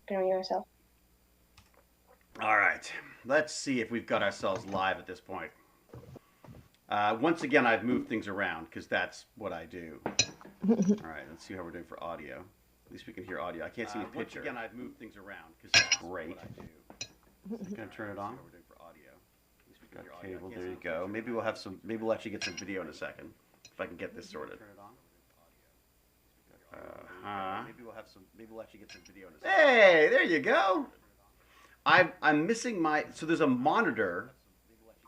gonna mute myself. All right. Let's see if we've got ourselves live at this point. Once again, I've moved things around because that's what I do. All right. Let's see how we're doing for audio. At least we can hear audio. I can't see the picture. Once again, I've moved things around because that's great. Can I turn it on? Got cable. There you go. Maybe we'll have some. Maybe we'll actually get some video in a second if I can get this sorted. Maybe we'll have some. Maybe we'll actually get some video in a second. Hey, there you go. I'm missing my. So there's a monitor,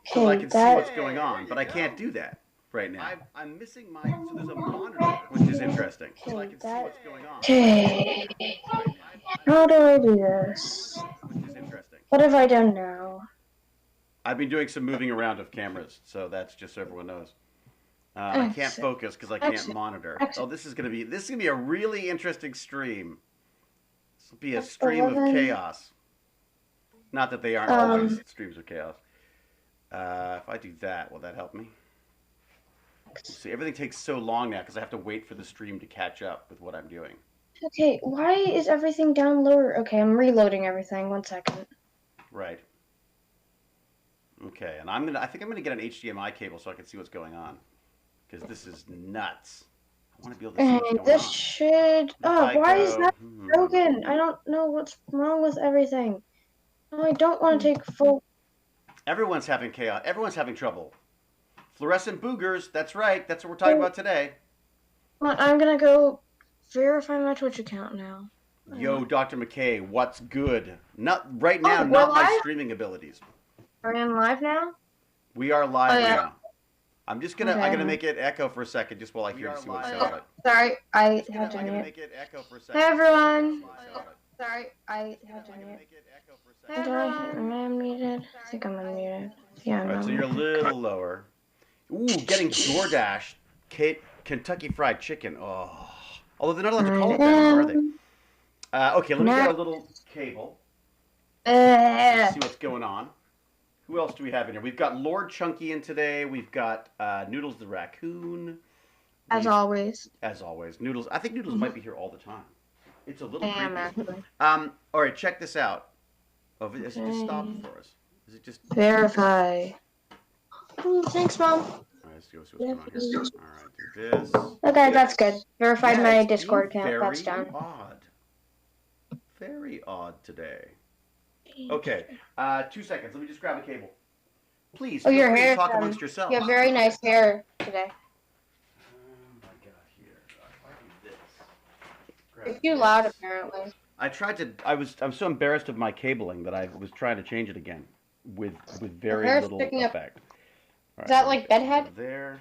so I can see what's going on, but I can't do that right now. I'm missing my. So there's a monitor, which is interesting, so I can see what's going on. Okay. How do I do this? Which is interesting. What have I done now? I've been doing some moving around of cameras, so that's just so everyone knows. I can't focus because I can't monitor. Oh, this is gonna be a really interesting stream. This will be a stream of chaos. Not that they aren't always streams of chaos. If I do that, will that help me? Let's see, everything takes so long now because I have to wait for the stream to catch up with what I'm doing. Okay, why is everything down lower? Okay, I'm reloading everything. 1 second. Right. Okay, and I think I'm gonna get an HDMI cable so I can see what's going on, because this is nuts. I want to be able to see what's going this on. should. Oh, why is that broken? I don't know what's wrong with everything. No, I don't want to take full. Everyone's having chaos. Everyone's having trouble. Fluorescent boogers. That's right. That's what we're talking about today. I'm gonna go verify my Twitch account now. Yo, Dr. McKay, what's good? Not right now. Not my streaming abilities. Are we on live now? We are live now. I'm just gonna. I'm gonna make it echo for a second, just while I hear see what's going on. Sorry, I had to I'm gonna mute. make it echo for a second. Hey everyone. Sorry, I had to mute. Hey everyone. Am I unmuted? I think I'm unmuted. Yeah, I'm All right, so you're a little lower. Ooh, getting DoorDash, Kentucky Fried Chicken. Oh, although they're not allowed to call it that anymore, are they? Okay, let me get a little cable. Let's see what's going on. Who else do we have in here? We've got Lord Chunky in today. We've got Noodles the Raccoon. As always. As always. Noodles. I think Noodles might be here all the time. It's a little creepy. Actually. All right, check this out. Oh, is it just stopped for us? Is it just... Verify. Thanks, Mom. All right, let's see what's going on here. All right, do this. Okay, that's good. Verified my Discord account. That's done. Very odd. Very odd today. Okay, 2 seconds. Let me just grab a cable. Please, your hair. Talk amongst yourselves. You have very nice hair today. I got here. It's too loud, apparently. I'm so embarrassed of my cabling that I was trying to change it again with very little effect. Right, is that like bedhead? Go to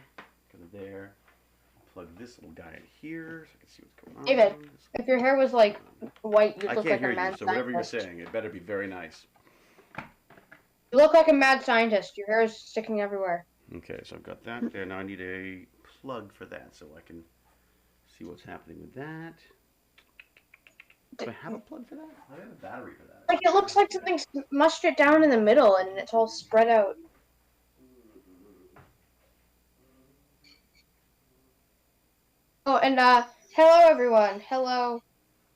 there. Plug this little guy in here so I can see what's going on. David, if your hair was like white, you'd look like a mad scientist. I can't hear you, so whatever you're saying, it better be very nice. You look like a mad scientist. Your hair is sticking everywhere. Okay, so I've got that there. Now I need a plug for that so I can see what's happening with that. Do I have a plug for that? I have a battery for that. Like, it looks like something's mushed it down in the middle and it's all spread out. Oh, and hello everyone. Hello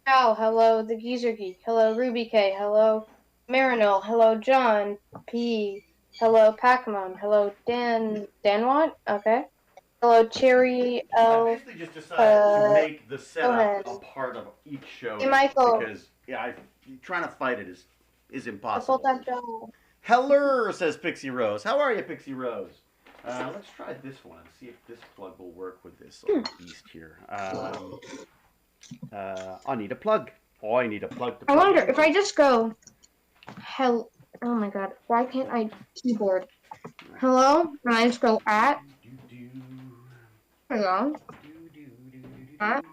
Al. Hello the Geezer Geek. Hello Ruby K. Hello Marinol. Hello John P. Hello Pacmon. Hello Dan Watt. Okay. Hello Cherry L. I basically just decided to make the setup a part of each show. Hey Michael. Because trying to fight it is impossible. Full-time job. Hello, says Pixie Rose. How are you, Pixie Rose? Let's try this one and see if this plug will work with this little beast here. I need a plug. Oh, I need a plug to plug. I wonder if I just go, oh my god, why can't I keyboard? Hello? And I just go at? Hello? At?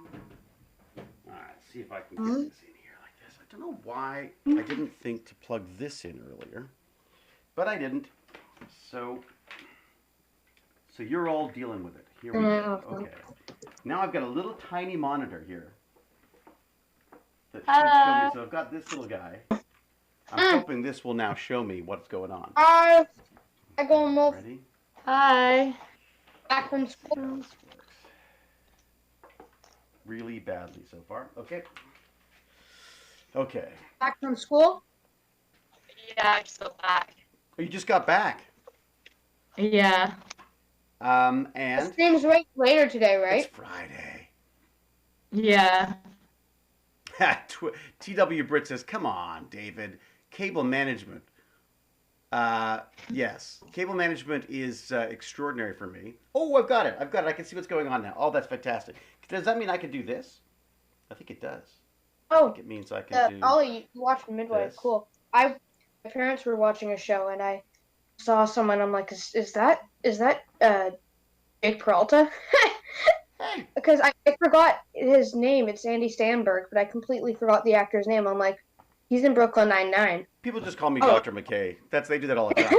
Alright, see if I can get this in here like this. I don't know why I didn't think to plug this in earlier, but I didn't. So you're all dealing with it. Here we go. Okay. Now I've got a little tiny monitor here. That should show me. So I've got this little guy. I'm hoping this will now show me what's going on. Hi. I go move. Ready? Hi. Back from school. Really badly so far. Okay. Okay. Back from school? Yeah, I just got back. Oh, you just got back. Yeah. The And stream's right later today, it's right? Friday. Yeah. TW Brit says, "Come on, David. Cable management. Uh, yes, cable management is extraordinary for me. Oh, I've got it. I've got it. I can see what's going on now. Oh, that's fantastic. Does that mean I can do this? I think it does. I think Oh, it means I can do Ollie, you watched Midway. this. Cool. My parents were watching a show, and I saw someone. I'm like, is that Jake Peralta? Hey, Because I forgot his name. It's Andy Samberg, but I completely forgot the actor's name. I'm like, he's in Brooklyn Nine-Nine. people just call me Oh, Dr. McKay. They do that all the time.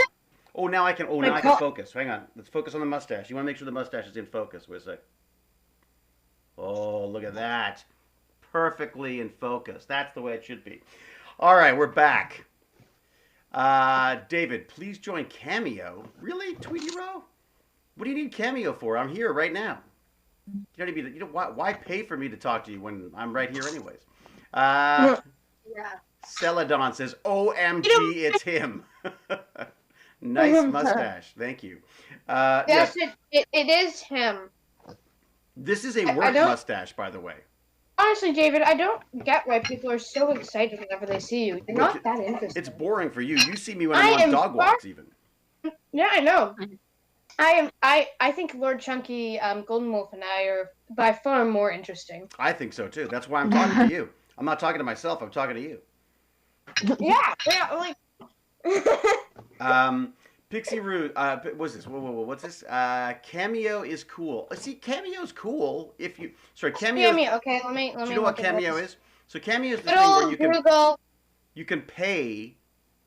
Oh, now I can. Oh, my now I can God. focus. Hang on. Let's focus on the mustache. You want to make sure the mustache is in focus. Wait a sec. Oh, look at that. Perfectly in focus. That's the way it should be. All right, we're back. David, please join Cameo. Really, Tweety Row? What do you need Cameo for? I'm here right now. You don't even. You know why pay for me to talk to you when I'm right here anyways? Uh, Yeah. Celadon says, "OMG, it's him." Nice mustache. Thank you. Yes, Yeah, it is him. this is a I work don't mustache, by the way. honestly, David. I don't get why people are so excited whenever they see you. You're Look, not that it's interesting. boring for you. You see me when I'm I on am dog far. walks, even. Yeah, I know. I think Lord Chunky, Golden Wolf, and I are by far more interesting. I think so too. That's why I'm talking to you. I'm not talking to myself. I'm talking to you. Yeah, like. Um, Pixie Root. What's this? What's this? Cameo is cool. See, Cameo's cool if you. Sorry, Cameo. Cameo. Okay, let Do you me know what look at Cameo this. is? So Cameo is the Good thing where old you can pay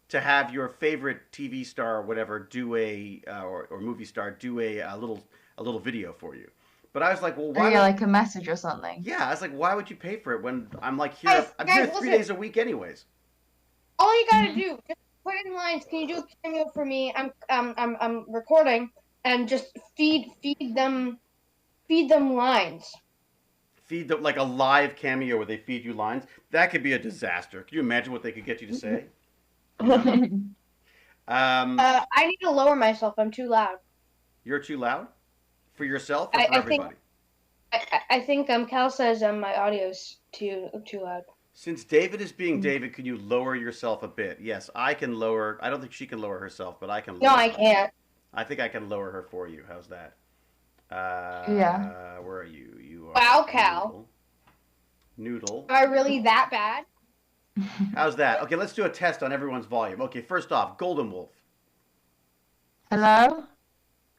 to have your favorite TV star or whatever do or movie star do a little video for you. But I was like, well, Oh, why yeah, would? like a message or something. Yeah, I was like, why would you pay for it when I'm like here? Guys, I'm here guys, 3 days listen. a week anyways. All you gotta do, just put in lines. Can you do a cameo for me? I'm recording, and just feed them lines. Feed them like a live cameo where they feed you lines. That could be a disaster. Can you imagine what they could get you to say? You know. I need to lower myself. I'm too loud. You're too loud for yourself or I, for I think everybody. I think Cal says my audio's too loud. Since David is being David, can you lower yourself a bit? Yes, I can lower. I don't think she can lower herself, but I can No, lower I her. can't. I think I can lower her for you. How's that? Yeah. Where are you? You are Wow, Cal. Noodle. Am I really that bad? How's that? Okay, let's do a test on everyone's volume. Okay, first off, Golden Wolf. Hello?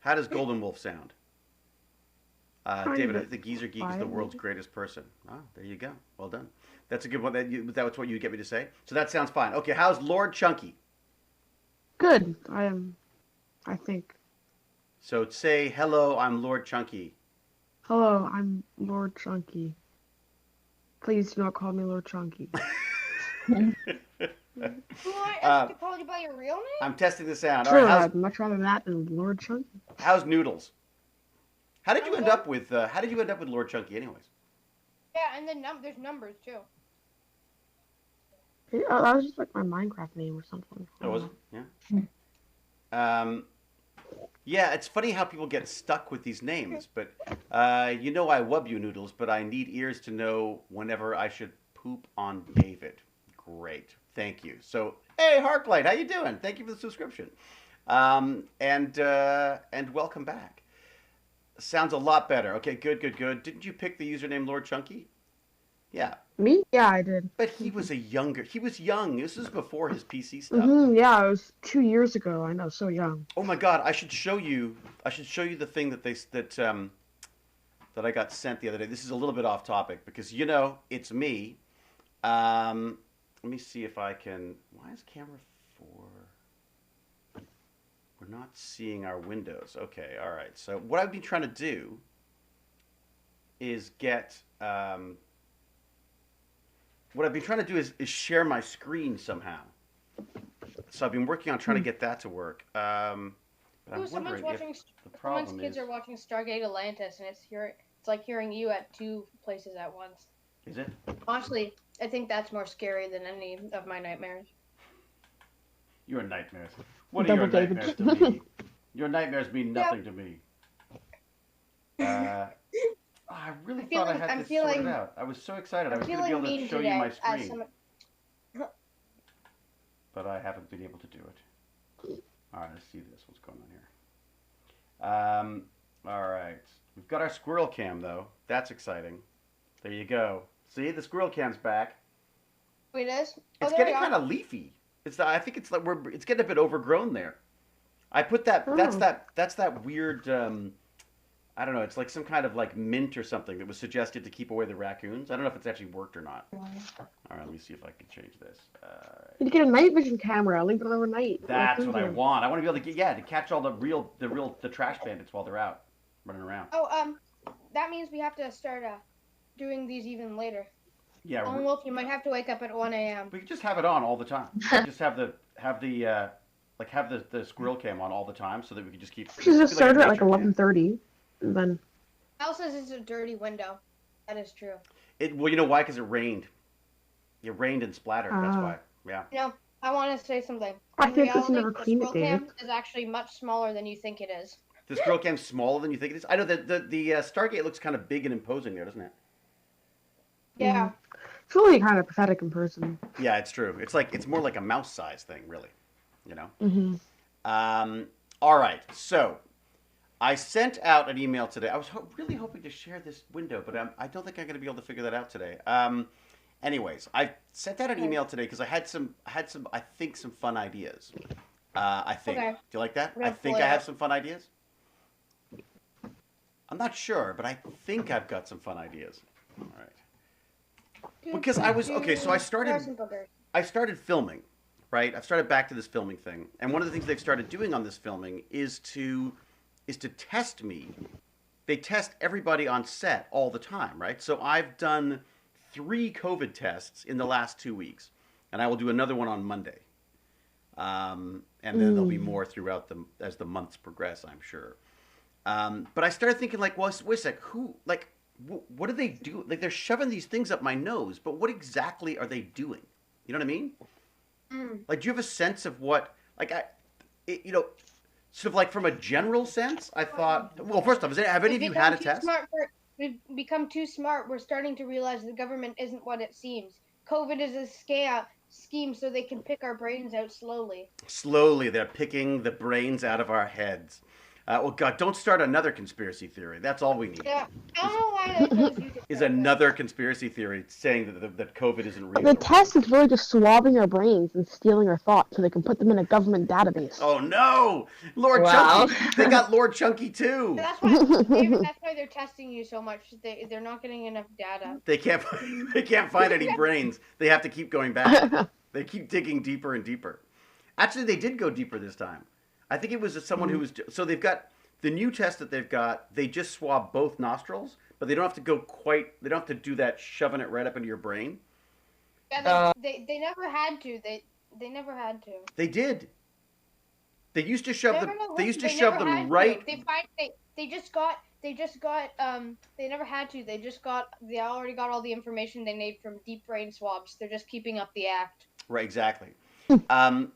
How does Golden Wolf sound? Kind David, I of think Geezer Geek is the quiet, world's maybe. greatest person. Oh, there you go. Well done. That's a good one. That was what you get me to say. So that sounds fine. Okay, how's Lord Chunky? Good. I am. I think. So say hello. I'm Lord Chunky. Hello, I'm Lord Chunky. Please do not call me Lord Chunky. Who I uh, to call you by your real name? I'm testing this out. All Sure, right, how's I'd much rather that than Lord Chunky. Noodles? How did you end up with Lord Chunky, anyways? Yeah, and then there's numbers too. Yeah, that was just like my Minecraft name or something. Oh, was it? Yeah. Yeah, it's funny how people get stuck with these names, but I wub you, Noodles, but I need ears to know whenever I should poop on David. Great, thank you. So, hey, Harklight, how you doing? Thank you for the subscription, and welcome back. Sounds a lot better. Okay, good. Didn't you pick the username Lord Chunky? Yeah, Me? Yeah, I did. but he was young. This is before his PC stuff. Yeah, it was 2 years ago. I know, so young. Oh my God! I should show you the thing that I got sent the other day. This is a little bit off topic because it's me. Let me see if I can. Why is camera 4? We're not seeing our windows. Okay, all right. So what I've been trying to do is get. What I've been trying to do is share my screen somehow. So I've been working on trying to get that to work. But I'm wondering if the problem Someone's kids is. are watching Stargate Atlantis, and it's like hearing you at two places at once. Is it? Honestly, I think that's more scary than any of my nightmares. Your nightmares. What are your nightmares to me? Your nightmares mean nothing to me. I really thought I had this sorted out. I was so excited. I was going to be able to show you my screen. But I haven't been able to do it. All right, let's see this. What's going on here? All right. We've got our squirrel cam, though. That's exciting. There you go. See, the squirrel cam's back. It is? It's getting kind of leafy. I think it's like it's getting a bit overgrown there. I put that. Oh. That's that weird. I don't know. It's like some kind of like mint or something that was suggested to keep away the raccoons. I don't know if it's actually worked or not. All right, let me see if I can change this. You get a night vision camera. Leave it overnight. That's what I want. I want to be able to to catch all the trash bandits while they're out running around. Oh, that means we have to start doing these even later. Yeah. Wolf, you might have to wake up at 1 a.m. We could just have it on all the time. Just have the squirrel cam on all the time so that we could just keep. We should just start at like 11:30, and then. Al says it's a dirty window. That is true. Well, you know why? Because it rained. It rained and splattered. That's why. Yeah. No, I want to say something. I think this never clean it, David. The squirrel cam is actually much smaller than you think it is. The squirrel cam's smaller than you think it is. I know that the Stargate looks kind of big and imposing there, doesn't it? Yeah. It's really kind of pathetic in person. Yeah, it's true. It's more like a mouse size thing, really. You know. Mm-hmm. All right. So, I sent out an email today. I was really hoping to share this window, but I don't think I'm going to be able to figure that out today. Anyways, I sent out an email today because I had some fun ideas. I think. Okay. Do you like that? I think I have some fun ideas. I'm not sure, but I think I've got some fun ideas. All right. Because so I started filming, right? I've started back to this filming thing. And one of the things they've started doing on this filming is to test me. They test everybody on set all the time, right? So I've done 3 COVID tests in the last 2 weeks, and I will do another one on Monday. And then there'll be more throughout as the months progress, I'm sure. But I started thinking, like, well, wait a sec, what do they do? Like, they're shoving these things up my nose, but what exactly are they doing? You know what I mean? Like, do you have a sense of what, like, sort of like from a general sense? I thought, well, first off, have any of you had a test? We've become too smart. We're starting to realize the government isn't what it seems. COVID is a scheme so they can pick our brains out slowly. Slowly, they're picking the brains out of our heads. Well, God, don't start another conspiracy theory. That's all we need. Yeah, I don't know why is another conspiracy theory saying that COVID isn't real. The test is really just swabbing our brains and stealing our thoughts so they can put them in a government database. Oh, no! Lord Chunky! They got Lord Chunky, too! That's why they're testing you so much. They're not getting enough data. They can't find any brains. They have to keep going back. They keep digging deeper and deeper. Actually, they did go deeper this time. I think it was someone who was... So they've got... The new test that they've got, they just swab both nostrils, but they don't have to go quite... They don't have to do that shoving it right up into your brain. Yeah, they never had to. They never had to. They did. They used to shove them... They used to shove them right... They never had to. They already got all the information they need from deep brain swabs. They're just keeping up the act. Right, exactly.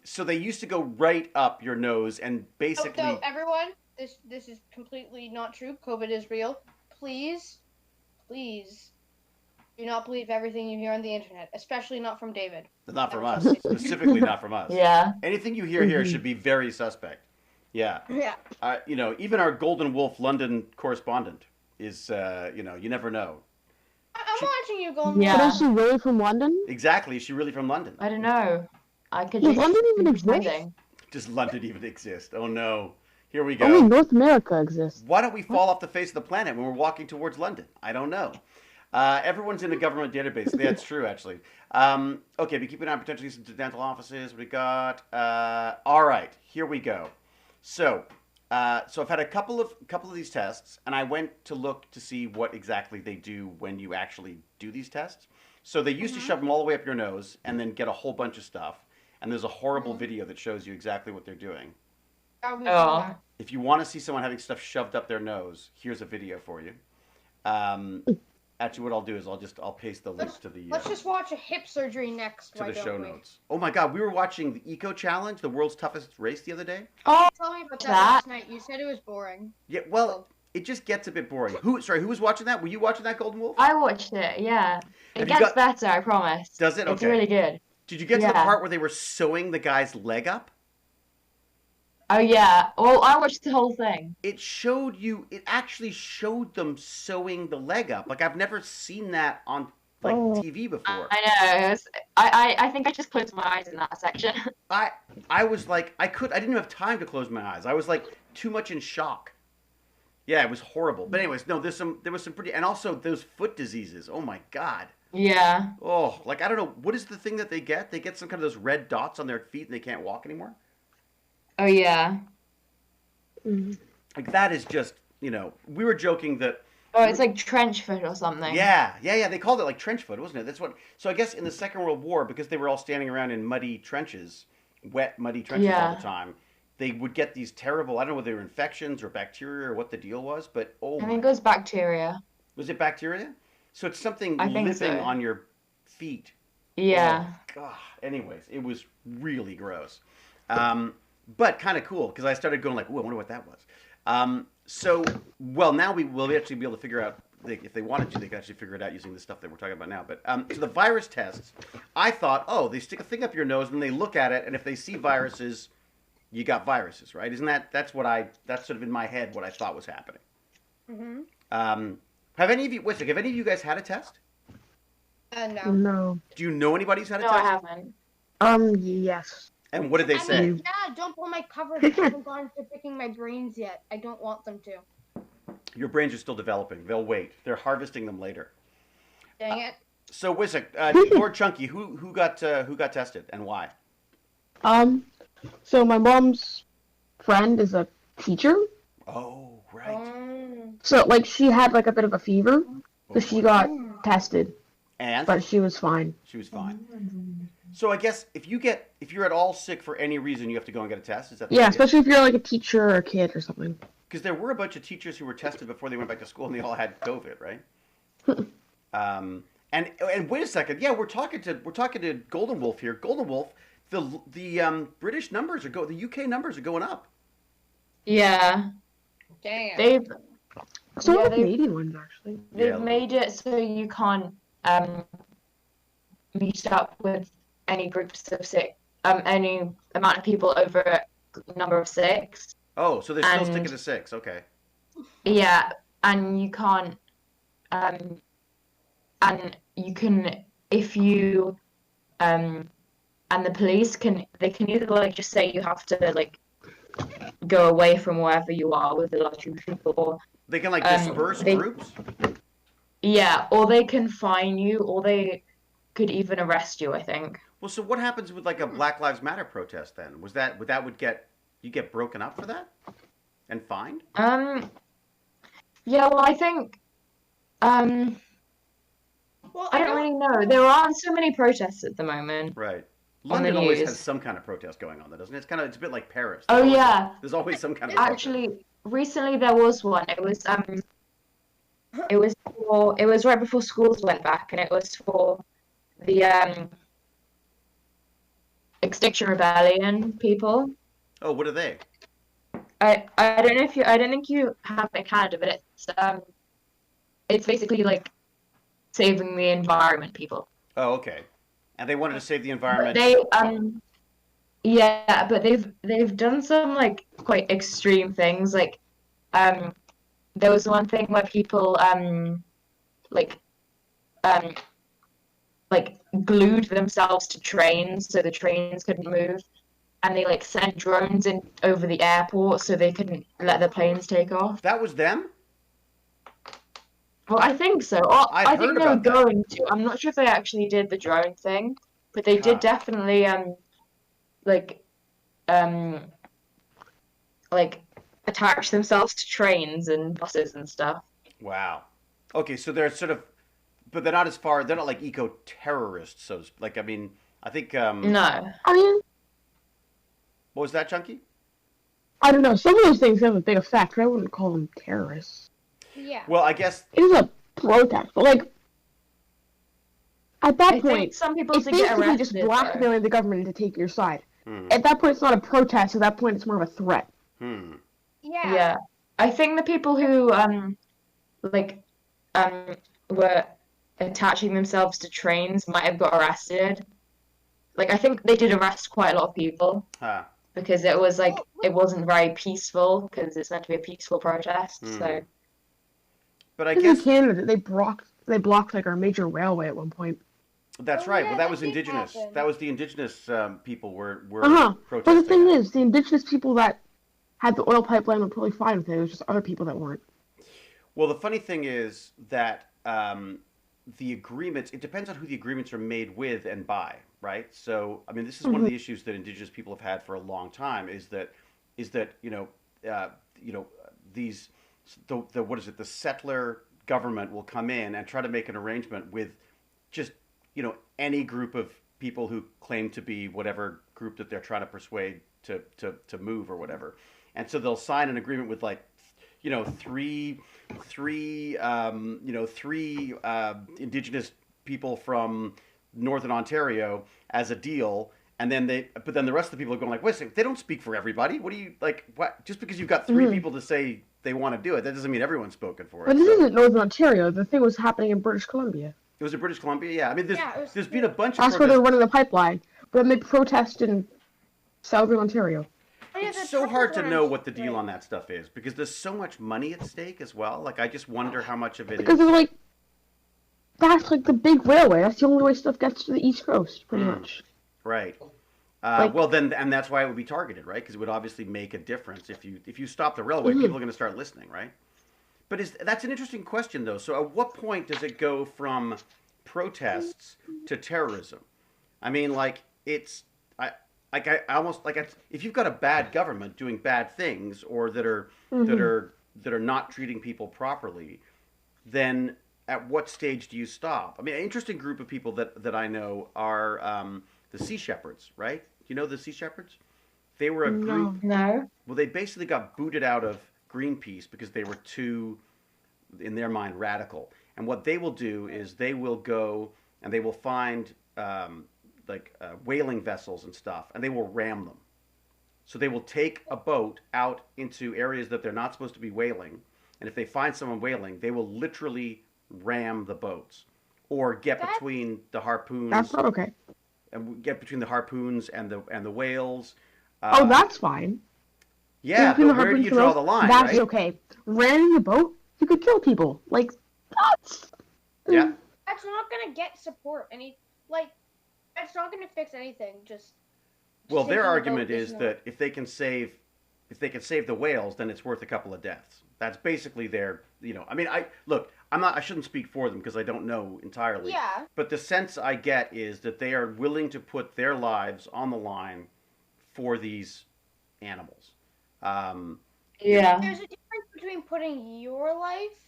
So they used to go right up your nose and basically... So everyone, this is completely not true. COVID is real. Please do not believe everything you hear on the internet, especially not from David. Not from us. Specifically not from us. Yeah. Anything you hear here should be very suspect. Yeah. Yeah. Even our Golden Wolf London correspondent is, you never know. I'm watching you, Golden Wolf. Yeah. But is she really from London? Exactly. Is she really from London? I don't know. I could Does London even exist? Does London even exist? Oh, no. Here we go. Only North America exists. Why don't we fall off the face of the planet when we're walking towards London? I don't know. Everyone's in the government database. That's true, actually. Okay, be keeping an eye on potentially some dental offices. What we got? All right, here we go. So I've had a couple of these tests, and I went to look to see what exactly they do when you actually do these tests. So they used to shove them all the way up your nose and then get a whole bunch of stuff. And there's a horrible video that shows you exactly what they're doing. Oh. If you want to see someone having stuff shoved up their nose, here's a video for you. Actually, what I'll do is I'll paste the link Let's just watch a hip surgery next. to the show notes. Oh my God, we were watching the Eco Challenge, the world's toughest race, the other day. Oh, Tell me about that that. last night. You said it was boring. Yeah, well, it just gets a bit boring. Who was watching that? Were you watching that, Golden Wolf? I watched it. Yeah, it Have you gets got- better. I promise. Does it? It's Okay. really good. Did you get to the Yeah. part where they were sewing the guy's leg up? Oh yeah. Well, I watched the whole thing. It actually showed them sewing the leg up. Like, I've never seen that on TV before. I know. I think I just closed my eyes in that section. I was like, I didn't have time to close my eyes. I was like too much in shock. Yeah, it was horrible. But anyways, no, there was some pretty, and also those foot diseases. Oh my God. Yeah. Oh, like, I don't know, what is the thing that they get? They get some kind of those red dots on their feet and they can't walk anymore? Oh yeah. Like, that is just, we were joking that. Oh, it's like trench foot or something. Yeah. They called it like trench foot, wasn't it? That's what. So I guess in the Second World War, because they were all standing around in muddy trenches, wet, muddy trenches all the time, they would get these terrible, I don't know whether they were infections or bacteria or what the deal was, but I think it was bacteria. Was it bacteria? So it's something I think living so. on your feet. Yeah. Oh, God. Anyways, it was really gross. But kind of cool, because I started going like, ooh, I wonder what that was. Now we will actually be able to figure out, if they wanted to, they could actually figure it out using the stuff that we're talking about now. But so the virus tests, I thought, they stick a thing up your nose and they look at it, and if they see viruses, you got viruses, right? That's sort of in my head what I thought was happening. Mm-hmm. Have any of you guys had a test? No. No. Do you know anybody who's had a No, test? I haven't. Yes. And what did they say? Yeah, don't pull my covers. I haven't gone to picking my brains yet. I don't want them to. Your brains are still developing. They'll wait. They're harvesting them later. Dang it. So, Wisik, Lord Chunky, who got tested and why? So my mom's friend is a teacher. Oh, right. So like she had like a bit of a fever, so she got tested, And but she was fine. she was fine. So I guess if you're at all sick for any reason, you have to go and get a test. Is that the Yeah, idea? especially if you're like a teacher or a kid or something. Because there were a bunch of teachers who were tested before they went back to school, and they all had COVID, right? And wait a second, yeah, we're talking to Golden Wolf here. Golden Wolf, the British numbers the UK numbers are going up. Yeah. Dang it. They've So Yeah, the they- Canadian ones actually. they've made it so you can't meet up with any groups of any amount of people over a number of 6. Oh, so they're still And- sticking to 6. Okay. Yeah, and you can't and you can if you and the police can either like just say you have to like go away from wherever you are with a large group of people, or They can like disperse they- groups. or they can fine you, or they could even arrest you, I think. Well, so what happens with like a Black Lives Matter protest then? You get broken up for that and fined? Yeah, well, I think Well, I don't really know. There aren't so many protests at the moment. Right. On the London always news. has some kind of protest going on, though, doesn't it? It's a bit like Paris. Oh, yeah. There's always some kind of protest. Actually, recently there was one. It was right before schools went back, and it was for the Extinction Rebellion people. Oh, what are they? I don't think you have it in Canada, but it's basically like saving the environment people. Oh, okay. And they wanted to save the environment. They yeah, but they've done some like quite extreme things. Like there was one thing where people like glued themselves to trains so the trains couldn't move, and they like sent drones in over the airport so they couldn't let the planes take off. That was them? Well, I think so. Or I'd I think heard they were about that. going to. I'm not sure if they actually did the drone thing, but they did definitely like attach themselves to trains and buses and stuff. Wow. Okay, so they're sort of, but they're not as far. They're not like eco-terrorists. So, like, I mean, I think. No. I mean, What was that, Chunky? I don't know. Some of those things have a big effect, but I wouldn't call them terrorists. Yeah. Well, I guess. It is a protest. But like, at that I point, think some people it's should get basically just arrested. blackmailing the government to take your side. Hmm. At that point, it's not a protest. At that point, it's more of a threat. Hmm. Yeah. Yeah, I think the people who like were attaching themselves to trains might have got arrested. Like I think they did arrest quite a lot of people Huh. because it was like it wasn't very peaceful because it's meant to be a peaceful protest. Hmm. So But I Because in guess Canada, they blocked like our major railway at one point. that's Oh, right. yeah, Well, that that was did indigenous. happen. That was the indigenous people were But protesting. the thing that. is, the indigenous people that had the oil pipeline were totally fine with it. It was just other people that weren't. Well, the funny thing is that the agreements, it depends on who the agreements are made with and by, right? So, I mean, this is one of the issues that indigenous people have had for a long time is that these the what is it? The settler government will come in and try to make an arrangement with just any group of people who claim to be whatever group that they're trying to persuade to move or whatever, and so they'll sign an agreement with like three indigenous people from northern Ontario as a deal, and then but then the rest of the people are going like, wait a second, they don't speak for everybody. What do you like? What just because you've got 3 people to say they want to do it, that doesn't mean everyone's spoken for it. But this So isn't Northern Ontario. The thing was happening in British Columbia. it was in British Columbia, yeah. I mean, there's been a bunch of That's where they're protests. running the pipeline. But then they protest in Southern Ontario. Oh, yeah, It's the so truckers hard to were know in what the deal Right. on that stuff is because there's so much money at stake as well. Like I just wonder how much of it Because is. they're like, that's like the big railway. That's the only way stuff gets to the East Coast, pretty Hmm. much. Right. Like- Well, then, and that's why it would be targeted, right? Because it would obviously make a difference if you stop the railway, people are going to start listening, right? But that's an interesting question, though. So, at what point does it go from protests to terrorism? I mean, like I almost like if you've got a bad government doing bad things or that are not treating people properly, then at what stage do you stop? I mean, an interesting group of people that I know are the Sea Shepherds, right? You know the Sea Shepherds? They were a group. no. Well, they basically got booted out of Greenpeace because they were too, in their mind, radical. And what they will do is they will go and they will find whaling vessels and stuff, and they will ram them. So they will take a boat out into areas that they're not supposed to be whaling, and if they find someone whaling, they will literally ram the boats or get between the harpoons. That's not okay. And get between the harpoons and the whales. That's fine. Yeah, Between but the where do harpoons you and draw whales, the line, That's right? okay. Ramming the boat, you could kill people. Like, that's... Yeah. That's not gonna get support. That's not gonna fix anything. Well, taking their the argument boat is not- that if they can save the whales, then it's worth a couple of deaths. That's basically their, I mean, I shouldn't speak for them because I don't know entirely. Yeah. But the sense I get is that they are willing to put their lives on the line for these animals. Yeah. There's a difference between putting your life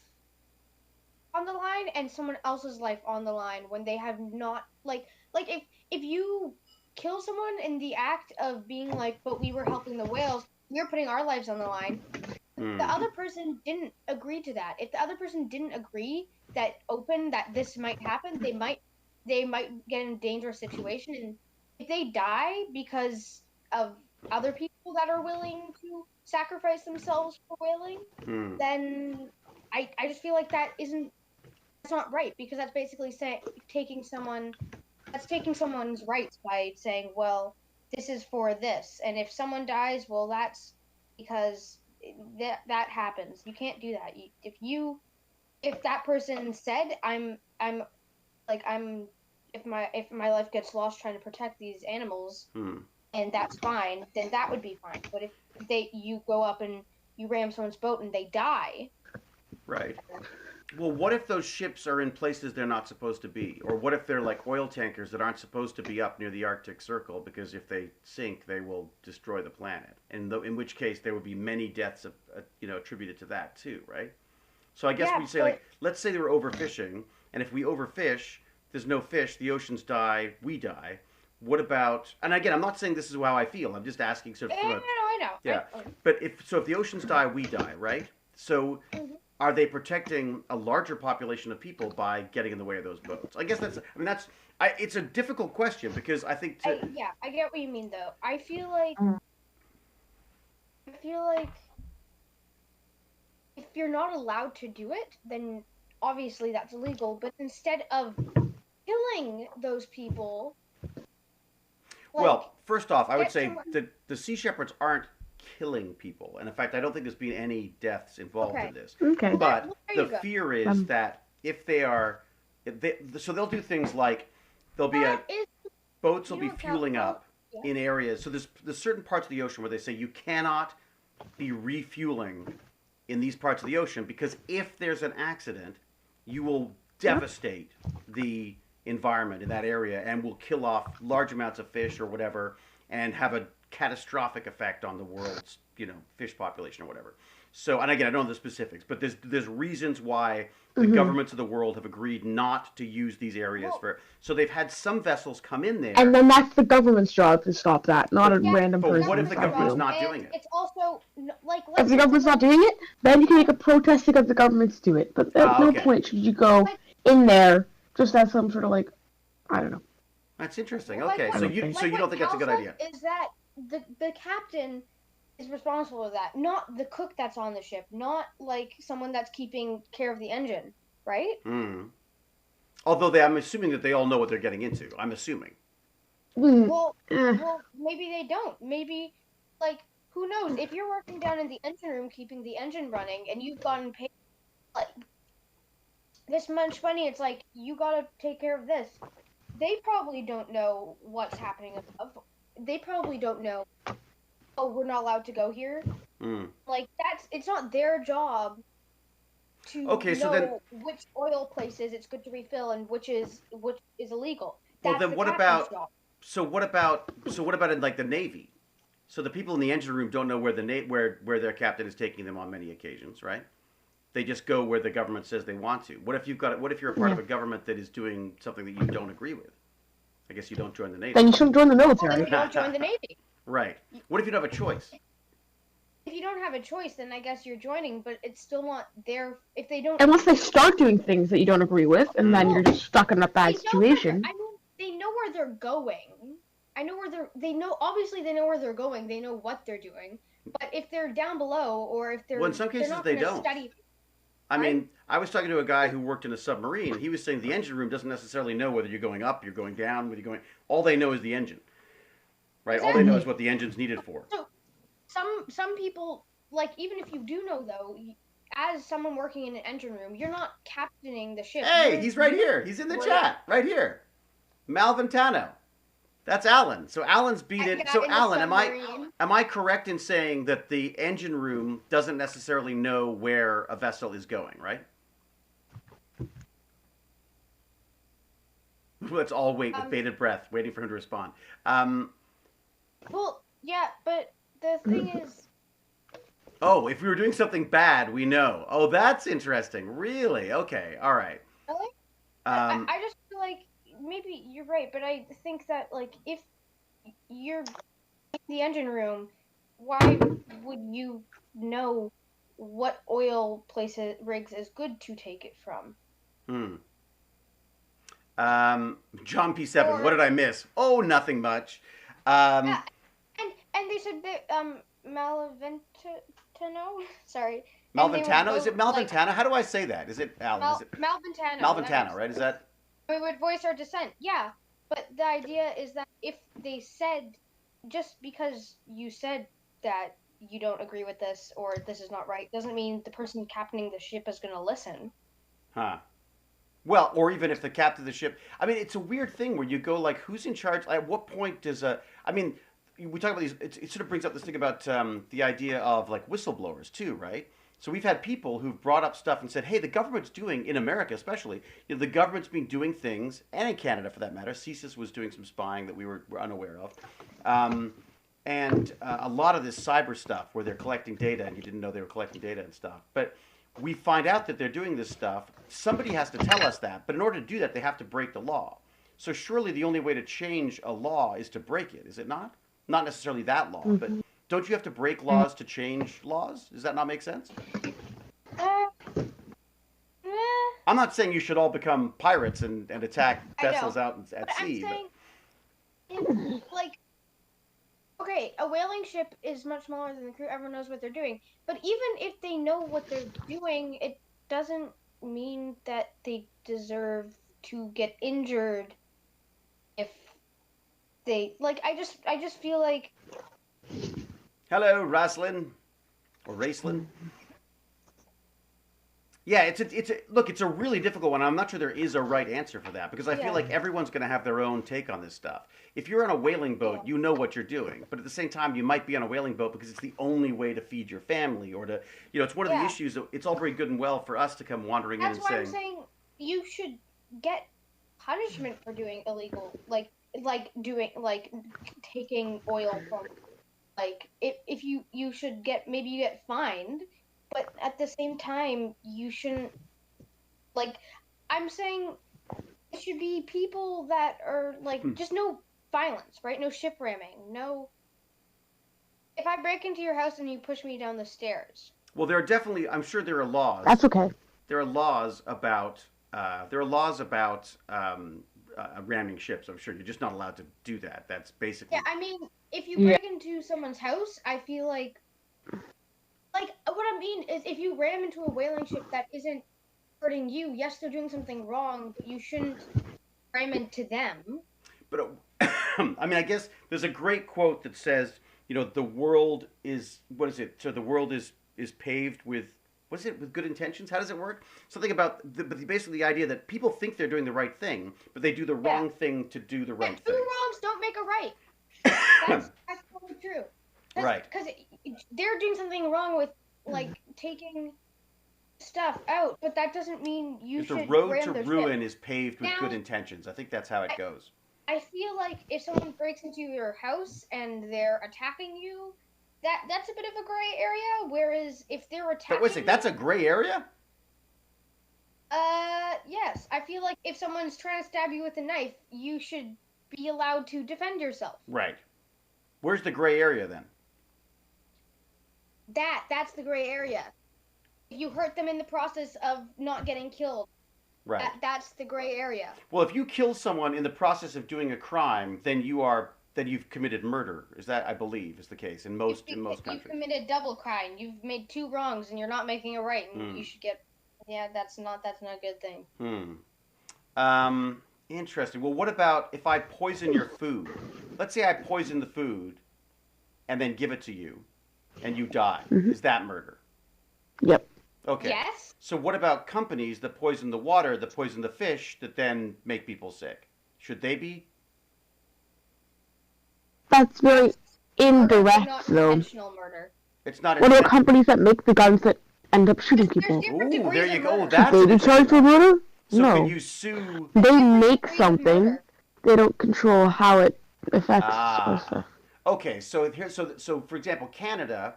on the line and someone else's life on the line when they have not if you kill someone in the act of being like, but we were helping the whales, we're putting our lives on the line. The other person didn't agree to that. If the other person didn't agree that this might happen, they might get in a dangerous situation, and if they die because of other people that are willing to sacrifice themselves for whaling, then I just feel like that's not right, because that's basically taking someone's rights by saying, well, this is for this, and if someone dies, well, that's because that happens. You can't do that. If that person said, if my life gets lost trying to protect these animals, and that's fine, then that would be fine. But if you go up and you ram someone's boat and they die, Right. Well, what if those ships are in places they're not supposed to be? Or what if they're like oil tankers that aren't supposed to be up near the Arctic Circle because if they sink, they will destroy the planet? And in which case, there would be many deaths attributed to that too, right? So I guess Yeah, we'd say, like, let's say they were overfishing, and if we overfish, there's no fish, the oceans die, we die. What about, and again, I'm not saying this is how I feel, I'm just asking sort of I know. yeah. But if the oceans die, we die, right? So are they protecting a larger population of people by getting in the way of those boats? I guess it's a difficult question because I think yeah, I get what you mean though. I feel like if you're not allowed to do it, then obviously that's illegal. But instead of killing those people, well, first off, I would say that the Sea Shepherds aren't killing people, and in fact, I don't think there's been any deaths involved in this. Okay. But the fear is that if they are, so they'll do things like boats will be fueling up in areas. So there's certain parts of the ocean where they say you cannot be refueling in these parts of the ocean because if there's an accident, you will devastate the environment in that area and will kill off large amounts of fish or whatever and have a catastrophic effect on the world's fish population or whatever. So, and again, I don't know the specifics, but there's reasons why the governments of the world have agreed not to use these areas so they've had some vessels come in there. And then that's the government's job to stop that, not a random person. But what if the government's not doing it? It's also if the government's not doing it, then you can make a protest against the government's do it. But at no point should you go in there just as some sort of I don't know. That's interesting. Okay, so you don't think that's a good idea? Is that the captain is responsible for that, not the cook that's on the ship, not someone that's keeping care of the engine, right? Although I'm assuming that they all know what they're getting into. I'm assuming. Well, maybe they don't. Maybe, who knows? If you're working down in the engine room, keeping the engine running, and you've gotten paid this much money, it's you gotta take care of this. They probably don't know what's happening above. They probably don't know. Oh, we're not allowed to go here. It's not their job to know which oil places it's good to refill and which is illegal. Well, then what about job. So what about in the Navy? So the people in the engine room don't know where where their captain is taking them on many occasions, right? They just go where the government says they want to. What if you're a part of a government that is doing something that you don't agree with? I guess you don't join the Navy. Then you shouldn't join the military. Well, you don't join the Navy. Right. What if you don't have a choice? If you don't have a choice, then I guess you're joining, but it's still not their... If they don't... Unless they start doing things that you don't agree with, and then you're just stuck in a bad situation. They know where they're going. Obviously they know where they're going. They know what they're doing. But if they're down below, or if they're... Well, in some cases they don't. I mean, I was talking to a guy who worked in a submarine, and he was saying the engine room doesn't necessarily know whether you're going up, you're going down, whether you're going... All they know is the engine. Right? Exactly. All they know is what the engine's needed for. So, some people, even if you do know, though, as someone working in an engine room, you're not captaining the ship. Hey, he's right here. He's in the chat. Right here. Malventano. That's Alan. So Alan's beat it. So Alan, am I correct in saying that the engine room doesn't necessarily know where a vessel is going, right? Let's all wait with bated breath, waiting for him to respond. Well, yeah, but the thing is... Oh, if we were doing something bad, we know. Oh, that's interesting. Really? Okay. All right. Really? I just feel like maybe you're right, but I think that, if you're in the engine room, why would you know what oil rigs is good to take it from? John P7, what did I miss? Oh, nothing much. And they said that Malventano. Sorry. Malventano? Is it Malventano? How do I say that? Is it Alan? Malventano. Malventano, right? Is that? We would voice our dissent. Yeah, but the idea is that if they said, just because you said that you don't agree with this or this is not right, doesn't mean the person captaining the ship is going to listen. Huh. Well, or even if the captain of the ship... I mean, it's a weird thing where you go, who's in charge? At what point does I mean, we talk about these... It sort of brings up this thing about the idea of, whistleblowers, too, right? So we've had people who've brought up stuff and said, hey, the government's doing, in America especially, the government's been doing things, and in Canada for that matter, CSIS was doing some spying that we were unaware of. And a lot of this cyber stuff where they're collecting data and you didn't know they were collecting data and stuff. But we find out that they're doing this stuff. Somebody has to tell us that. But in order to do that, they have to break the law. So surely the only way to change a law is to break it, is it not? Not necessarily that law, but don't you have to break laws to change laws? Does that not make sense? I'm not saying you should all become pirates and attack vessels out at sea. I'm saying, like, okay, a whaling ship is much smaller than the crew. Everyone knows what they're doing. But even if they know what they're doing, it doesn't mean that they deserve to get injured if they I just feel like. Hello, Raslin or Racelin. Yeah, it's a really difficult one. I'm not sure there is a right answer for that because I feel like everyone's going to have their own take on this stuff. If you're on a whaling boat, you know what you're doing, but at the same time, you might be on a whaling boat because it's the only way to feed your family or to, it's one of the issues. It's all very good and well for us to come wandering in and saying. That's why I'm saying you should get punishment for doing illegal, taking oil from, if you should maybe you get fined. But at the same time, you shouldn't, I'm saying it should be people that are, just no violence, right? No ship ramming, no. If I break into your house and you push me down the stairs. Well, there are definitely, I'm sure there are laws. That's okay. There are laws about, ramming ships. I'm sure you're just not allowed to do that. That's basically. Yeah, I mean, if you break into someone's house, I feel like what I mean is if you ram into a whaling ship that isn't hurting you, yes, they're doing something wrong, but you shouldn't ram into them. But, I mean, I guess there's a great quote that says, the world is, what is it? So the world is paved with, what is it, with good intentions? How does it work? Something about, basically the idea that people think they're doing the right thing, but they do the wrong thing to do the right thing. Two wrongs don't make a right. That's totally true. Right. Because they're doing something wrong with, taking stuff out, but that doesn't mean you should. The road ram to their ruin ship. is paved with good intentions. I think that's how it goes. I feel like if someone breaks into your house and they're attacking you, that's a bit of a gray area. Whereas if they're attacking, but wait a second, that's a gray area? Yes. I feel like if someone's trying to stab you with a knife, you should be allowed to defend yourself. Right. Where's the gray area then? That's the gray area. If you hurt them in the process of not getting killed, right. That's the gray area. Well, if you kill someone in the process of doing a crime, then you've committed murder. Is that, I believe, is the case in most countries. You've committed double crime. You've made two wrongs, and you're not making a right, and you should get. Yeah, that's not a good thing. Interesting. Well, what about if I poison your food? Let's say I poison the food, and then give it to you, and you die. Mm-hmm. Is that murder? Yep. Okay. Yes. So what about companies that poison the water, that poison the fish, that then make people sick? Should they be? That's very indirect, not though. Intentional murder. It's not. What about companies that make the guns that end up shooting people? Ooh, there you go. Should they be charged for murder? So no. Can you sue? They make something. They don't control how it affects stuff. Okay, so for example, Canada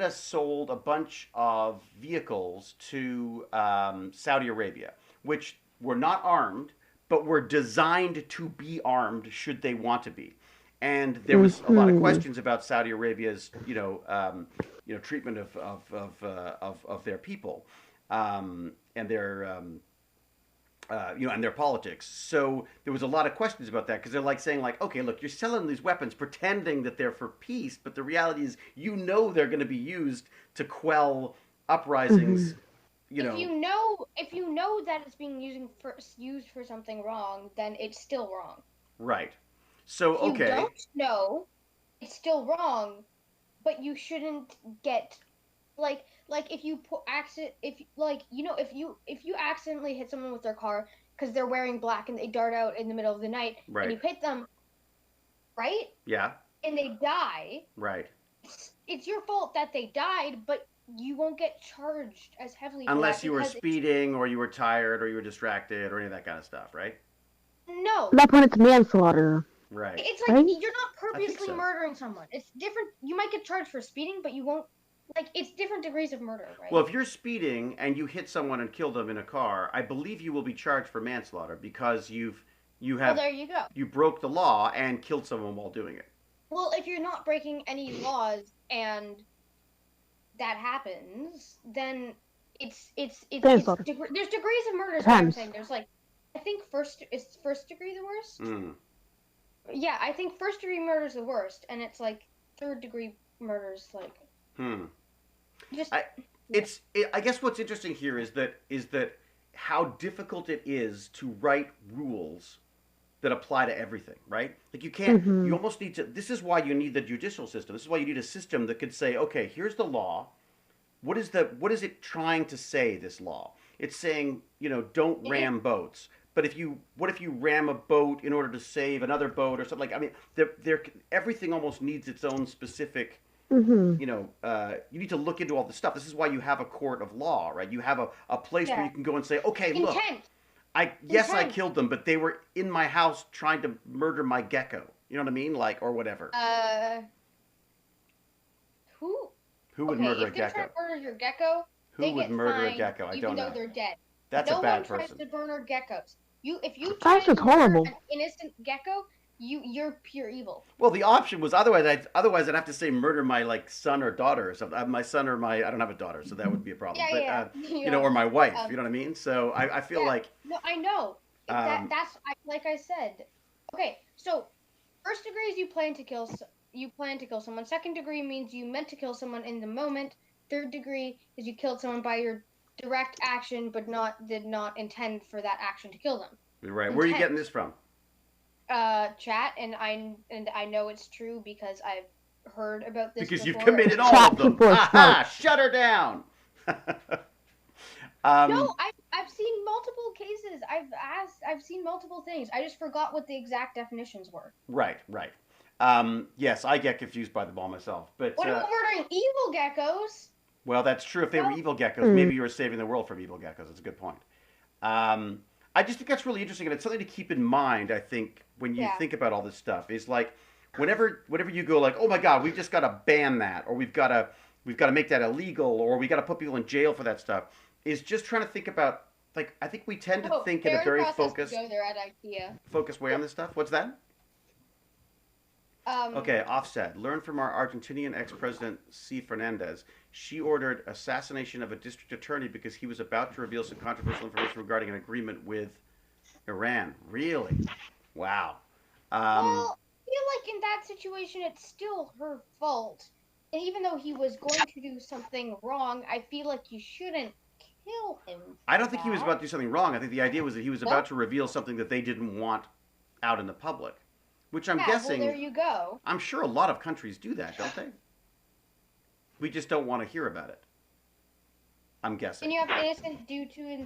sold a bunch of vehicles to Saudi Arabia, which were not armed, but were designed to be armed should they want to be. And there was a lot of questions about Saudi Arabia's, treatment of their people, and their and their politics. So there was a lot of questions about that because they're saying okay, look, you're selling these weapons pretending that they're for peace, but the reality is, they're going to be used to quell uprisings. If you know that it's being used for something wrong, then it's still wrong. Right. So if you don't know, it's still wrong, but you shouldn't get if you if you accidentally hit someone with their car because they're wearing black and they dart out in the middle of the night and you hit them, right? Yeah. And they die. Right. It's your fault that they died, but you won't get charged as heavily unless you were speeding or you were tired or you were distracted or any of that kind of stuff, right? No. At that point, it's manslaughter. Right. It's you're not purposely murdering someone. It's different. You might get charged for speeding, but you won't. It's different degrees of murder, right? Well, if you're speeding and you hit someone and kill them in a car, I believe you will be charged for manslaughter because you have. Well, there you go. You broke the law and killed someone while doing it. Well, if you're not breaking any laws and that happens, then there's Manslaughter. there's degrees of murder. Is what I'm Depends. saying. There's like, I think first degree the worst. Mm. Yeah, I think first degree murder is the worst, and it's like third degree murder is like. Just. I guess what's interesting here is that how difficult it is to write rules that apply to everything, right? Like you can't, you almost need to, this is why you need the judicial system. This is why you need a system that could say, okay, here's the law. What is it trying to say, this law? It's saying, don't ram boats. But what if you ram a boat in order to save another boat or something? Like, I mean, everything almost needs its own specific, you need to look into all this stuff. This is why you have a court of law, right? You have a place where you can go and say, okay, look. Yes, I killed them, but they were in my house trying to murder my gecko. You know what I mean? Like, or whatever. Who would murder a gecko? If they're trying to murder your gecko, who would murder a gecko? I don't know. Even though they're dead. That's a bad person. No one tries to murder geckos. If you try to murder an innocent gecko, you're pure evil. Well, the option was otherwise I'd have to say murder my son or daughter or something. My son or I don't have a daughter, so that would be a problem. Or my wife. You know what I mean? So I feel like. No, I know. That's like I said. Okay, so first degree is you plan to kill someone. Second degree means you meant to kill someone in the moment. Third degree is you killed someone by your direct action, but did not intend for that action to kill them. Right. Where are you getting this from? Chat, and I know it's true because I've heard about this. Because before. You've committed all of them. Aha! Shut her down. No, I've seen multiple cases. I've seen multiple things. I just forgot what the exact definitions were. Right. Yes, I get confused by them all myself. But what about murdering evil geckos? Well, that's true. If they were evil geckos, maybe you were saving the world from evil geckos. That's a good point. I just think that's really interesting, and it's something to keep in mind, I think, when you think about all this stuff. Is like, whenever you go like, oh my God, we've just got to ban that, or we've got to make that illegal, or we got to put people in jail for that stuff, is just trying to think about, like, I think we tend to think in a very focused way on this stuff. What's that? Okay, offset. Learn from our Argentinian ex-president, C. Fernandez. She ordered assassination of a district attorney because he was about to reveal some controversial information regarding an agreement with Iran. Really? Wow. Well, I feel like in that situation, it's still her fault. And even though he was going to do something wrong, I feel like you shouldn't kill him. I don't think he was about to do something wrong. I think the idea was that he was about to reveal something that they didn't want out in the public. Which I'm guessing. Well, there you go. I'm sure a lot of countries do that, don't they? We just don't want to hear about it. I'm guessing. And you have innocent due to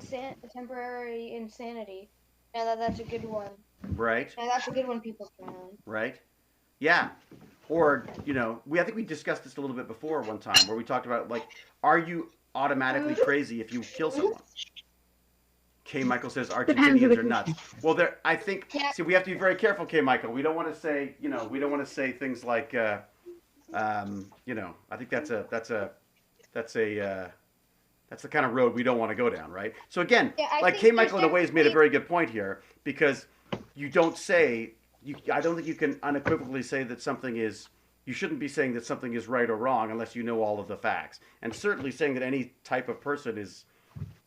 temporary insanity. Yeah, that's a good one. Right. Yeah, that's a good one people can. Right. Yeah. Or, I think we discussed this a little bit before one time where we talked about, like, are you automatically crazy if you kill someone? K. Michael says Argentinians are nuts. Well, I think. Yeah. See, we have to be very careful, K. Michael. We don't want to say, we don't want to say things like, I think that's the kind of road we don't want to go down, right? So again, like K. Michael in a way has made a very good point here because you don't say, I don't think you can unequivocally say that something is. You shouldn't be saying that something is right or wrong unless you know all of the facts, and certainly saying that any type of person is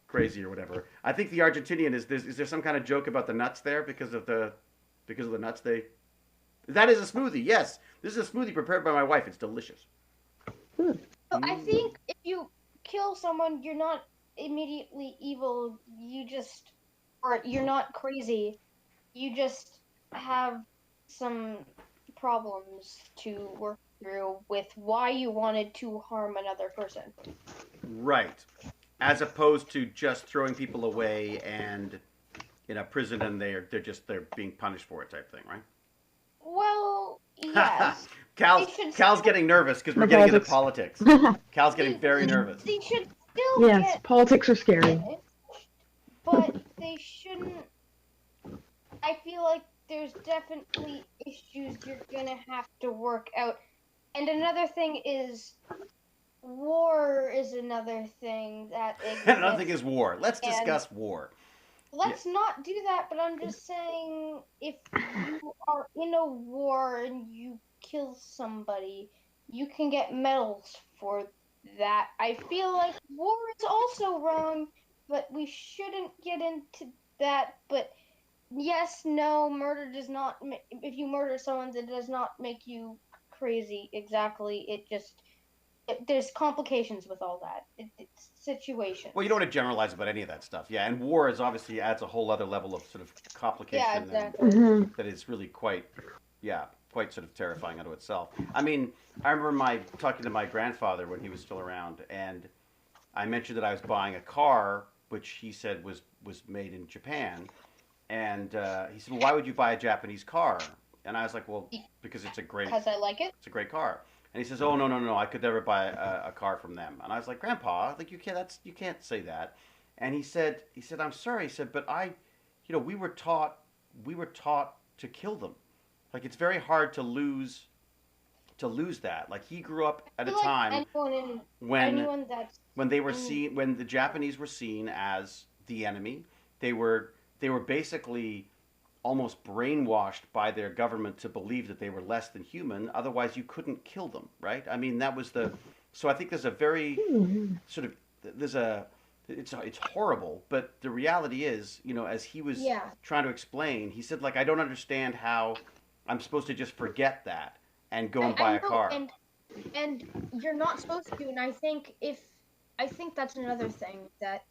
crazy or whatever. I think the Argentinian is there some kind of joke about the nuts there because of the nuts they. That is a smoothie. Yes, this is a smoothie prepared by my wife. It's delicious. So I think if you kill someone, you're not immediately evil. You're not crazy. You just have some problems to work through with why you wanted to harm another person. Right. As opposed to just throwing people away and in a prison and they're being punished for it type thing, right? Well, yes. Cal's getting nervous because we're getting into politics. Cal's getting very nervous. They should still Yes, politics are scary. But they shouldn't. I feel like there's definitely issues you're gonna have to work out. And another thing is, war is another thing that exists. And another thing is war. Let's discuss war. Let's not do that, but I'm just saying, if you are in a war and you kill somebody, you can get medals for that I feel like war is also wrong, but we shouldn't get into that. But yes, no, murder does not. If you murder someone, it does not make you crazy. Exactly. It just there's complications with all that. It's situations. Well, you don't want to generalize about any of that stuff. Yeah, and war is obviously adds a whole other level of sort of complication. Yeah, exactly. And that is really quite, yeah, quite sort of terrifying unto itself. I mean, I remember talking to my grandfather when he was still around, and I mentioned that I was buying a car, which he said was made in Japan, and he said, "Well, why would you buy a Japanese car?" And I was like, "Well, because Because I like it. it's a great car." And he says, "Oh, no, no, no, I could never buy a car from them." And I was like, "Grandpa, like you can't say that." And he said, "I'm sorry." He said, "But we were taught to kill them. Like it's very hard to lose that. Like he grew up at a time when they were seen when the Japanese were seen as the enemy. They were basically almost brainwashed by their government to believe that they were less than human. Otherwise, you couldn't kill them, right? I mean, that was the. So I think there's a very sort of there's a. It's horrible, but the reality is, as he was trying to explain, he said, like, I don't understand how I'm supposed to just forget that and go and buy a car. And you're not supposed to. And I think that's another thing that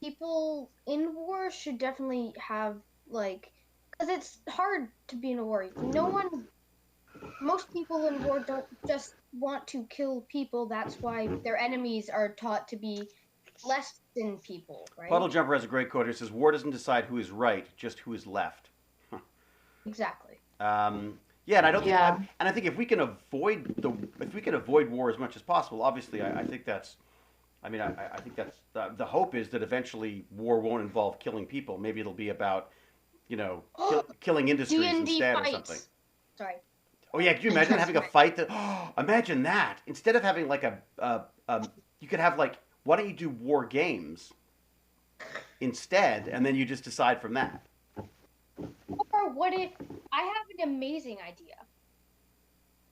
people in war should definitely have, like, because it's hard to be in a war. Most people in war don't just want to kill people. That's why their enemies are taught to be less than people, right? Puddle Jumper has a great quote. He says, "War doesn't decide who is right, just who is left." Exactly. Yeah, and I don't think, and I think if we can avoid war as much as possible, obviously, I think that's. I mean, I think that's the hope is that eventually war won't involve killing people. Maybe it'll be about, killing industries instead fights. Or something. Sorry. Oh yeah, can you imagine having a fight that? Imagine that instead of having like you could have like, why don't you do war games instead, and then you just decide from that. Or what if I have an amazing idea?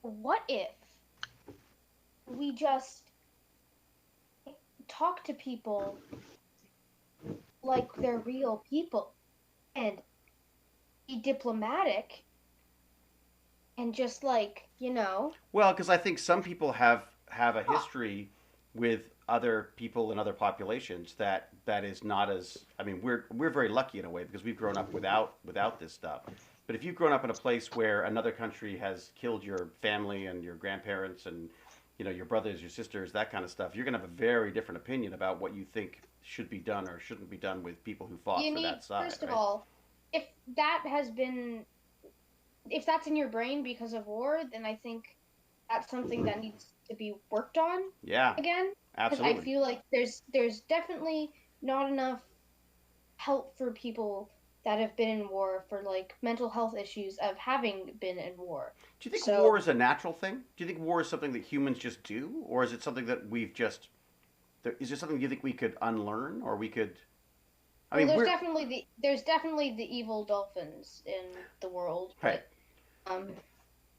What if we just talk to people like they're real people and be diplomatic and just Well, because I think some people have a history with other people and other populations that is not as. I mean, we're very lucky in a way because we've grown up without this stuff. But if you've grown up in a place where another country has killed your family and your grandparents and your brothers, your sisters, that kind of stuff, you're going to have a very different opinion about what you think should be done or shouldn't be done with people who fought for that side. First of all, if that's in your brain because of war, then I think that's something that needs to be worked on. Yeah. Again, absolutely. Because I feel like there's definitely not enough help for people that have been in war for like mental health issues of having been in war. Do you think war is a natural thing? Do you think war is something that humans just do, or is it something that we've just? Is there something you think we could unlearn, or we could? I mean, there's definitely the evil dolphins in the world. Right. But,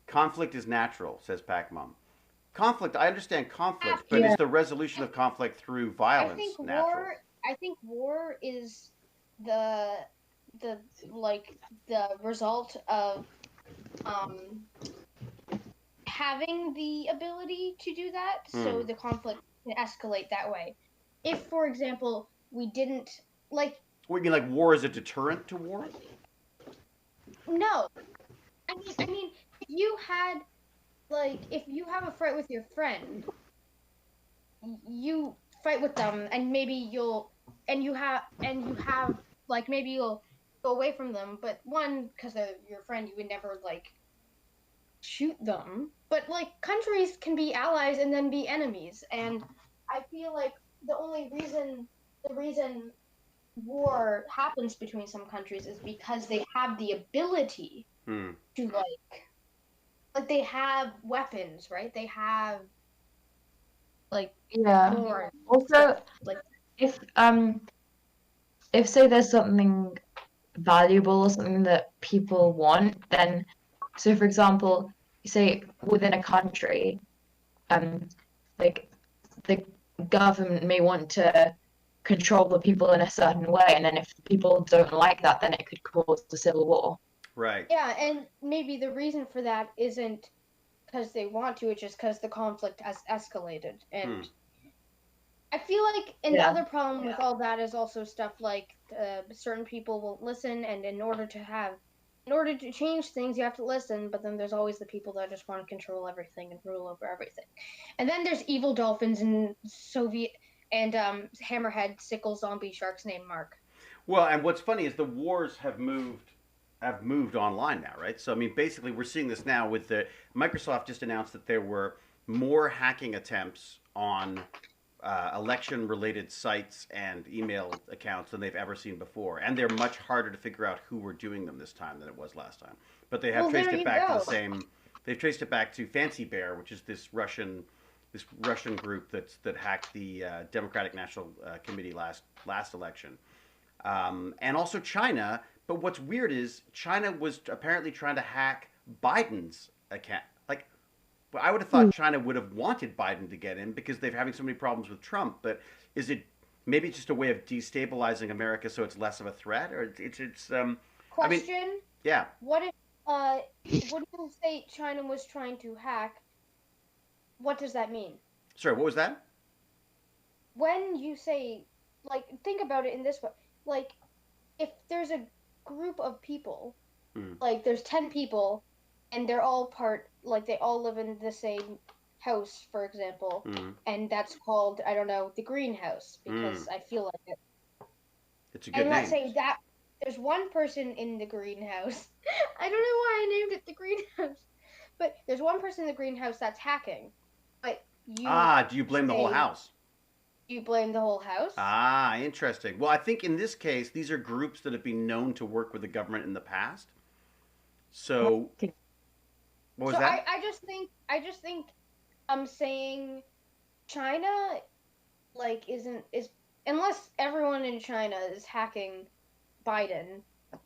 conflict is natural, says Pac-Mom. Conflict, I understand conflict, but is the resolution of conflict through violence natural? I think war is the result of having the ability to do that, so the conflict can escalate that way. If, for example, we didn't like. What, you mean like war is a deterrent to war? No, I mean, if you have a fight with your friend, you fight with them, and maybe you'll go away from them. But one, because they're your friend, you would never shoot them. But countries can be allies and then be enemies, and I feel like the reason war happens between some countries is because they have the ability to they have weapons, right? They have war. Also, if say there's something valuable or something that people want, then so for example, say within a country, the government may want to control the people in a certain way, and then if people don't like that, then it could cause a civil war. Right. Yeah, and maybe the reason for that isn't because they want to, it's just because the conflict has escalated. And I feel like, and the other problem with all that is also stuff like certain people won't listen, and in order to change things, you have to listen. But then there's always the people that just want to control everything and rule over everything. And then there's evil dolphins and Soviet and hammerhead sickle zombie sharks named Mark. Well, and what's funny is the wars have moved online now, right? So I mean, basically, we're seeing this now with the Microsoft just announced that there were more hacking attempts on election-related sites and email accounts than they've ever seen before, and they're much harder to figure out who were doing them this time than it was last time. But they have traced it back to the same. They've traced it back to Fancy Bear, which is this Russian group that hacked the Democratic National Committee last election, and also China. But what's weird is China was apparently trying to hack Biden's account. Like, well, I would have thought China would have wanted Biden to get in because they're having so many problems with Trump. But is it maybe it's just a way of destabilizing America so it's less of a threat, or it's question? I mean, yeah. What if what do you say China was trying to hack? What does that mean? Sorry, what was that? When you say, like, think about it in this way, like, if there's a group of people, like there's 10 people, and they're all they all live in the same house, for example, and that's called, I don't know, the greenhouse, because I feel like it. It's a good name. And let's say that there's one person in the greenhouse. I don't know why I named it the greenhouse, but there's one person in the greenhouse that's hacking. But do you blame the whole house? You blame the whole house? Interesting. Well, I think in this case, these are groups that have been known to work with the government in the past. So, what was that? I just think I'm saying China, like, is unless everyone in China is hacking Biden,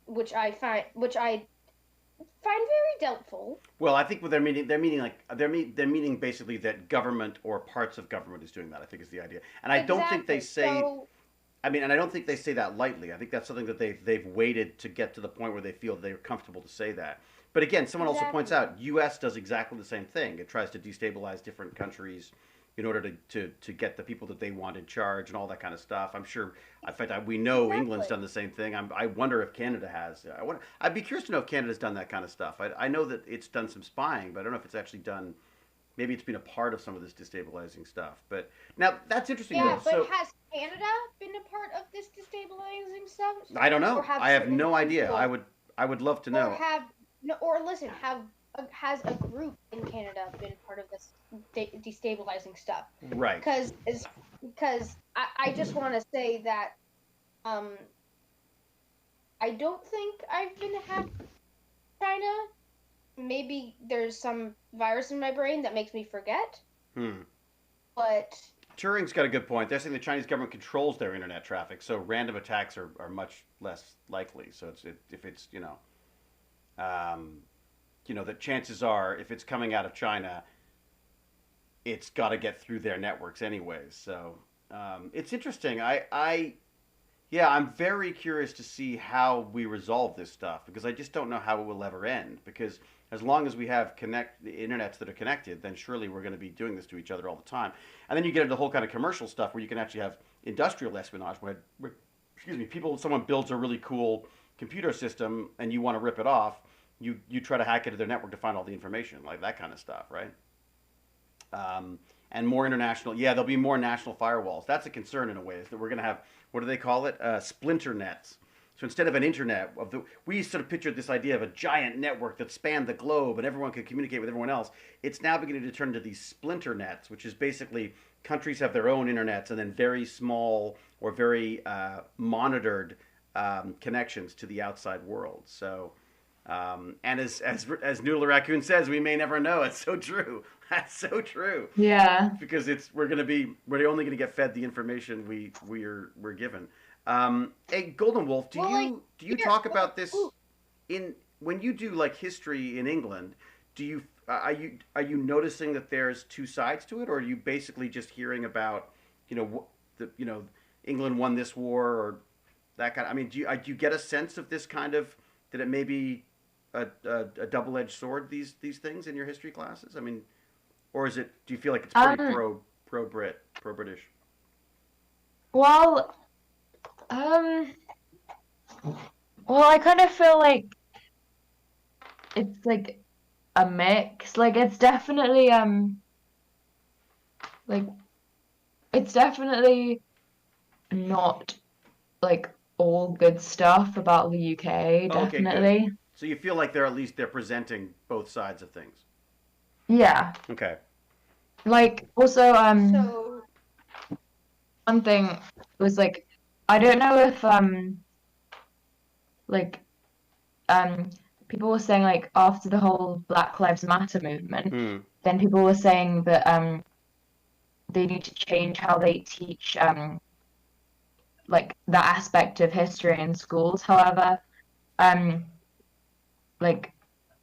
which I find very doubtful. Well, I think what they're meaning basically that government or parts of government is doing that. I think is the idea, and I don't think they say. And I don't think they say that lightly. I think that's something that they've waited to get to the point where they feel they're comfortable to say that. But again, someone also points out, U.S. does exactly the same thing. It tries to destabilize different countries in order to get the people that they want in charge and all that kind of stuff. I'm sure. In fact, we know England's done the same thing. I wonder if Canada has. I'd be curious to know if Canada's done that kind of stuff. I know that it's done some spying, but I don't know if it's actually done. Maybe it's been a part of some of this destabilizing stuff. But now that's interesting. Yeah, but has Canada been a part of this destabilizing stuff? I don't know. I have no idea. I would love to know. Has a group in Canada been part of this destabilizing stuff? Right. Because I just want to say that I don't think I've been hacked in China. Maybe there's some virus in my brain that makes me forget. But Turing's got a good point. They're saying the Chinese government controls their internet traffic, so random attacks are much less likely. So if it's that chances are, if it's coming out of China, it's got to get through their networks anyways. So it's interesting. I'm very curious to see how we resolve this stuff, because I just don't know how it will ever end. Because as long as we have the internets that are connected, then surely we're going to be doing this to each other all the time. And then you get into the whole kind of commercial stuff where you can actually have industrial espionage, where someone builds a really cool computer system and you want to rip it off. You try to hack into their network to find all the information, like that kind of stuff, right? And more international, there'll be more national firewalls. That's a concern in a way, is that we're going to have, what do they call it? Splinter nets. So instead of an internet, we sort of pictured this idea of a giant network that spanned the globe and everyone could communicate with everyone else. It's now beginning to turn into these splinter nets, which is basically countries have their own internets and then very small or very monitored connections to the outside world. So. And as Noodle Raccoon says, we may never know. It's so true. That's so true. Yeah. Because we're only going to get fed the information we're given. Hey, Golden Wolf, do you talk about this when you do like history in England? are you noticing that there's two sides to it, or are you basically just hearing about, England won this war or that kind of? I mean, do you get a sense of this kind of that it may be a double-edged sword, these things in your history classes? I mean, or is it? Do you feel like it's pretty Um, pro British? well, um, well, I kind of feel like it's like a mix. Like it's definitely like it's definitely not like all good stuff about the UK, Okay, good. definitely. So you feel like they're presenting both sides of things. Yeah. Okay. Like also So, one thing was like I don't know if like um people were saying like after the whole Black Lives Matter movement, Hmm. then people were saying that they need to change how they teach like that aspect of history in schools. However, um like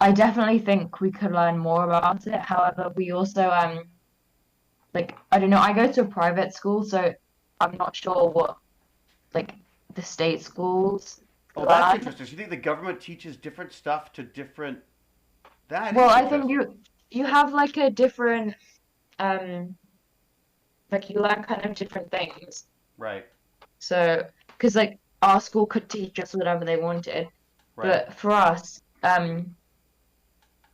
I definitely think we could learn more about it. However, we also like I don't know, I go to a private school, so I'm not sure what like the state schools Oh, that's learn. interesting. So you think the government teaches different stuff to different? That Well, is I think interesting. you have like a different um like you learn kind of different things. Right. So, because like our school could teach us whatever they wanted, Right. but for us,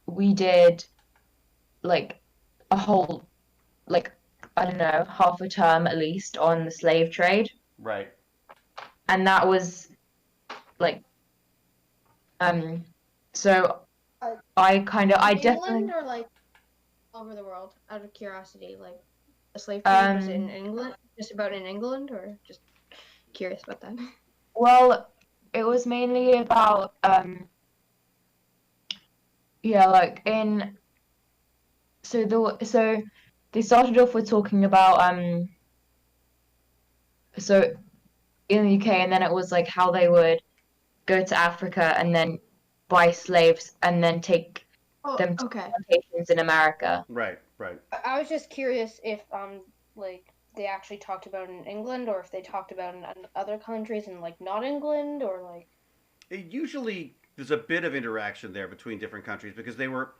we did like a whole like I don't know, half a term at least on the slave trade, Right. and that was like um so uh, I in England definitely or like all over the world? Out of curiosity, like the slave trade, was it in um England? Just about in England, or just curious about that? well it was mainly about yeah like in so they started off with talking about so in the UK, and then it was like how they would go to Africa and then buy slaves and then take Oh, them to okay. plantations in America. Right. Right. I was just curious if like they actually talked about it in England, or if they talked about it in other countries and like not England, or like. Usually, there's a bit of interaction there between different countries because they were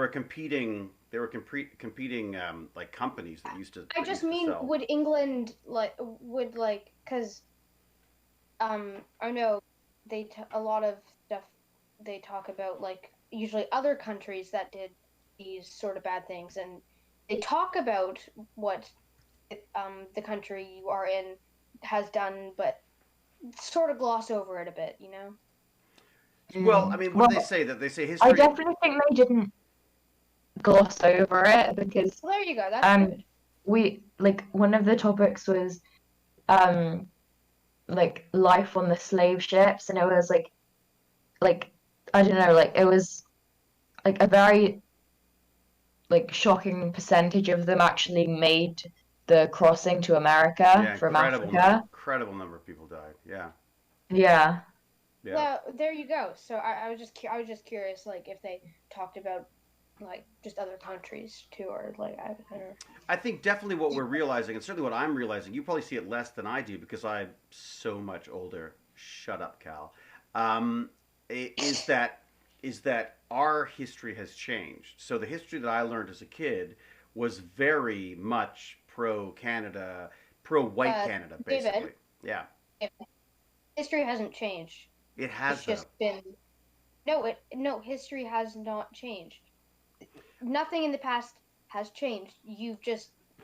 competing like companies that used to I that just used to mean, sell. would England would like, because I know a lot of stuff they talk about, like usually other countries that did these sort of bad things, and they talk about what the country you are in has done, but sort of gloss over it a bit, you know? Well, I mean, what do they Well, say? That they say I history. definitely think they didn't gloss over it because Well, there you go. That's um good. we like one of the topics was um like life on the slave ships, and it was like I don't know, like it was like a very like shocking percentage of them actually made the crossing to America Yeah, from incredible number, Africa. incredible number of people died. Yeah. Yeah. Yeah. Well, there you go. So I was just curious, like if they talked about like just other countries too, or like I don't know. I think definitely what we're realizing, and certainly what I'm realizing, you probably see it less than I do because I'm so much older. Shut up, Cal. Um, is that our history has changed. So the history that I learned as a kid was very much pro Canada, pro white Canada, David, basically. Yeah, history hasn't changed. it It's has though. just been no, history has not changed. Nothing in the past has changed.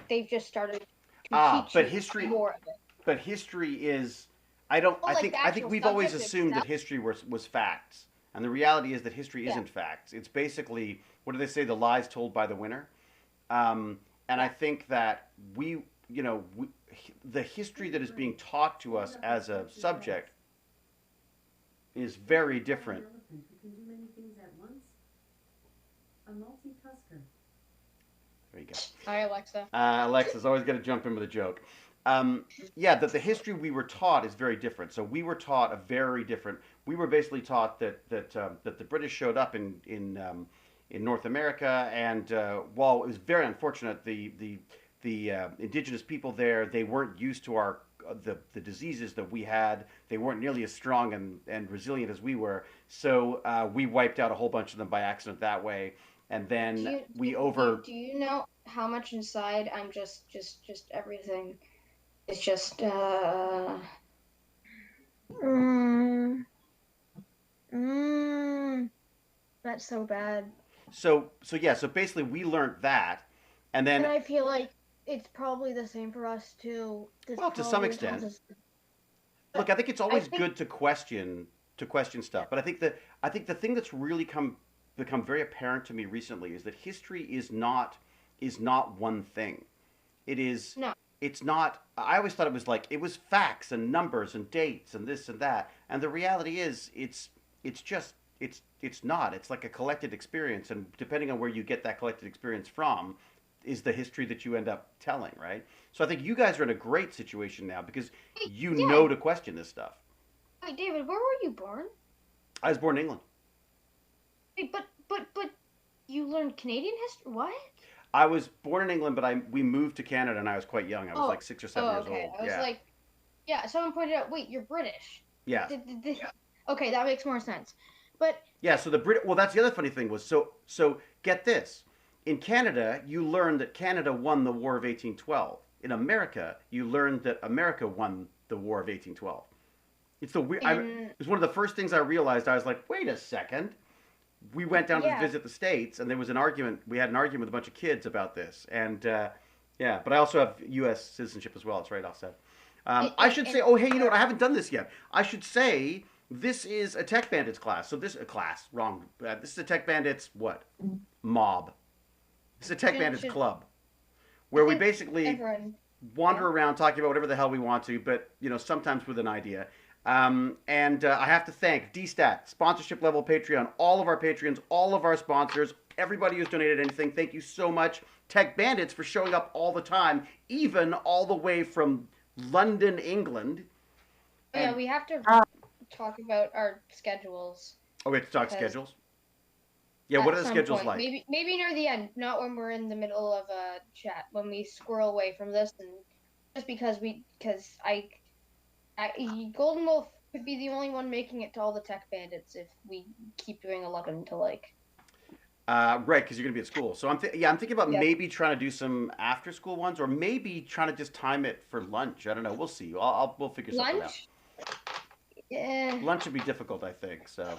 They've just started to Ah, teach but you history, more of it. but history is. I don't. Well, I like think. the I think actual we've always subject assumed that itself. history was facts, and the reality is that history Yeah, isn't facts. It's basically what do they say? The lies told by the winner. Um, and I yeah. think that the history that is being taught to us as a subject is very different. Elephant who can do many things at once. A multitasker. There you go. Hi, Alexa. Alexa's always going to jump in with a joke. Yeah, that the history we were taught is very different. So we were taught a very different. We were basically taught that the British showed up in North America, and while it was very unfortunate, the indigenous people there, they weren't used to our the diseases that we had. They weren't nearly as strong and resilient as we were. So we wiped out a whole bunch of them by accident that way. And then Do you know how much inside I'm just everything? It's just mm, that's so bad. So yeah. So basically, we learned that, and then And I feel like it's probably the same for us too. well, to some extent. Look, I think it's always good to question stuff, but I think the thing that's really become very apparent to me recently is that history is not one thing. It is No. It's not. I always thought it was like it was facts and numbers and dates and this and that, and the reality is it's just it's not. It's like a collected experience, and depending on where you get that collected experience from, is the history that you end up telling, right? So I think you guys are in a great situation now because you know to question this stuff. Wait, David, where were you born? I was born in England. Wait, but you learned Canadian history? What? I was born in England, but we moved to Canada and I was quite young. I was like 6 or 7 years okay. old. I was like, yeah. Someone pointed out, wait, you're British. Yeah. Okay, that makes more sense. But yeah, so well, that's the other funny thing was so get this. In Canada, you learned that Canada won the War of 1812. In America, you learned that America won the War of 1812. It's it was one of the first things I realized. I was like, wait a second. We went down to visit the States, and there was an argument. We had an argument with a bunch of kids about this, and yeah. But I also have U.S. citizenship as well. It's right offset. I should say, oh hey, you know what? I haven't done this yet. I should say this is a Tech Bandits class. So this a class wrong. This is a Tech Bandits what mob. It's a Tech Bandits club, where we basically wander around talking about whatever the hell we want to, but sometimes with an idea. And I have to thank DStat, sponsorship level Patreon, all of our Patreons, all of our sponsors, everybody who's donated anything. Thank you so much. Tech Bandits for showing up all the time, even all the way from London, England. Yeah, we have to talk about our schedules. Oh, we have to talk schedules? Yeah, what are the schedules like? Maybe near the end, not when we're in the middle of a chat, when we squirrel away from this, and just because Golden Wolf could be the only one making it to all the Tech Bandits if we keep doing 11 to like. Right, because you're gonna be at school. So I'm thinking about maybe trying to do some after school ones, or maybe trying to just time it for lunch. I don't know. We'll see. We'll figure something out. Yeah. Lunch would be difficult, I think. So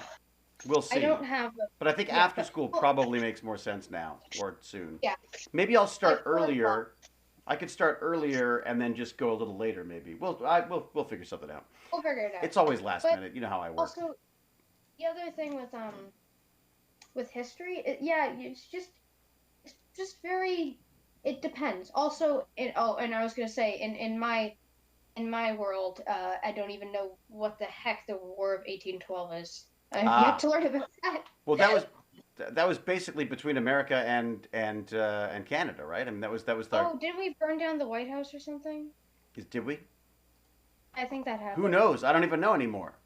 we'll see. I don't have. But I think after school probably makes more sense now or soon. Yeah. Maybe I'll start earlier. I could start earlier and then just go a little later, maybe. We'll figure something out. We'll figure it out. It's always last minute. You know how I work. Also, the other thing with history, it's just very. It depends. Also, and I was gonna say, in my world, I don't even know what the heck the War of 1812 is. I have yet to learn about that. Well, that was basically between America and Canada, right? I mean, that was the. Oh, didn't we burn down the White House or something? Did we? I think that happened. Who knows? I don't even know anymore.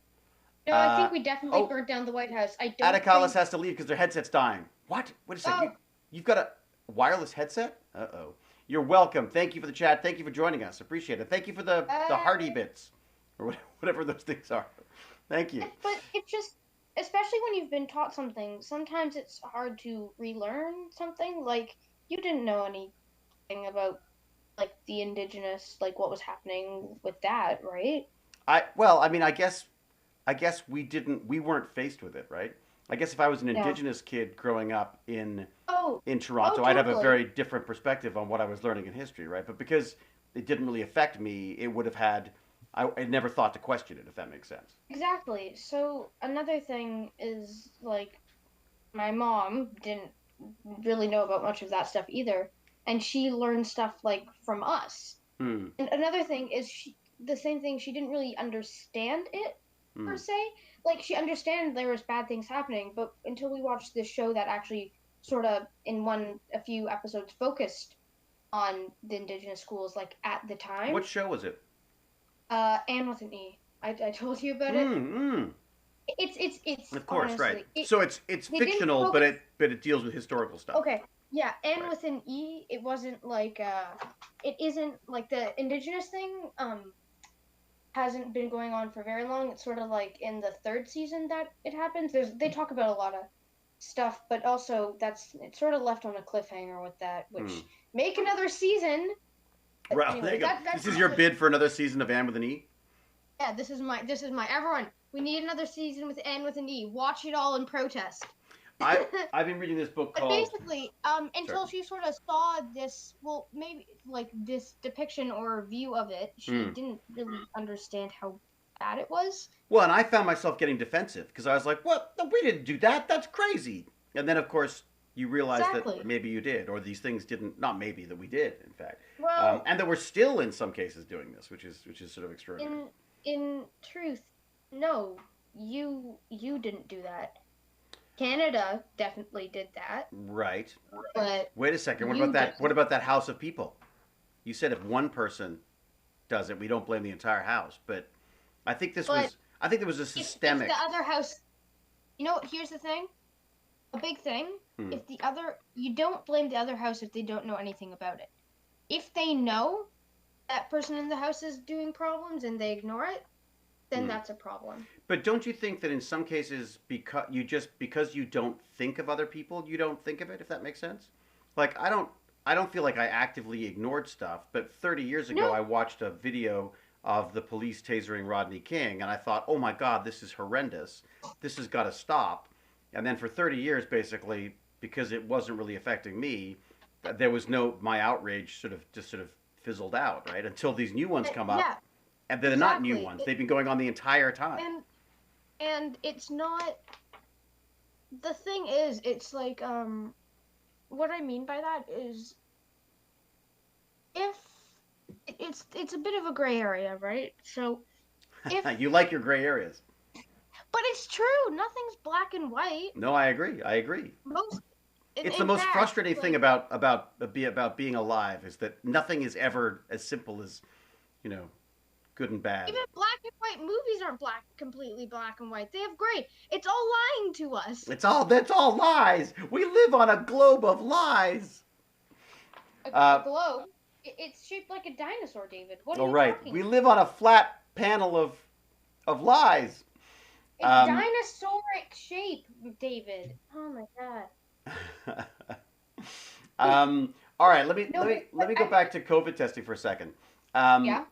No, I think we definitely burnt down the White House. I don't. Atakalis has to leave because their headset's dying. What? Wait a second. You've got a wireless headset? Uh-oh. You're welcome. Thank you for the chat. Thank you for joining us. Appreciate it. Thank you for the hearty bits or whatever those things are. Thank you. But it's just. Especially when you've been taught something, sometimes it's hard to relearn something. Like, you didn't know anything about, like, the indigenous, like, what was happening with that, right? I guess we weren't faced with it, right? I guess if I was an indigenous kid growing up in Toronto, I'd have a very different perspective on what I was learning in history, right? But because it didn't really affect me, it would have had... I never thought to question it, if that makes sense. Exactly. So another thing is, like, my mom didn't really know about much of that stuff either, and she learned stuff, like, from us. And another thing is the same thing, she didn't really understand it, per se. Like, she understood there was bad things happening, but until we watched this show that actually sort of, a few episodes focused on the indigenous schools, like, at the time. What show was it? Anne with an E. I told you about it. It's Of course, right. honestly So it's fictional, but it deals with historical stuff. Okay, yeah, and Right. with an E, it wasn't like it isn't like the indigenous thing. Hasn't been going on for very long. It's sort of like in the third season that it happens. They talk about a lot of stuff, but also it's sort of left on a cliffhanger with that, which make another season. Right, Anyway, there you go. that's This is your bid for another season of Anne with an E? Yeah, this is my everyone. We need another season with N with an E. Watch it all in protest. I've been reading this book called. But basically, until she sort of saw this, well, maybe like this depiction or view of it, she didn't really understand how bad it was. Well, and I found myself getting defensive because I was like, "What? No, we didn't do that. That's crazy." And then, of course, you realize that maybe you did, or these things didn't. Not maybe that we did, in fact. Well, and that we're still in some cases doing this, which is sort of extraordinary. In truth, no, you didn't do that. Canada definitely did that. Right. But wait a second. What about that? What about that house of people? You said if one person does it, we don't blame the entire house. But I think there was a systemic. If the other house, here's the thing. A big thing. If you don't blame the other house if they don't know anything about it. If they know that person in the house is doing problems and they ignore it, then that's a problem. But don't you think that in some cases, because you don't think of other people, you don't think of it, if that makes sense? Like, I don't feel like I actively ignored stuff, but 30 years ago, I watched a video of the police tasering Rodney King, and I thought, oh my God, this is horrendous. This has got to stop. And then for 30 years, basically, because it wasn't really affecting me, there was my outrage sort of fizzled out, right? Until these new ones come up. Yeah. And they're not new ones. They've been going on the entire time. And it's not. The thing is, it's like what I mean by that is, if it's a bit of a gray area, right? So, if you like your gray areas, but it's true. Nothing's black and white. No, I agree. It's the most frustrating thing about being alive is that nothing is ever as simple as, good and bad. Even black and white movies aren't completely black and white. They have gray. It's all lying to us. That's all lies. We live on a globe of lies. A globe? It's shaped like a dinosaur, David. What are you talking We live on a flat panel of lies. It's dinosauric shape, David. Oh my God. All right, let me go back to COVID testing for a second.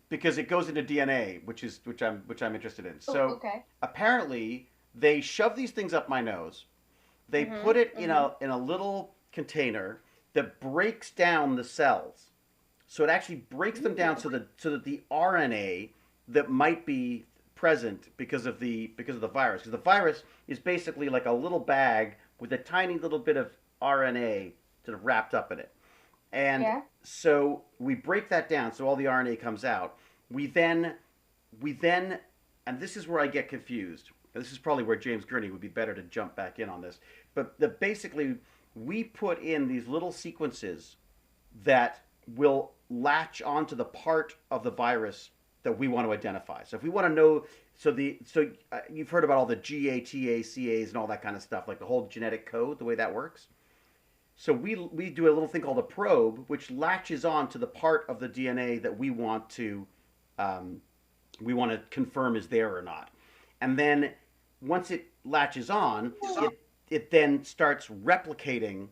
Because it goes into DNA, which I'm interested in. So apparently they shove these things up my nose. They put it in a little container that breaks down the cells. So it actually breaks them down so that the RNA that might be present because of the virus, because the virus is basically like a little bag with a tiny little bit of RNA sort of wrapped up in it. And so we break that down so all the RNA comes out. We then, and this is where I get confused. This is probably where James Gurney would be better to jump back in on this. But basically, we put in these little sequences that will latch onto the part of the virus that we want to identify. So if we want to know, you've heard about all the GATACAs and all that kind of stuff, like the whole genetic code, the way that works. So we do a little thing called a probe, which latches on to the part of the DNA that we want to confirm is there or not. And then once it latches on, it then starts replicating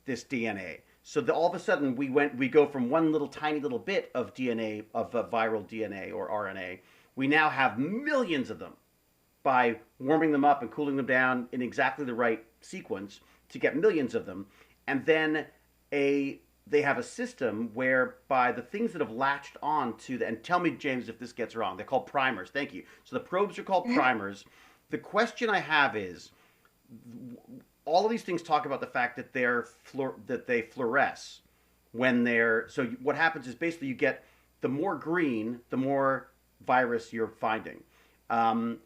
this DNA. So all of a sudden we go from one little tiny little bit of DNA, of viral DNA or RNA. We now have millions of them by warming them up and cooling them down in exactly the right sequence to get millions of them. And then they have a system whereby the things that have latched on to and tell me, James, if this gets wrong, they're called primers. Thank you. So the probes are called primers. The question I have is, all of these things talk about the fact that they fluoresce when they're. So what happens is basically you get the more green, the more virus you're finding. But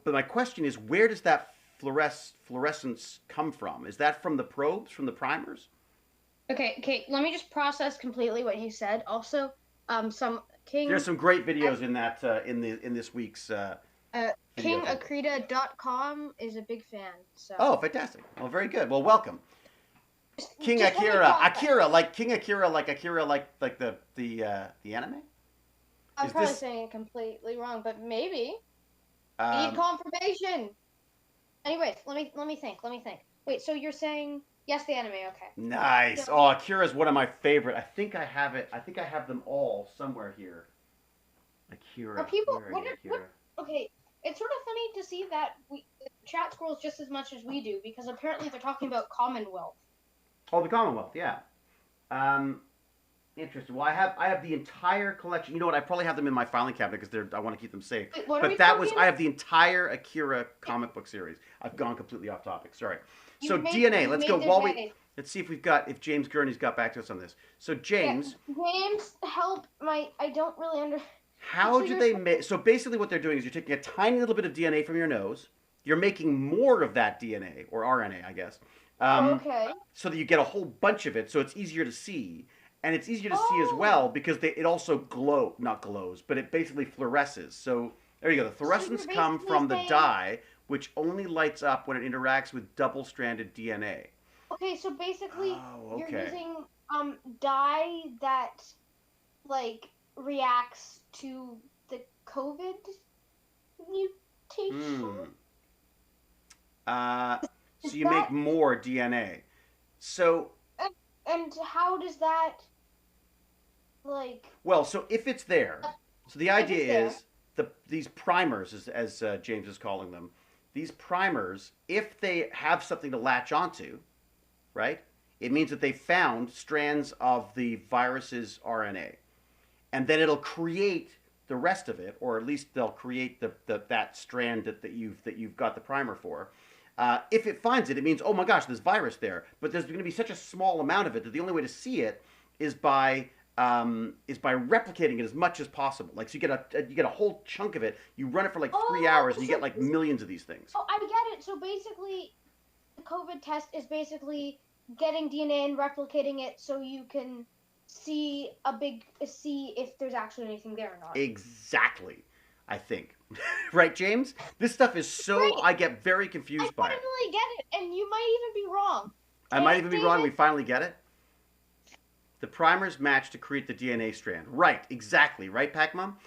my question is, where does that fluorescence come from? Is that from the probes, from the primers? Okay. Let me just process completely what you said. Also, there's some great videos in that in this week's KingAkrita.com is a big fan. So. Oh, fantastic. Well, very good. Well, welcome. King Just Akira. Akira, like King Akira, like the anime? I'm Is probably this saying it completely wrong, but maybe. We need um confirmation. Anyways, let me think. Wait, so you're saying yes, the anime, okay. nice. So, Oh, Akira is one of my favorite. I think I have it. I think I have them all somewhere here. Akira. are people Where are you, Akira? okay, it's sort of funny to see that the chat scrolls just as much as we do, because apparently they're talking about Commonwealth. Oh, the Commonwealth, yeah. Interesting. Well, I have the entire collection. You know what? I probably have them in my filing cabinet because I want to keep them safe. Wait, what are But we that was talking I have the entire Akira comic book series. I've gone completely off topic. Sorry. So You made- DNA. you Let's made go. this While way. let's see if James Gurney's got back to us on this. So James, James, help I don't really understand. how So do they make? So basically, what they're doing is you're taking a tiny little bit of DNA from your nose. You're making more of that DNA or RNA, I guess. Okay. So that you get a whole bunch of it, so it's easier to see. And it's easier to see as well because it also not glows, but it basically fluoresces. So there you go. The fluorescence come from the dye, which only lights up when it interacts with double-stranded DNA. Okay, so basically okay. you're using dye that like reacts to the COVID mutation. So you make more DNA. So and how does that like? Well, so if it's there, so the idea is these primers, as James is calling them, these primers, if they have something to latch onto, right? It means that they found strands of the virus's RNA, and then it'll create the rest of it, or at least they'll create that strand that you've got the primer for. If it finds it, it means, oh my gosh, there's virus there. But there's going to be such a small amount of it that the only way to see it is by replicating it as much as possible. Like, so you get a whole chunk of it. You run it for like 3 hours, and you get like millions of these things. Oh, I get it. So basically, the COVID test is basically getting DNA and replicating it so you can see if there's actually anything there or not. Exactly, I think. Right, James? This stuff is so right. I get very confused by it. I finally get it, and you might even be wrong. I might even be wrong. We finally get it. The primers match to create the DNA strand. Right, exactly. Right, Pac-Mom?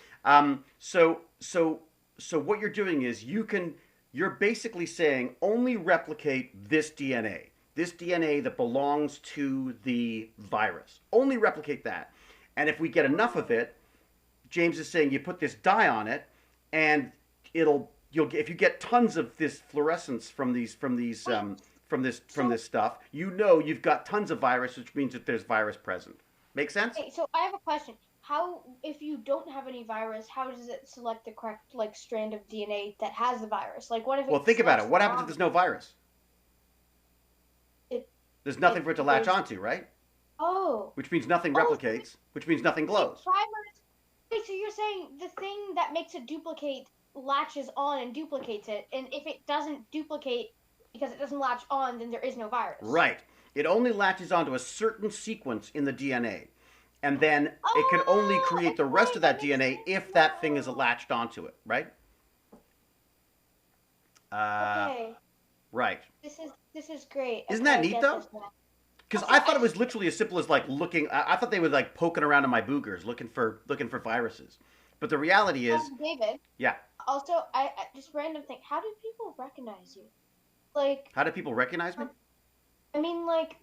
So what you're doing is you're basically saying only replicate this DNA. This DNA that belongs to the virus. Only replicate that. And if we get enough of it, James is saying you put this dye on it, and if you get tons of this fluorescence from this stuff, you've got tons of virus, which means that there's virus present. Make sense? Okay, so I have a question. How, if you don't have any virus, how does it select the correct strand of DNA that has the virus? Like, what if? Well, think about it. What happens if there's no virus? There's nothing for it to latch onto, right? Oh. Which means nothing replicates, which means nothing glows. Wait, so you're saying the thing that makes it duplicate latches on and duplicates it, and if it doesn't duplicate because it doesn't latch on, then there is no virus. Right. It only latches onto a certain sequence in the DNA. And then it can only create the rest of that DNA if that thing is latched onto it, right? Okay. Right. This is great. Isn't that neat, though? Because I thought it was literally as simple as like looking. I thought they were like poking around in my boogers, looking for viruses. But the reality is, David. Yeah. Also, I just random thing. How do people recognize you? Like. How do people recognize me? I mean, like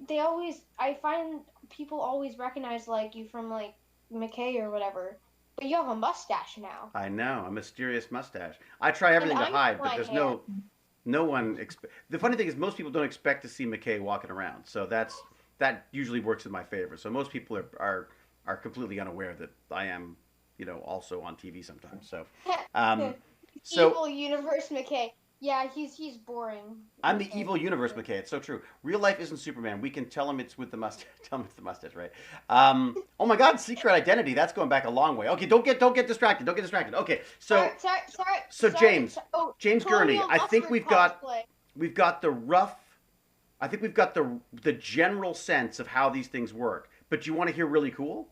I find people always recognize like you from like McKay or whatever. But you have a mustache now. I know, a mysterious mustache. I try everything to hide, but there's no one. The funny thing is, most people don't expect to see McKay walking around, so that usually works in my favor. So most people are completely unaware that I am, also on TV sometimes. So, Evil Universe McKay. Yeah, he's boring. I'm the evil universe McKay. It's so true. Real life isn't Superman. We can tell him it's with the mustache. Tell him it's the mustache, right? Oh my God, secret identity. That's going back a long way. Okay, don't get distracted. Don't get distracted. Okay, so sorry. So James Gurney, I think we've got the rough. I think we've got the general sense of how these things work. But you want to hear really cool?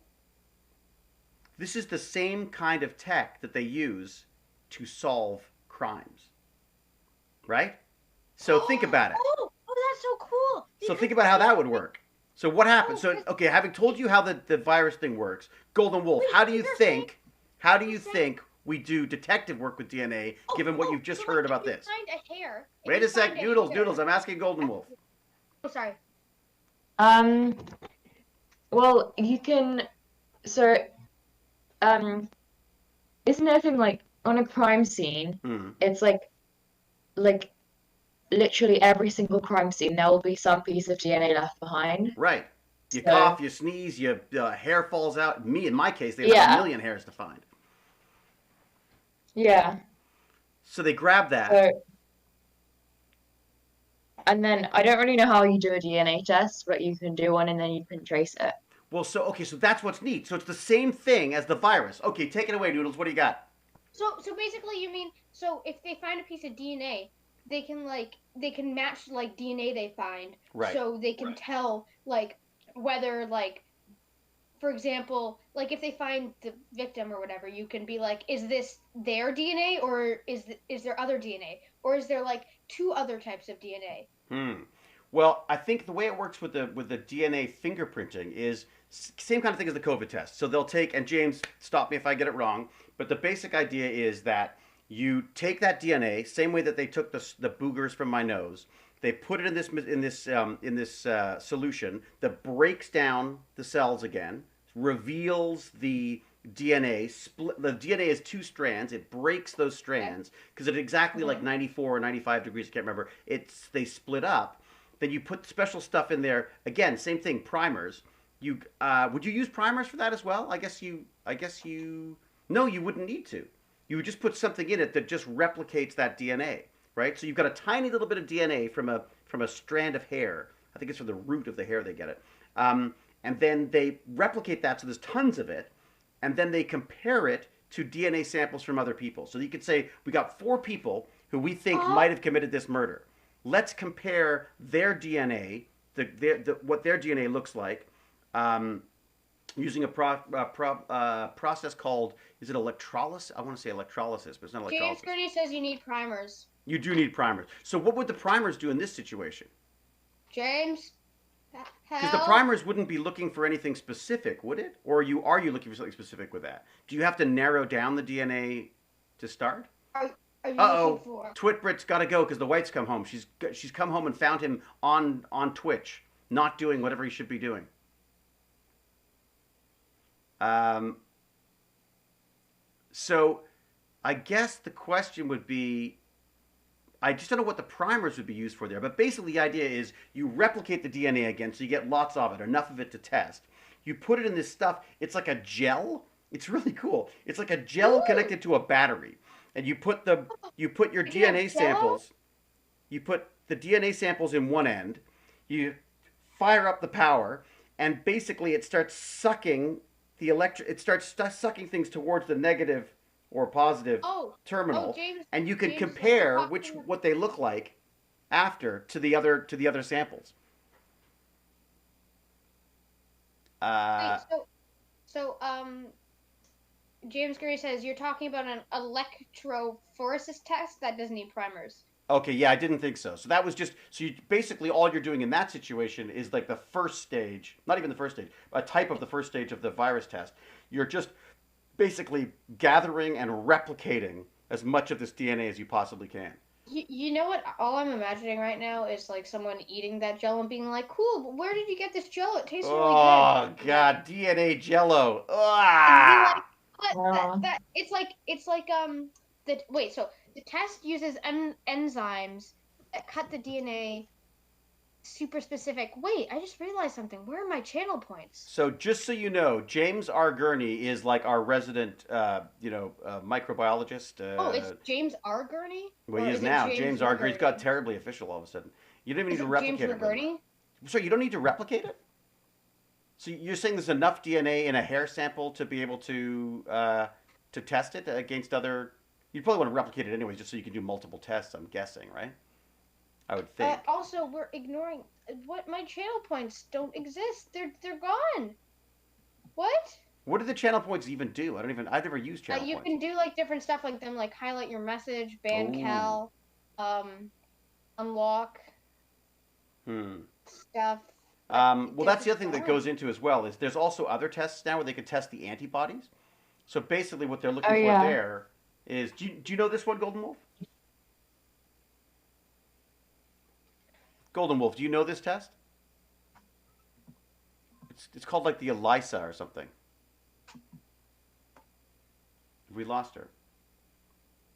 This is the same kind of tech that they use to solve crimes, right? So think about it. Oh, that's so cool. So think about how that would work. So what happens? So because- okay, having told you how the virus thing works, Golden Wolf, Wait, how do you you're think saying- we do detective work with DNA, given what you've just so heard if about you this? Find a hair. if Wait you a sec, find Doodles, hair- I'm asking Golden Wolf. Oh, sorry. Well, you can. So, isn't there a thing like on a crime scene? It's like literally every single crime scene, there will be some piece of DNA left behind. Right. You So- cough, you sneeze, your hair falls out. Me, in my case, they have a million hairs to find. Yeah. So they grab that. So, and then I don't really know how you do a DNA test, but you can do one and then you can trace it. Well, so that's what's neat. So it's the same thing as the virus. Okay, take it away, Noodles. What do you got? So basically, you mean if they find a piece of DNA, they can match like DNA they find, Right. So they can tell like whether like, for example, like if they find the victim or whatever, you can be like, is this their DNA or is there other DNA or is there like two other types of DNA? Well, I think the way it works with the DNA fingerprinting is same kind of thing as the COVID test. So they'll take, and James, stop me if I get it wrong, but the basic idea is that you take that DNA, same way that they took the boogers from my nose, they put it in this solution that breaks down the cells again, reveals the DNA. The DNA is two strands. It breaks those strands because it's exactly like 94 or 95 degrees. I can't remember. They split up. Then you put special stuff in there. Again, same thing. Primers. Would you use primers for that as well? I guess you. No, you wouldn't need to. You would just put something in it that just replicates that DNA, right? So you've got a tiny little bit of DNA from a strand of hair. I think it's from the root of the hair they get it. And then they replicate that, so there's tons of it, and then they compare it to DNA samples from other people. So you could say, we got 4 people who we think might have committed this murder. Let's compare their DNA, what their DNA looks like, using a process called, is it electrolysis? I want to say electrolysis, but it's not electrolysis. James Gurney says you need primers. You do need primers. So what would the primers do in this situation? James? Because the primers wouldn't be looking for anything specific, would it? Or are you looking for something specific with that? Do you have to narrow down the DNA to start? Are you looking for? Twitbrit's got to go because the wife's come home. She's come home and found him on Twitch, not doing whatever he should be doing. So I guess the question would be, I just don't know what the primers would be used for there, but basically the idea is you replicate the DNA again so you get lots of it, enough of it to test. You put it in this stuff, it's like a gel. It's really cool. It's like a gel connected to a battery. And you put your DNA samples, you put the DNA samples in one end, you fire up the power, and basically it starts sucking sucking things towards the negative or positive terminal, James, and you can compare what they look like after to the other samples. James Gray says you're talking about an electrophoresis test that doesn't need primers. Okay, yeah, I didn't think so. So that was just basically all you're doing in that situation is like the first stage, not even the first stage, a type of the first stage of the virus test. You're just basically gathering and replicating as much of this DNA as you possibly can. You know what? All I'm imagining right now is like someone eating that gel and being like, "Cool, but where did you get this gel? It tastes really good." Oh God, DNA Jello. Ah! So the test uses enzymes that cut the DNA super specific. Wait, I just realized something. Where are my channel points? So just so you know, James R. Gurney is like our resident, microbiologist. It's James R. Gurney? Well, he is now. James R. Gurney's got terribly official all of a sudden. You don't even need to replicate it. Gurney? So you don't need to replicate it? So you're saying there's enough DNA in a hair sample to be able to test it against other... You'd probably want to replicate it anyways, just so you can do multiple tests, I'm guessing, right? I would think. Also, we're ignoring what my channel points don't exist. They're gone. What? What do the channel points even do? I've never used channel You points. can do like different stuff like them, like highlight your message, ban cal, unlock stuff. Well, that's the other thing that goes into as well is there's also other tests now where they can test the antibodies. So basically, what they're looking for there is do you know this one, Golden Wolf? Golden Wolf, do you know this test? It's called like the ELISA or something. We lost her.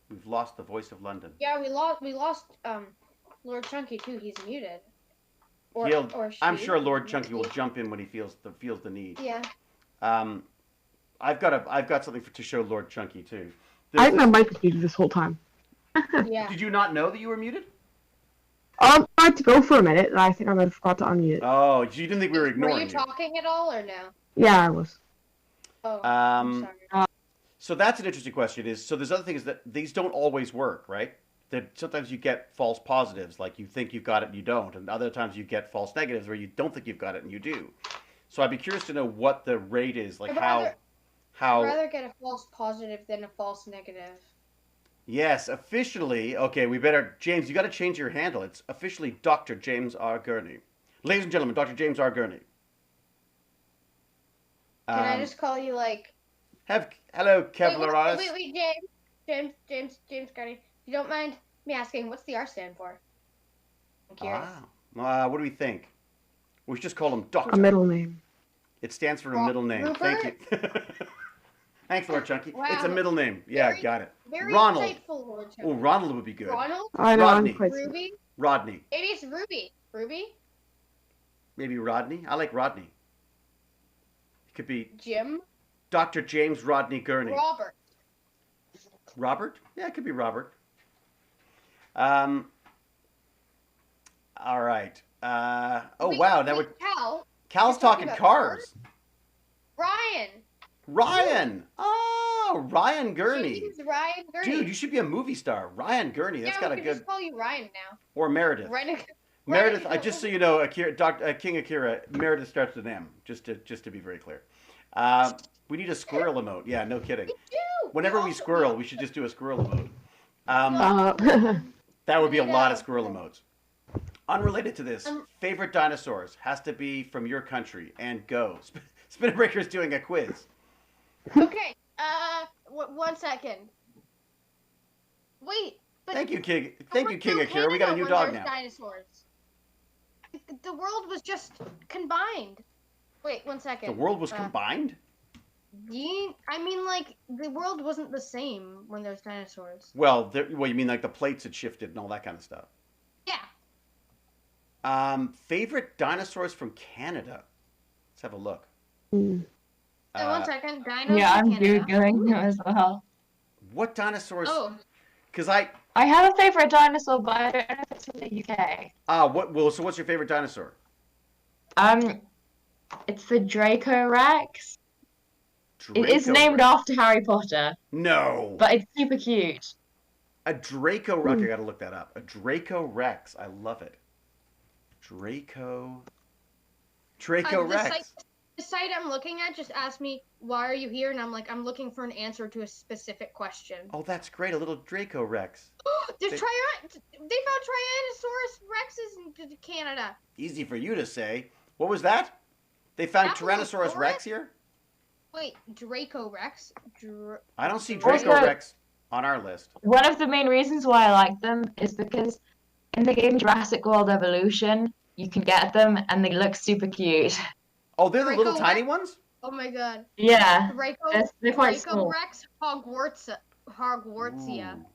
We've lost the voice of London. Yeah, we lost Lord Chunky too. He's muted. Or she. I'm sure Lord Chunky will jump in when he feels the need. Yeah. I've got something to show Lord Chunky too. I think my mic was muted this whole time. Yeah. Did you not know that you were muted? I had to go for a minute, and I think I might have forgot to unmute it. Oh, you didn't think we were ignoring you? Were you talking at all, or no? Yeah, I was. Oh, I'm sorry. So that's an interesting question. So there's other things that these don't always work, right? That sometimes you get false positives, like you think you've got it and you don't, and other times you get false negatives where you don't think you've got it and you do. So I'd be curious to know what the rate is, like how. I'd rather get a false positive than a false negative. Yes, officially. Okay, we better. James, you got to change your handle. It's officially Dr. James R. Gurney. Ladies and gentlemen, Dr. James R. Gurney. Can I just call you like? Hello, Kevlar. Wait, James Gurney. If you don't mind me asking, what's the R stand for? I'm curious. What do we think? We should just call him Doctor. A middle name. It stands for a middle name. Rupert? Thank you. Thanks, Lord Chunky. Wow. It's a middle name. Yeah, got it. Very Ronald. insightful, Lord Chunky. Oh, Ronald would be good. Ronald? I know. Rodney. Ruby? Rodney. Maybe it's Ruby. Ruby? Maybe Rodney. I like Rodney. It could be Jim? Dr. James Rodney Gurney. Robert? Robert? Yeah, it could be Robert. All right. Wow. That would. Cal's talking cars. Ryan. Ryan. Oh, Ryan Gurney. James Ryan Gurney. Dude, you should be a movie star. Ryan Gurney. That's got a good. Just call you Ryan now. Or Meredith. Meredith. Just so you know, King Akira. Meredith starts with an M. Just to be very clear. We need a squirrel emote. Yeah, no kidding. We do. Whenever we squirrel, we should just do a squirrel emote. That would be a lot of squirrel emotes. Unrelated to this, favorite dinosaurs has to be from your country and go. Spinnerbreaker's doing a quiz. Okay. 1 second. Wait. But Thank you, King. Thank you, King Akira. We got a new dog now. Dinosaurs. The world was just combined. Wait, 1 second. The world was combined? Yeah, I mean, like, the world wasn't the same when there's dinosaurs. Well, you mean like the plates had shifted and all that kind of stuff? Yeah. Favorite dinosaurs from Canada? Let's have a look. So 1 second. Dinos yeah, I'm Canada. Googling as well. What dinosaurs? Oh. Because I have a favorite dinosaur, but I don't know if it's from the UK. So what's your favorite dinosaur? It's the Draco Rex. It is named after Harry Potter. No. But it's super cute. A Draco Rex. I gotta look that up. A Draco Rex. I love it. Draco Rex. The site I'm looking at just asked me, why are you here? And I'm like, I'm looking for an answer to a specific question. Oh, that's great. A little Draco Rex. They found Tyrannosaurus Rexes in Canada. Easy for you to say. What was that? They found Tyrannosaurus Rex here? Wait, Draco Rex? I don't see Draco Rex on our list. One of the main reasons why I like them is because in the game Jurassic World Evolution, you can get them and they look super cute. Oh, they're the little tiny ones? Oh my god. Yeah. They're quite small. Rex Hogwartsia.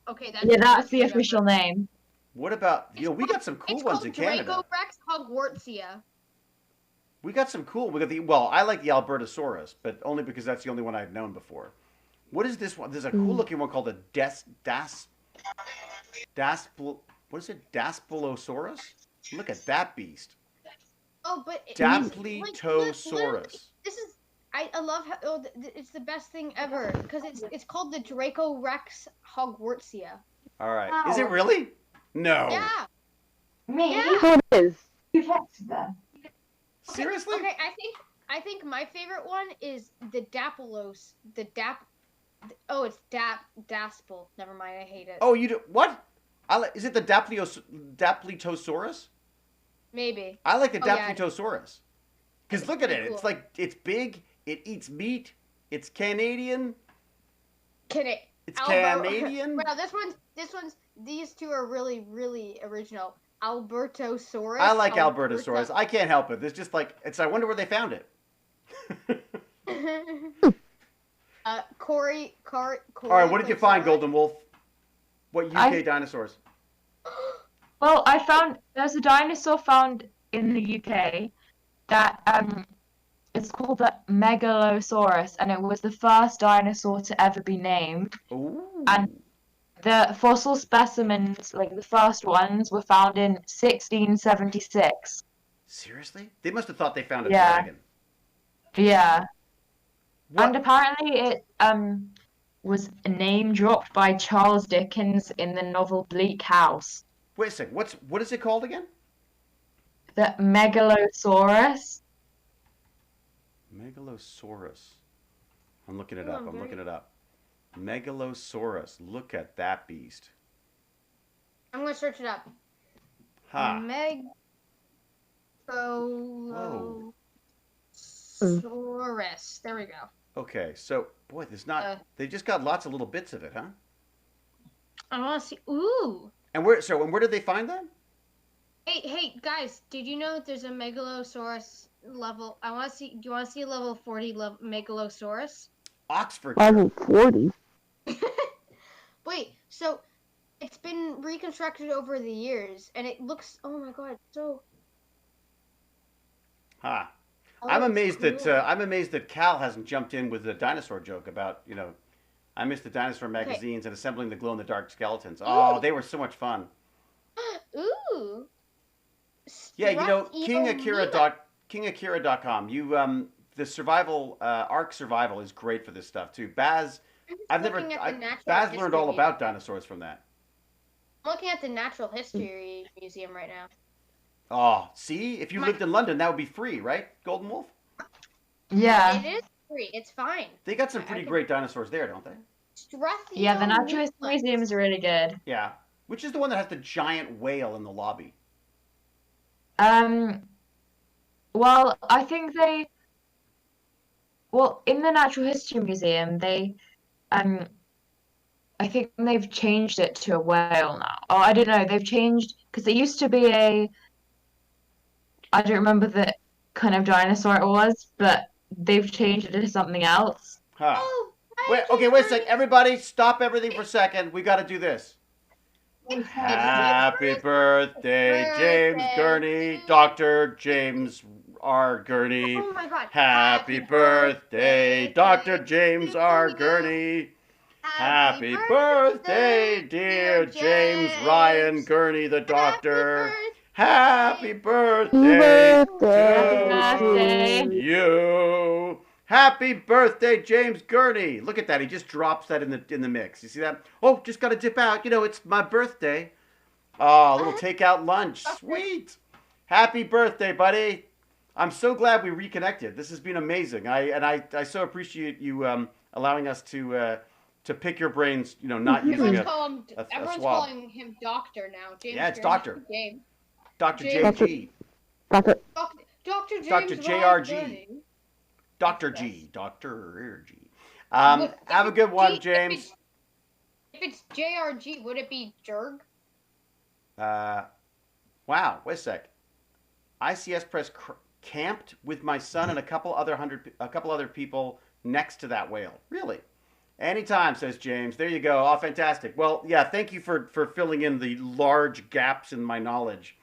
Okay, that's the official name. What about, we got some cool ones in Canada. Draco Rex Hogwartsia. We got some cool. I like the Albertosaurus, but only because that's the only one I've known before. What is this one? There's a cool looking one called a Daspletosaurus? Look at that beast. Oh, but Daspletosaurus. I love how it's the best thing ever because it's called the Draco Rex Hogwartsia. All right. Wow. Is it really? No. Yeah. Me? Yeah. How it is? You texted them. Seriously? Okay, I think my favorite one is the Dapalos. Oh, it's Daspel. Never mind, I hate it. Oh, you do what? Is it the Dapletosaurus? Maybe. I like the Yeah. Dapletosaurus. Because look at it. Cool. It's like, it's big. It eats meat. It's Canadian. It's Canadian. Well, these two are really, really original. Albertosaurus. I like Albertosaurus. I can't help it. It's just like, I wonder where they found it. Corey. All right, what did you find, Golden Wolf? What UK dinosaurs? Well, there's a dinosaur found in the UK that it's called the Megalosaurus, and it was the first dinosaur to ever be named. Ooh. And the fossil specimens, like the first ones, were found in 1676. Seriously? They must have thought they found a dragon. Yeah. What? And apparently it was name dropped by Charles Dickens in the novel Bleak House. Wait a second. What is it called again? The Megalosaurus. Megalosaurus. I'm looking it up. Megalosaurus. Look at that beast. I'm gonna search it up. Megalosaurus. There we go. Okay, so boy, there's not. They just got lots of little bits of it, huh? I want to see. Ooh. And where did they find that? Hey, guys! Did you know that there's a Megalosaurus level? I want to see. Do you want to see a level 40 Megalosaurus? Oxford. Level 40. Wait, so it's been reconstructed over the years, and it looks. Oh my god, so. I'm amazed that Cal hasn't jumped in with the dinosaur joke about, I missed the dinosaur magazines and assembling the glow-in-the-dark skeletons. Oh, they were so much fun. Ooh. Yeah, KingAkira.com. The survival Ark Survival is great for this stuff too. Baz learned all about dinosaurs from that. I'm looking at the Natural History Museum right now. Oh, see? If you lived in London, that would be free, right, Golden Wolf? Yeah. It is free. It's fine. They got some pretty great dinosaurs there, don't they? Yeah, the Natural History Museum is really good. Yeah. Which is the one that has the giant whale in the lobby? Well, I think in the Natural History Museum, I think they've changed it to a whale now. Oh, I don't know. They've changed, because it used to be I don't remember the kind of dinosaur it was, but they've changed it to something else. Huh. Wait a sec. Everybody, stop everything for a second. We got to do this. Happy birthday, James Gurney, Dr. James R. Gurney. Oh my god. Happy birthday, Dr. James R. Gurney. Happy birthday, dear James Ryan Gurney, the doctor. Happy birthday to you. Happy birthday, James Gurney. Look at that. He just drops that in the mix. You see that? Oh, just got to dip out. It's my birthday. Oh, a little takeout lunch. Sweet. Happy birthday, buddy. I'm so glad we reconnected. This has been amazing. I so appreciate you allowing us to pick your brains, not using a swab. Everyone's calling him Doctor now. James yeah, it's Gurney. Doctor. Dr. James. JG. Dr. James Dr. JRG. Dr. G. Dr. G. Have a good one, James. If it's JRG, would it be Jerg? Wow. Wait a sec. ICS Press camped with my son and a couple other people next to that whale. Really? Anytime, says James. There you go. Oh, fantastic. Well, yeah, thank you for filling in the large gaps in my knowledge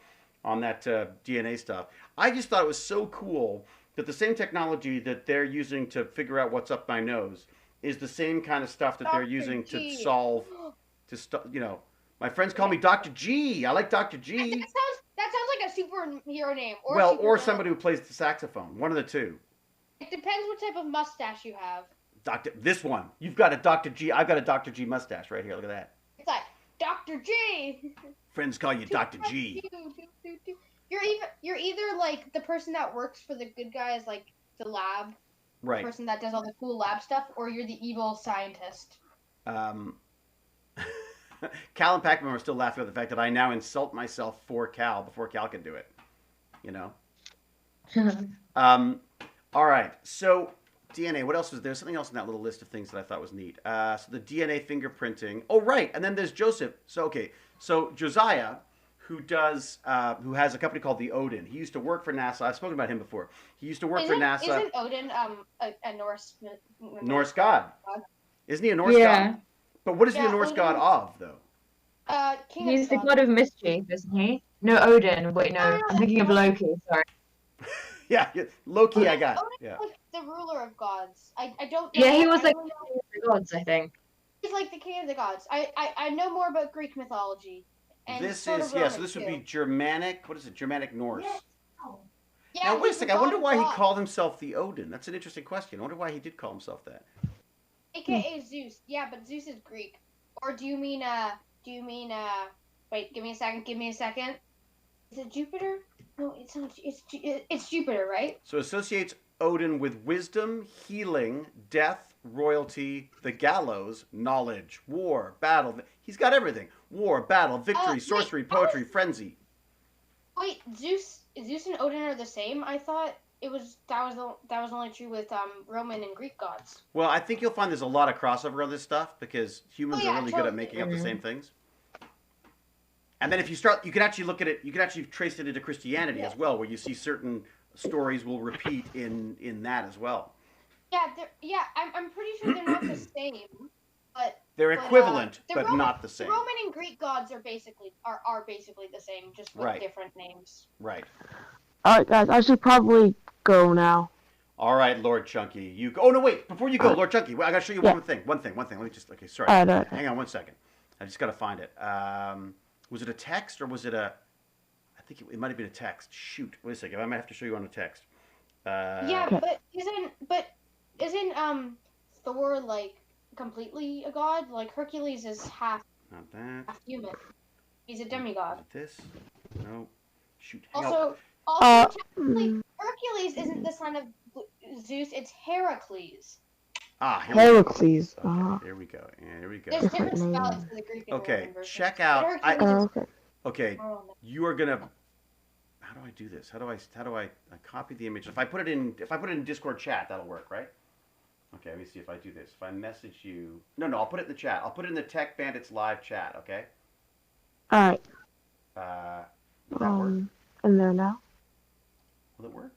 on that DNA stuff. I just thought it was so cool that the same technology that they're using to figure out what's up my nose is the same kind of stuff that they're using to solve, my friends call me Dr. G. I like Dr. G. That sounds like a superhero name. Or somebody who plays the saxophone. One of the two. It depends what type of mustache you have. This one. You've got a Dr. G. I've got a Dr. G mustache right here. Look at that. It's like, Dr. G. Friends call you Dr. G. You're either like the person that works for the good guys, like the lab, right. person that does all the cool lab stuff, or you're the evil scientist. Cal and Pac-Man are still laughing at the fact that I now insult myself for Cal before Cal can do it. You know. All right. So DNA. What else was there? Something else in that little list of things that I thought was neat. So the DNA fingerprinting. Oh, right. And then there's Joseph. So okay. So Josiah, who has a company called the Odin. He used to work for NASA. I've spoken about him before. He used to work for NASA. Isn't Odin a Norse god? Isn't he a Norse god? But what is he a Norse god of, though? He's the god of mischief, isn't he? No, Odin. Wait, no. I'm thinking of Loki. Sorry. Yeah, Loki. I got. Odin's Yeah. like the ruler of gods. I don't. Yeah, he was like the king of the gods, I think. He's like the king of the gods. I know more about Greek mythology. And this sort is of Roman So this would too. be Germanic. What is it? Germanic Norse. Yeah, Now wait a second. I wonder why he God. called himself the Odin. That's an interesting question. I wonder why he did call himself that. AKA Zeus. Yeah, but Zeus is Greek. Or do you mean wait, give me a second. Is it Jupiter? No, it's not. It's Jupiter, right? So associates Odin with wisdom, healing, death, royalty, the gallows, knowledge, war, battle. He's got everything. War, battle, victory, sorcery, poetry, frenzy. Wait, Zeus and Odin are the same? I thought that was only true with Roman and Greek gods. Well, I think you'll find there's a lot of crossover on this stuff because humans are really good at making up the same things. And then if you start, you can actually look at it. You can actually trace it into Christianity as well, where you see certain stories will repeat in that as well. Yeah, I'm pretty sure they're not the same, but they're equivalent, but Roman, not the same. The Roman and Greek gods are basically the same, just with different names. Right. All right, guys, I should probably go now. All right, Lord Chunky, you go. Oh no, wait! Before you go, Lord Chunky, I gotta show you one thing. Let me just. Okay, sorry. Hang on 1 second. I just gotta find it. Was it a text or was it a? I think it might have been a text. Shoot! Wait a second. I might have to show you on a text. Yeah, but isn't Thor like completely a god? Like Hercules is half human. He's a demigod. Is it this? No. Shoot. Also, technically, Hercules isn't the son of Zeus. It's Heracles. Heracles. Here we go. There's different spellings for the Greek and Roman version. Check out. Okay. You are gonna. How do I do this? How do I copy the image? If I put it in Discord chat, that'll work, right? Okay, let me see if I do this. If I message you, no, I'll put it in the chat. I'll put it in the TechBandits Live chat. Okay. All right. Will that work? In there now. Will it work?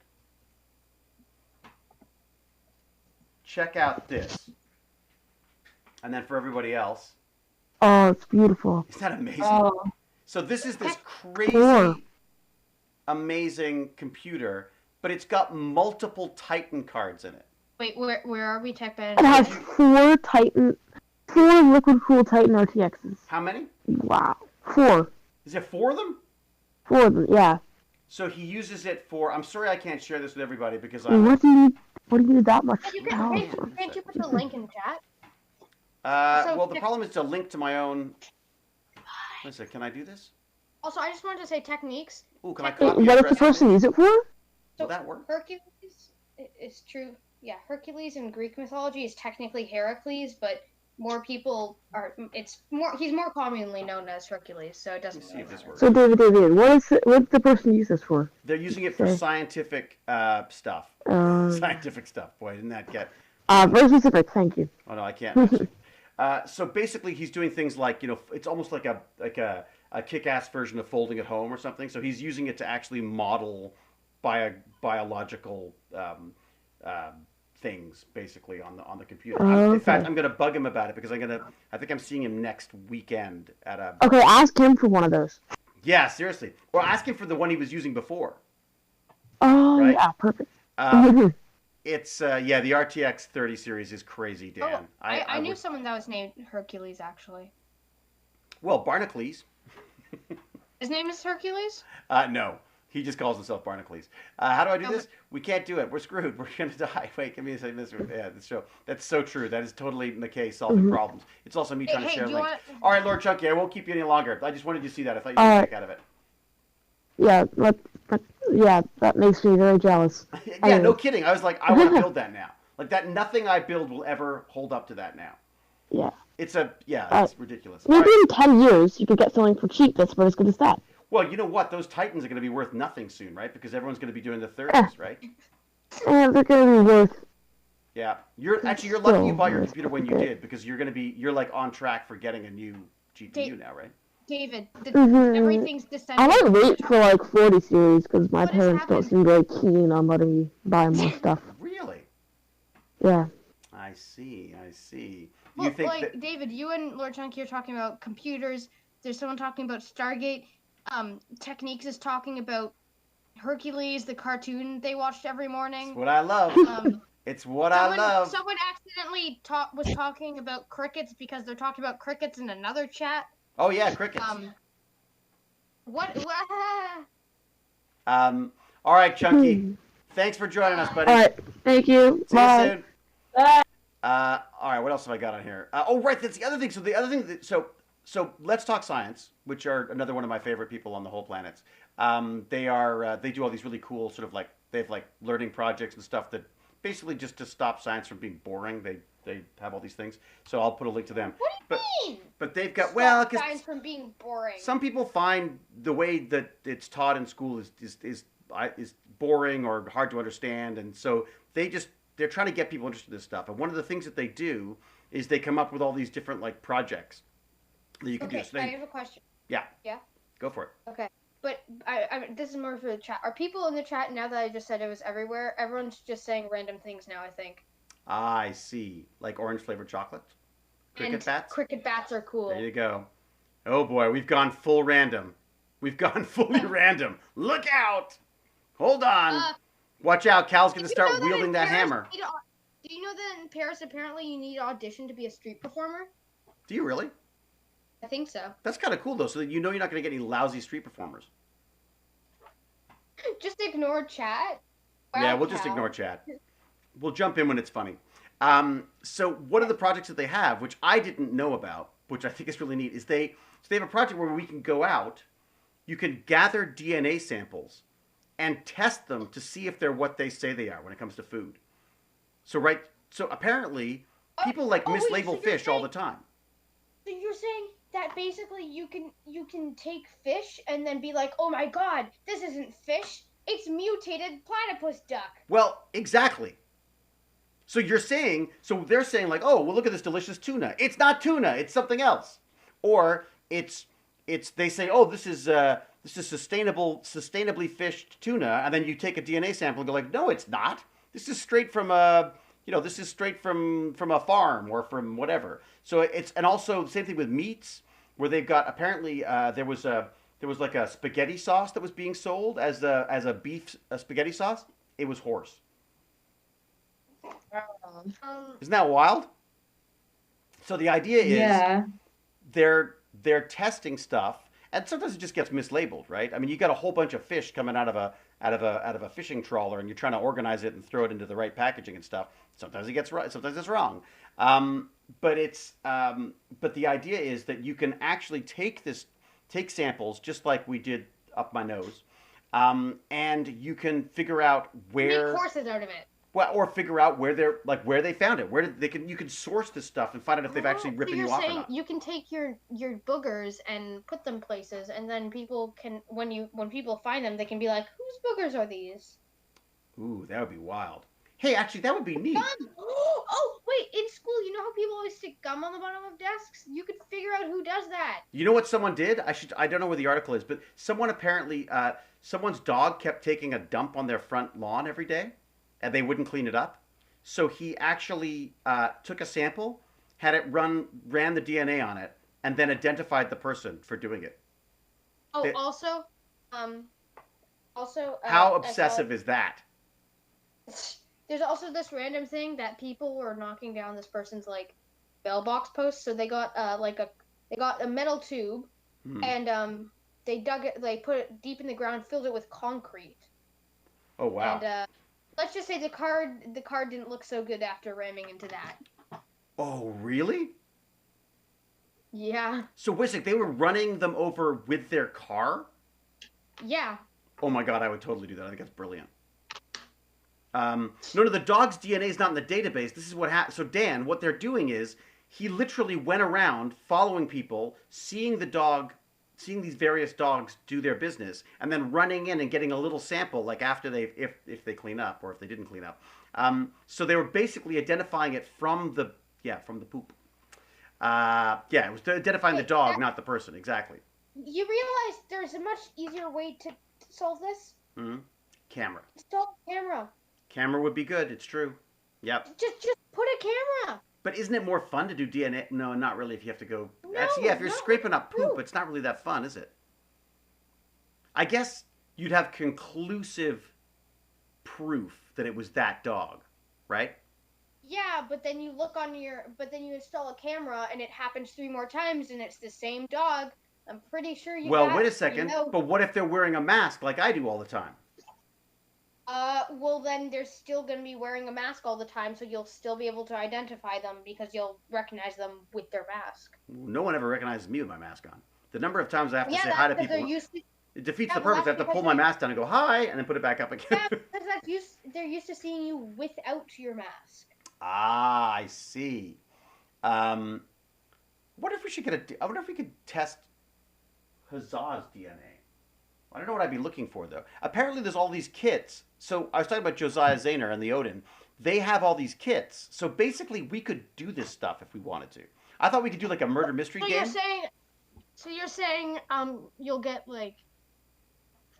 Check out this. And then for everybody else. Oh, it's beautiful. Isn't that amazing? Oh. So this is this crazy, amazing computer, but it's got multiple Titan cards in it. Wait, where are we, TechBandits? It has four liquid cooled Titan RTXs. How many? Wow. 4. Is it 4 of them? 4 of them, yeah. So he uses it for. I'm sorry I can't share this with everybody because What do you need that much? Can't you put the link in the chat? Well, the problem is to link to my own. Listen, can I do this? Also, I just wanted to say techniques. Ooh, can I copy What does the person use it for? Will that work? Hercules is true. Yeah, Hercules in Greek mythology is technically Heracles, but more people are. He's more commonly known as Hercules, so it doesn't. Let's see if this works. So David, what's the person use this for? They're using it for scientific stuff. Scientific stuff. Boy, didn't that get? Very specific. Thank you. Oh no, I can't. So basically, he's doing things like it's almost like a kick-ass version of folding at home or something. So he's using it to actually model biological things basically on the computer. In fact, I'm going to bug him about it because I think I'm seeing him next weekend at a. Okay, ask him for one of those. Yeah, seriously. Or ask him for the one he was using before. Oh, right? Yeah, perfect. It's the RTX 30 series is crazy, Dan. I knew someone that was named Hercules actually. Well, Barnacles. His name is Hercules? No. He just calls himself Barnacles. How do I do this? We can't do it. We're screwed. We're going to die. Wait, give me a second. This show. That's so true. That is totally McKay solving problems. It's also me trying to share links. All right, Lord Chunky, I won't keep you any longer. I just wanted you to see that. I thought you'd get a kick out of it. Yeah, yeah, that makes me very jealous. Yeah, no kidding. I was like, I want to build that now. Like that, nothing I build will ever hold up to that now. Yeah. It's ridiculous. Maybe in 10 years you could get something for cheap that's about as good as that. Well, you know what? Those Titans are going to be worth nothing soon, right? Because everyone's going to be doing the 30s, right? Yeah, they're going to be worth. Yeah, you're lucky you bought your computer when you did, because you're like on track for getting a new GPU now, right? David, everything's descending. I might wait for like 40 series because my parents don't seem very keen on letting me buy more stuff. Really? Yeah. I see. Well, you think David, you and Lord Chunky are talking about computers. There's someone talking about Stargate. Techniques is talking about Hercules, the cartoon they watched every morning. It's what I love. It's what I love. Someone accidentally was talking about crickets because they're talking about crickets in another chat. Oh yeah, crickets. What? All right, Chunky. Thanks for joining us, buddy. All right. Thank you. See you soon. Bye. All right. What else have I got on here? Right. That's the other thing. So let's talk science, which are another one of my favorite people on the whole planet. They do all these really cool sort of like they have like learning projects and stuff that basically just to stop science from being boring. They have all these things. So I'll put a link to them. What do you mean? But they've got stop science from being boring. Some people find the way that it's taught in school is boring or hard to understand, and so they're trying to get people interested in this stuff. And one of the things that they do is they come up with all these different like projects that you can do. So I have a question. Yeah. Yeah. Go for it. Okay. But this is more for the chat. Are people in the chat now that I just said it was everywhere? Everyone's just saying random things now, I think. I see. Like orange flavored chocolate? Cricket bats? Cricket bats are cool. There you go. Oh boy, we've gone full random. We've gone fully random. Look out! Hold on. Watch out, Cal's going to start wielding that hammer. Do you know that in Paris apparently you need audition to be a street performer? Do you really? I think so. That's kind of cool though, so that you know you're not going to get any lousy street performers. Just ignore chat. Wow, yeah, we'll just ignore chat. We'll jump in when it's funny. So one of the projects that they have, which I didn't know about, which I think is really neat, is they have a project where we can go out, you can gather DNA samples and test them to see if they're what they say they are when it comes to food. So apparently people mislabel fish all the time. So you're saying that basically you can take fish and then be like, oh my god, this isn't fish, it's mutated platypus duck. Well, exactly. So they're saying like, oh, well, look at this delicious tuna. It's not tuna, it's something else. Or they say, oh, this is sustainably fished tuna, and then you take a DNA sample and go like, no, it's not. This is straight from a farm or from whatever. So and also same thing with meats, where they've got apparently there was like a spaghetti sauce that was being sold as a beef spaghetti sauce. It was horse. Isn't that wild? So the idea is they're testing stuff, and sometimes it just gets mislabeled, right? I mean, you got a whole bunch of fish coming out of a fishing trawler, and you're trying to organize it and throw it into the right packaging and stuff. Sometimes it gets right, sometimes it's wrong. But the idea is that you can actually take samples just like we did up my nose, and you can figure out where make courses out of it. Well, or figure out where they found it. You can source this stuff and find out if they've actually ripped you off or not. You can take your boogers and put them places, and then people can when people find them, they can be like, whose boogers are these? Ooh, that would be wild. Hey, actually, that would be neat. Gum. Oh, wait, in school, you know how people always stick gum on the bottom of desks? You could figure out who does that. You know what someone did? I don't know where the article is, but someone apparently someone's dog kept taking a dump on their front lawn every day, and they wouldn't clean it up. So he actually took a sample, had it ran the DNA on it, and then identified the person for doing it. Oh, how obsessive is that? There's also this random thing that people were knocking down this person's like mailbox post. So they got a metal tube, and they dug it, they put it deep in the ground, filled it with concrete. Oh wow! And let's just say the card didn't look so good after ramming into that. Oh really? Yeah. So Wisik, they were running them over with their car? Yeah. Oh my god, I would totally do that. I think that's brilliant. No, the dog's DNA is not in the database. This is what happened. So Dan, what they're doing is he literally went around following people, seeing these various dogs do their business, and then running in and getting a little sample, like after if they clean up or if they didn't clean up. So they were basically identifying it from the poop. It was identifying the dog, not the person. Exactly. You realize there's a much easier way to solve this? Mm-hmm. Camera. Install a camera. Camera would be good. It's true. Yep. Just put a camera. But isn't it more fun to do DNA? No, not really. If you have to go. No, Actually, yeah. If you're scraping up poop, it's not really that fun, is it? I guess you'd have conclusive proof that it was that dog, right? Yeah, but then you install a camera and it happens 3 more times and it's the same dog. I'm pretty sure you. Well, wait a second. But what if they're wearing a mask like I do all the time? Well, then they're still going to be wearing a mask all the time, so you'll still be able to identify them because you'll recognize them with their mask. No one ever recognizes me with my mask on. The number of times I have to say hi to people, it defeats the purpose. I have to pull my mask down and go hi, and then put it back up again. Yeah, because they're used to seeing you without your mask. Ah, I see. What if we should I wonder if we could test Huzzah's DNA. I don't know what I'd be looking for, though. Apparently, there's all these kits. So I was talking about Josiah Zahner and the Odin. They have all these kits. So basically, we could do this stuff if we wanted to. I thought we could do like a murder mystery game. You're saying, you'll get like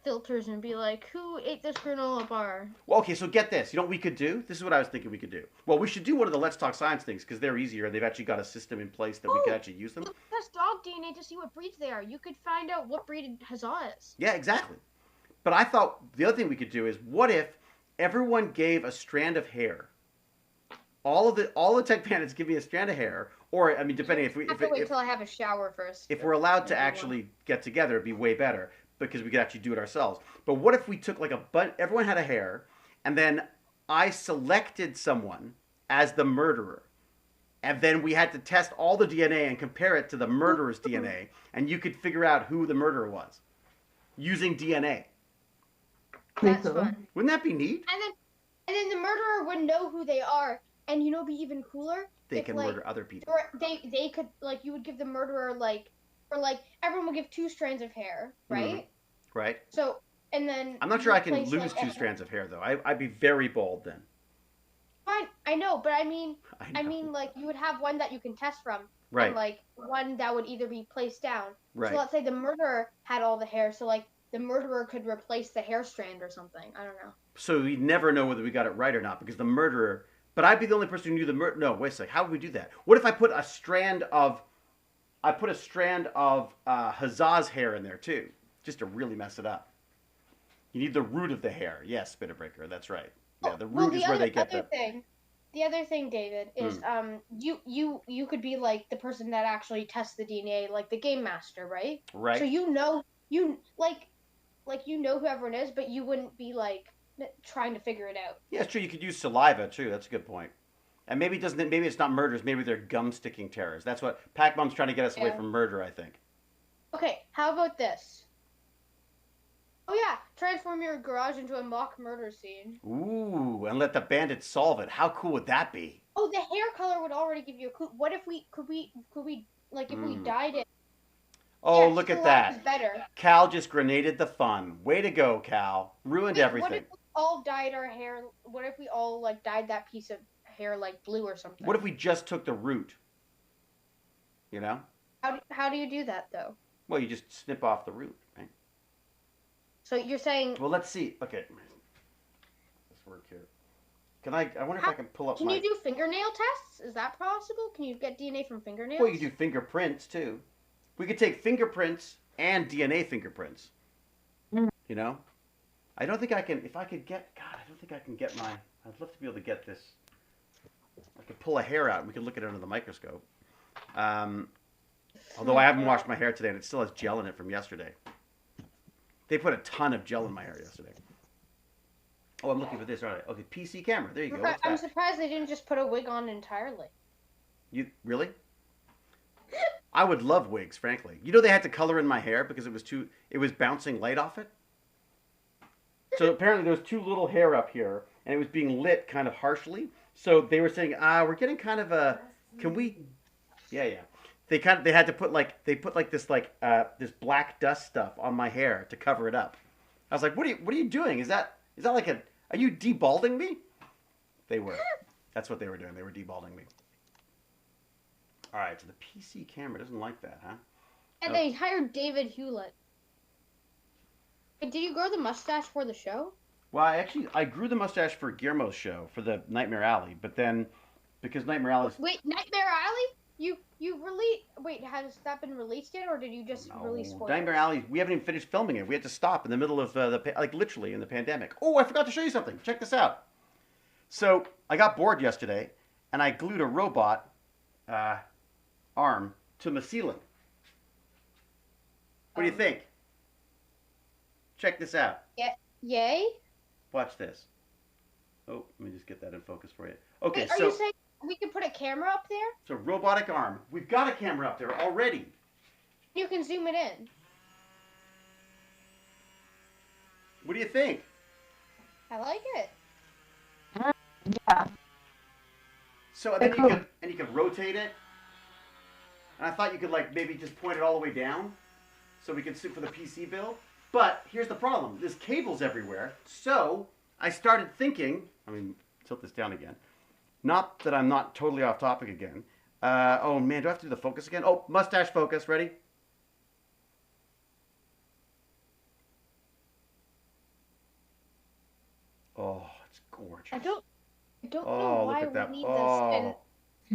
filters and be like, who ate this granola bar? Well, okay, so get this. You know what we could do? This is what I was thinking we could do. Well, we should do one of the Let's Talk Science things because they're easier and they've actually got a system in place that we can actually use them. Test dog DNA to see what breeds they are. You could find out what breed Huzzah is. Yeah, exactly. But I thought the other thing we could do is what if everyone gave a strand of hair? All the tech bandits give me a strand of hair, or I mean, depending if we have to wait till I have a shower first. If we're allowed to actually get together, it'd be way better because we could actually do it ourselves. But what if we took like everyone had a hair, and then I selected someone as the murderer, and then we had to test all the DNA and compare it to the murderer's DNA, and you could figure out who the murderer was using DNA. That's fun. Wouldn't that be neat? And then the murderer would know who they are, and it'd be even cooler. They can murder other people. They could you would give the murderer everyone would give 2 strands of hair, right? Mm-hmm. Right. So and then I'm not sure I can lose 2 strands of hair though. I'd be very bald then. Fine, I know, but I mean you would have one that you can test from. Right. And one that would either be placed down. Right. So let's say the murderer had all the hair, so the murderer could replace the hair strand or something. I don't know. So we'd never know whether we got it right or not because the murderer. But I'd be the only person who knew the murder. No, wait a second. How would we do that? What if I put a strand of Huzzah's hair in there too, just to really mess it up? You need the root of the hair. Yes, Spinnerbreaker. That's right. Yeah, the root is where they get the. The other thing, David, is you could be like the person that actually tests the DNA, like the game master, right? Right. So you know who everyone is, but you wouldn't be trying to figure it out. Yeah, it's true. You could use saliva too. That's a good point. And maybe it's not murders. Maybe they're gum sticking terrors. That's what Pac-Mom's trying to get us away from murder, I think. Okay, how about this? Oh yeah, transform your garage into a mock murder scene. Ooh, and let the bandits solve it. How cool would that be? Oh, the hair color would already give you a clue. What if we if we dyed it? Oh, look at that. Better. Cal just grenaded the fun. Way to go, Cal. Ruined everything. What if we all dyed our hair? What if we all dyed that piece of hair blue or something? What if we just took the root? You know? How do you do that though? Well, you just snip off the root, right? So you're saying? Well, let's see. Okay. Let's work here. I wonder if I can pull up Can you do fingernail tests? Is that possible? Can you get DNA from fingernails? Well, you can do fingerprints too. We could take fingerprints and DNA fingerprints. You know? I don't think I can, if I could get, God, I don't think I can get I'd love to be able to get this. I could pull a hair out and we could look at it under the microscope. Although I haven't washed my hair today and it still has gel in it from yesterday. They put a ton of gel in my hair yesterday. Oh, I'm looking for this. All right. Okay, PC camera. There you go. I'm surprised they didn't just put a wig on entirely. You really? I would love wigs, frankly. You know they had to color in my hair because it was bouncing light off it? So apparently there was too little hair up here, and it was being lit kind of harshly. So they were saying, we're getting kind of a. Can we? Yeah, yeah. They had to put like this black dust stuff on my hair to cover it up. I was like, what are you doing? Is that like are you debalding me? They were. That's what they were doing. They were debalding me. All right, so the PC camera doesn't like that, huh? And they hired David Hewlett. Did you grow the mustache for the show? Well, I grew the mustache for Guillermo's show for the Nightmare Alley, but then because Nightmare Alley. Wait, Nightmare Alley? You released? Wait, has that been released yet, or did you just release spoilers? Nightmare Alley. We haven't even finished filming it. We had to stop in the middle of literally in the pandemic. Oh, I forgot to show you something. Check this out. So I got bored yesterday, and I glued a robot arm to my ceiling. What do you think? Check this out. Yeah. Yay. Watch this. Oh, let me just get that in focus for you. Okay, Wait, are you saying we could put a camera up there? So robotic arm. We've got a camera up there already. You can zoom it in. What do you think? I like it. Yeah. So then you could rotate it. And I thought you could like maybe just point it all the way down, so we could sit for the PC build. But here's the problem: there's cables everywhere. So I started thinking. I mean, tilt this down again. Not that I'm not totally off topic again. Oh man, do I have to do the focus again? Oh, mustache focus. Ready? Oh, it's gorgeous. I don't know why look at that. we need this. And,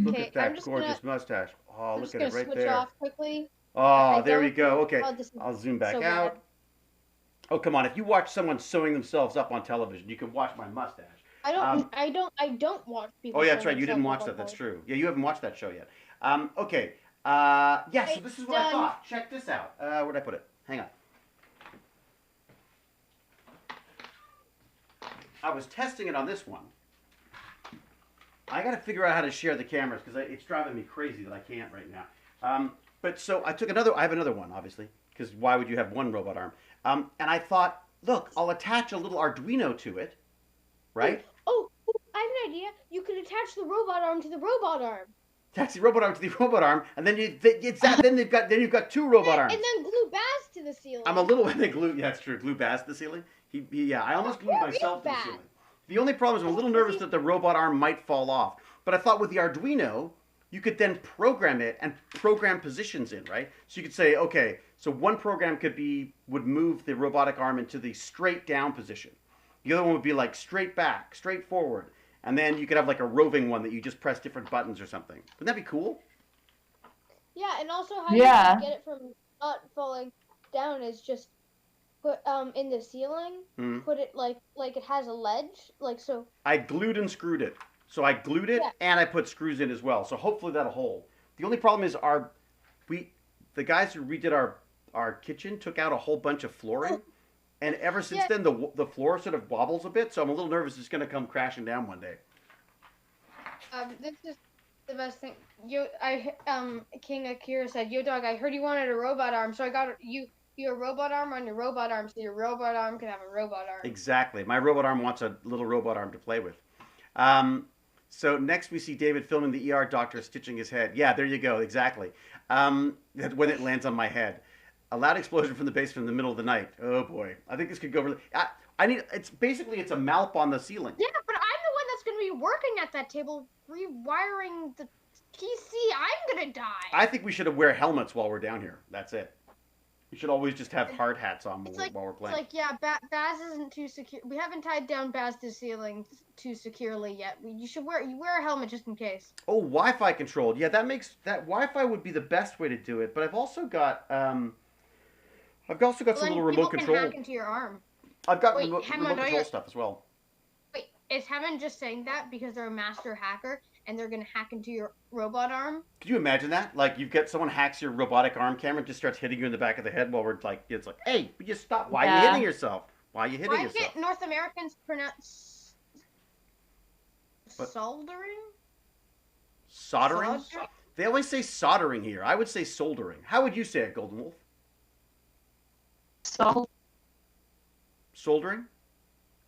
Look at that gorgeous mustache. Oh, look at it right there. Switch off quickly. Oh, there we go. Okay, Oh, I'll zoom back so out. bad. Oh, come on! If you watch someone sewing themselves up on television, you can watch my mustache. I don't watch people. Oh, yeah, that's showing right. You didn't themselves watch up that. on That's television. true. Yeah, you haven't watched that show yet. Okay. Yeah. So this is what I Done. thought. Check this out. Where'd I put it? Hang on. I was testing it on this one. I got to figure out how to share the cameras because it's driving me crazy that I can't right now. But so I took another. I have another one, obviously, because why would you have one robot arm? And I thought, look, I'll attach a little Arduino to it, right? Oh, I have an idea. You could attach the robot arm to the robot arm. Attach the robot arm to the robot arm, and then then you've got two robot arms. And then glue Baz to the ceiling. I'm a little bit glue. Yeah, that's true. Glue Baz to the ceiling. Yeah, I almost glued myself to the ceiling. The only problem is I'm a little nervous that the robot arm might fall off. But I thought with the Arduino, you could then program it and program positions in, right? So you could say, okay, so one program would move the robotic arm into the straight down position. The other one would be like straight back, straight forward. And then you could have like a roving one that you just press different buttons or something. Wouldn't that be cool? Yeah, and also how you can get it from not falling down is just put in the ceiling, put it like it has a ledge, like so. I glued and screwed it. So I glued it and I put screws in as well. So hopefully that'll hold. The only problem is the guys who redid our kitchen took out a whole bunch of flooring. And ever since then, the floor sort of wobbles a bit. So I'm a little nervous it's going to come crashing down one day. This is the best thing. King Akira said, "Yo, dog, I heard you wanted a robot arm, so I got you a robot arm on your robot arm, so your robot arm can have a robot arm." Exactly. My robot arm wants a little robot arm to play with. So next we see David filming the ER doctor stitching his head. Yeah, there you go. Exactly. When it lands on my head. A loud explosion from the basement in the middle of the night. Oh boy. I think this could go really... it's a malp on the ceiling. Yeah, but I'm the one that's going to be working at that table, rewiring the PC. I'm going to die. I think we should wear helmets while we're down here. That's it. We should always just have hard hats on while we're playing. It's like, yeah, Baz isn't too secure. We haven't tied down Baz to the ceiling too securely yet. You wear a helmet just in case. Oh, Wi-Fi controlled. Yeah, that Wi-Fi would be the best way to do it. But I've also got some little remote control. Can hack into your arm. I've got remote control stuff as well. Wait, is Hammond just saying that because they're a master hacker and they're gonna hack into your robot arm? Could you imagine that? Like, you've got someone hacks your robotic arm camera and just starts hitting you in the back of the head while we're like, it's like, hey, just stop. Why are you hitting yourself? Why are you hitting yourself? Why can't North Americans pronounce soldering? Soldering? They always say soldering here. I would say soldering. How would you say it, Golden Wolf? Soldering? Soldering?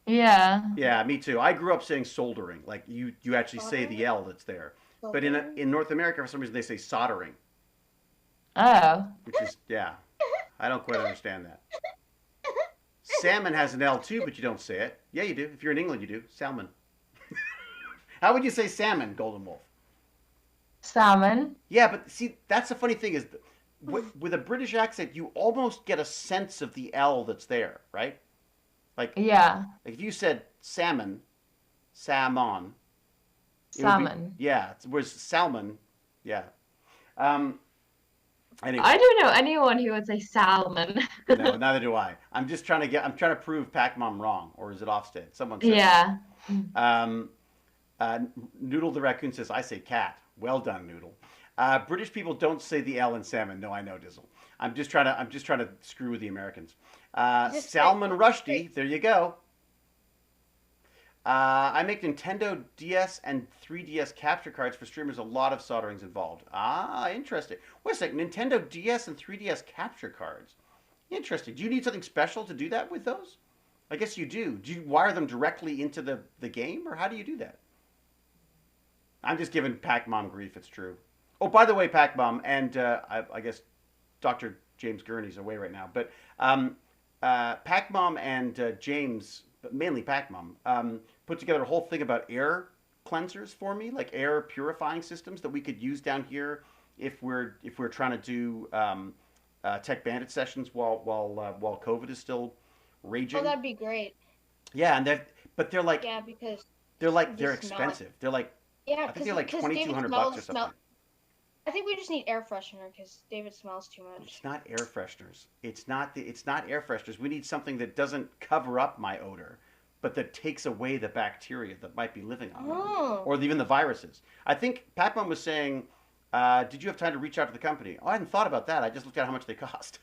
Yeah. Yeah, me too. I grew up saying soldering, like you actually say the Soldering? L that's there. But Soldering? in North America, for some reason, they say soldering, Oh. which is yeah. I don't quite understand that. Salmon has an L too, but you don't say it. Yeah, you do. If you're in England, you do. Salmon. How would you say salmon, Golden Wolf? Salmon. Yeah, but see, that's the funny thing is, with a British accent, you almost get a sense of the L that's there, right? Like, Yeah. like if you said salmon, salmon, it would be Salmon. yeah. Whereas salmon, yeah. Um. I Anyway, don't know anyone who would say salmon. no, neither do I. I'm just trying to get. I'm trying to prove Pac-Mom wrong, or is it Ofsted? Someone said wrong. Yeah. Um. Noodle the raccoon says, "I say cat." Well done, Noodle. British people don't say the L in salmon. No, I know, Dizzle. I'm just trying to screw with the Americans. Just Salman like, Rushdie. There you go. I make Nintendo DS and 3DS capture cards for streamers. A lot of soldering's involved. Ah, interesting. Wait a second. Nintendo DS and 3DS capture cards. Interesting. Do you need something special to do that with those? I guess you do. Do you wire them directly into the game, or how do you do that? I'm just giving Pac-Mom grief. It's true. Oh, by the way, Pac-Mom, and I guess Dr. James Gurney's away right now, but Pac-Mom and James, but mainly Pac-Mom, put together a whole thing about air cleansers for me, like air purifying systems that we could use down here if we're trying to do Tech Bandit sessions while COVID is still oh, raging. that'd be great. Yeah, and they're like Yeah, because they're they smell it. expensive. They're like Yeah, I think they're like because twenty two David hundred bucks or smells something. smell. I think we just need air freshener because David smells too It's much. not air fresheners. It's not air fresheners. We need something that doesn't cover up my odor, but that takes away the bacteria that might be living on me, Oh, or even the viruses. I think Patman was saying, "Did you have time to reach out to the company?" Oh, I hadn't thought about that. I just looked at how much they cost.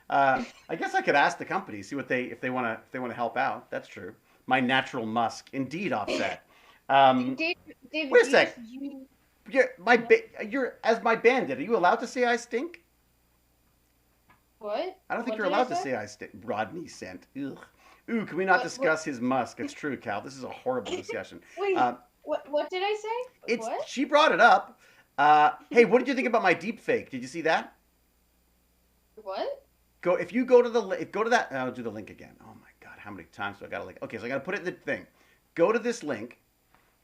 I guess I could ask the company, see what they if they want to help out. That's true. My natural musk, indeed, offset. Um, David, wait a you sec. just you You're as my bandit. Are you allowed to say I stink? what? I don't think What you're did I allowed to say? say I stink. Rodney sent. Ugh. Ooh, can we not What? discuss his musk? It's true, Cal. This is a horrible discussion. Wait, Uh, what did I say? it's What? she brought it up. Hey, what did you think about my deep fake? Did you see that? What? Go if you go to go to that. I'll do the link again. Oh my god, how many times do I got to link? Okay, so I got to put it in the thing. Go to this link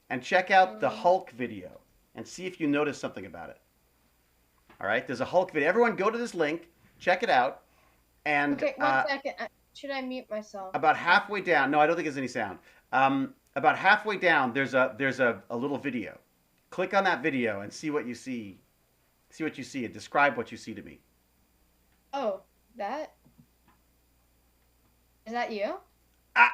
and check out the Hulk video and see if you notice something about it. All right, there's a Hulk video. Everyone, go to this link, check it out, and Okay, 1 second. Should I mute myself? about halfway down. No, I don't think there's any sound. About halfway down, there's a little video. Click on that video and see what you see. See what you see and describe what you see to me. Oh, that? Is that you? Ah,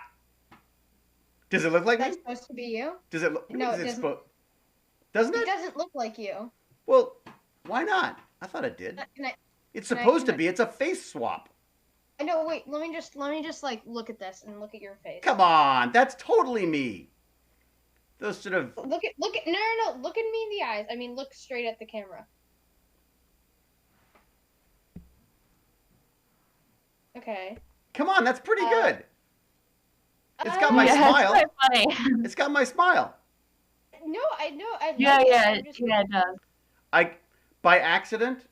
does it look like That's me? supposed to be you? Does it look? No, Does it it doesn't. doesn't It it? doesn't look like you. Well, why not? I thought it did. Can I? It's Can I? supposed Can to be. It's a face swap. I know. Wait. Let me just like look at this and look at your face. Come on, that's totally me. Those sort of. Look at no. Look at me in the eyes. I mean, look straight at the camera. Okay. Come on, that's pretty Uh, good. It's got my Yeah, smile. it's quite funny. It's got my smile. No, I know. I Yeah, like it. yeah, I'm just, yeah, it does. I, by accident,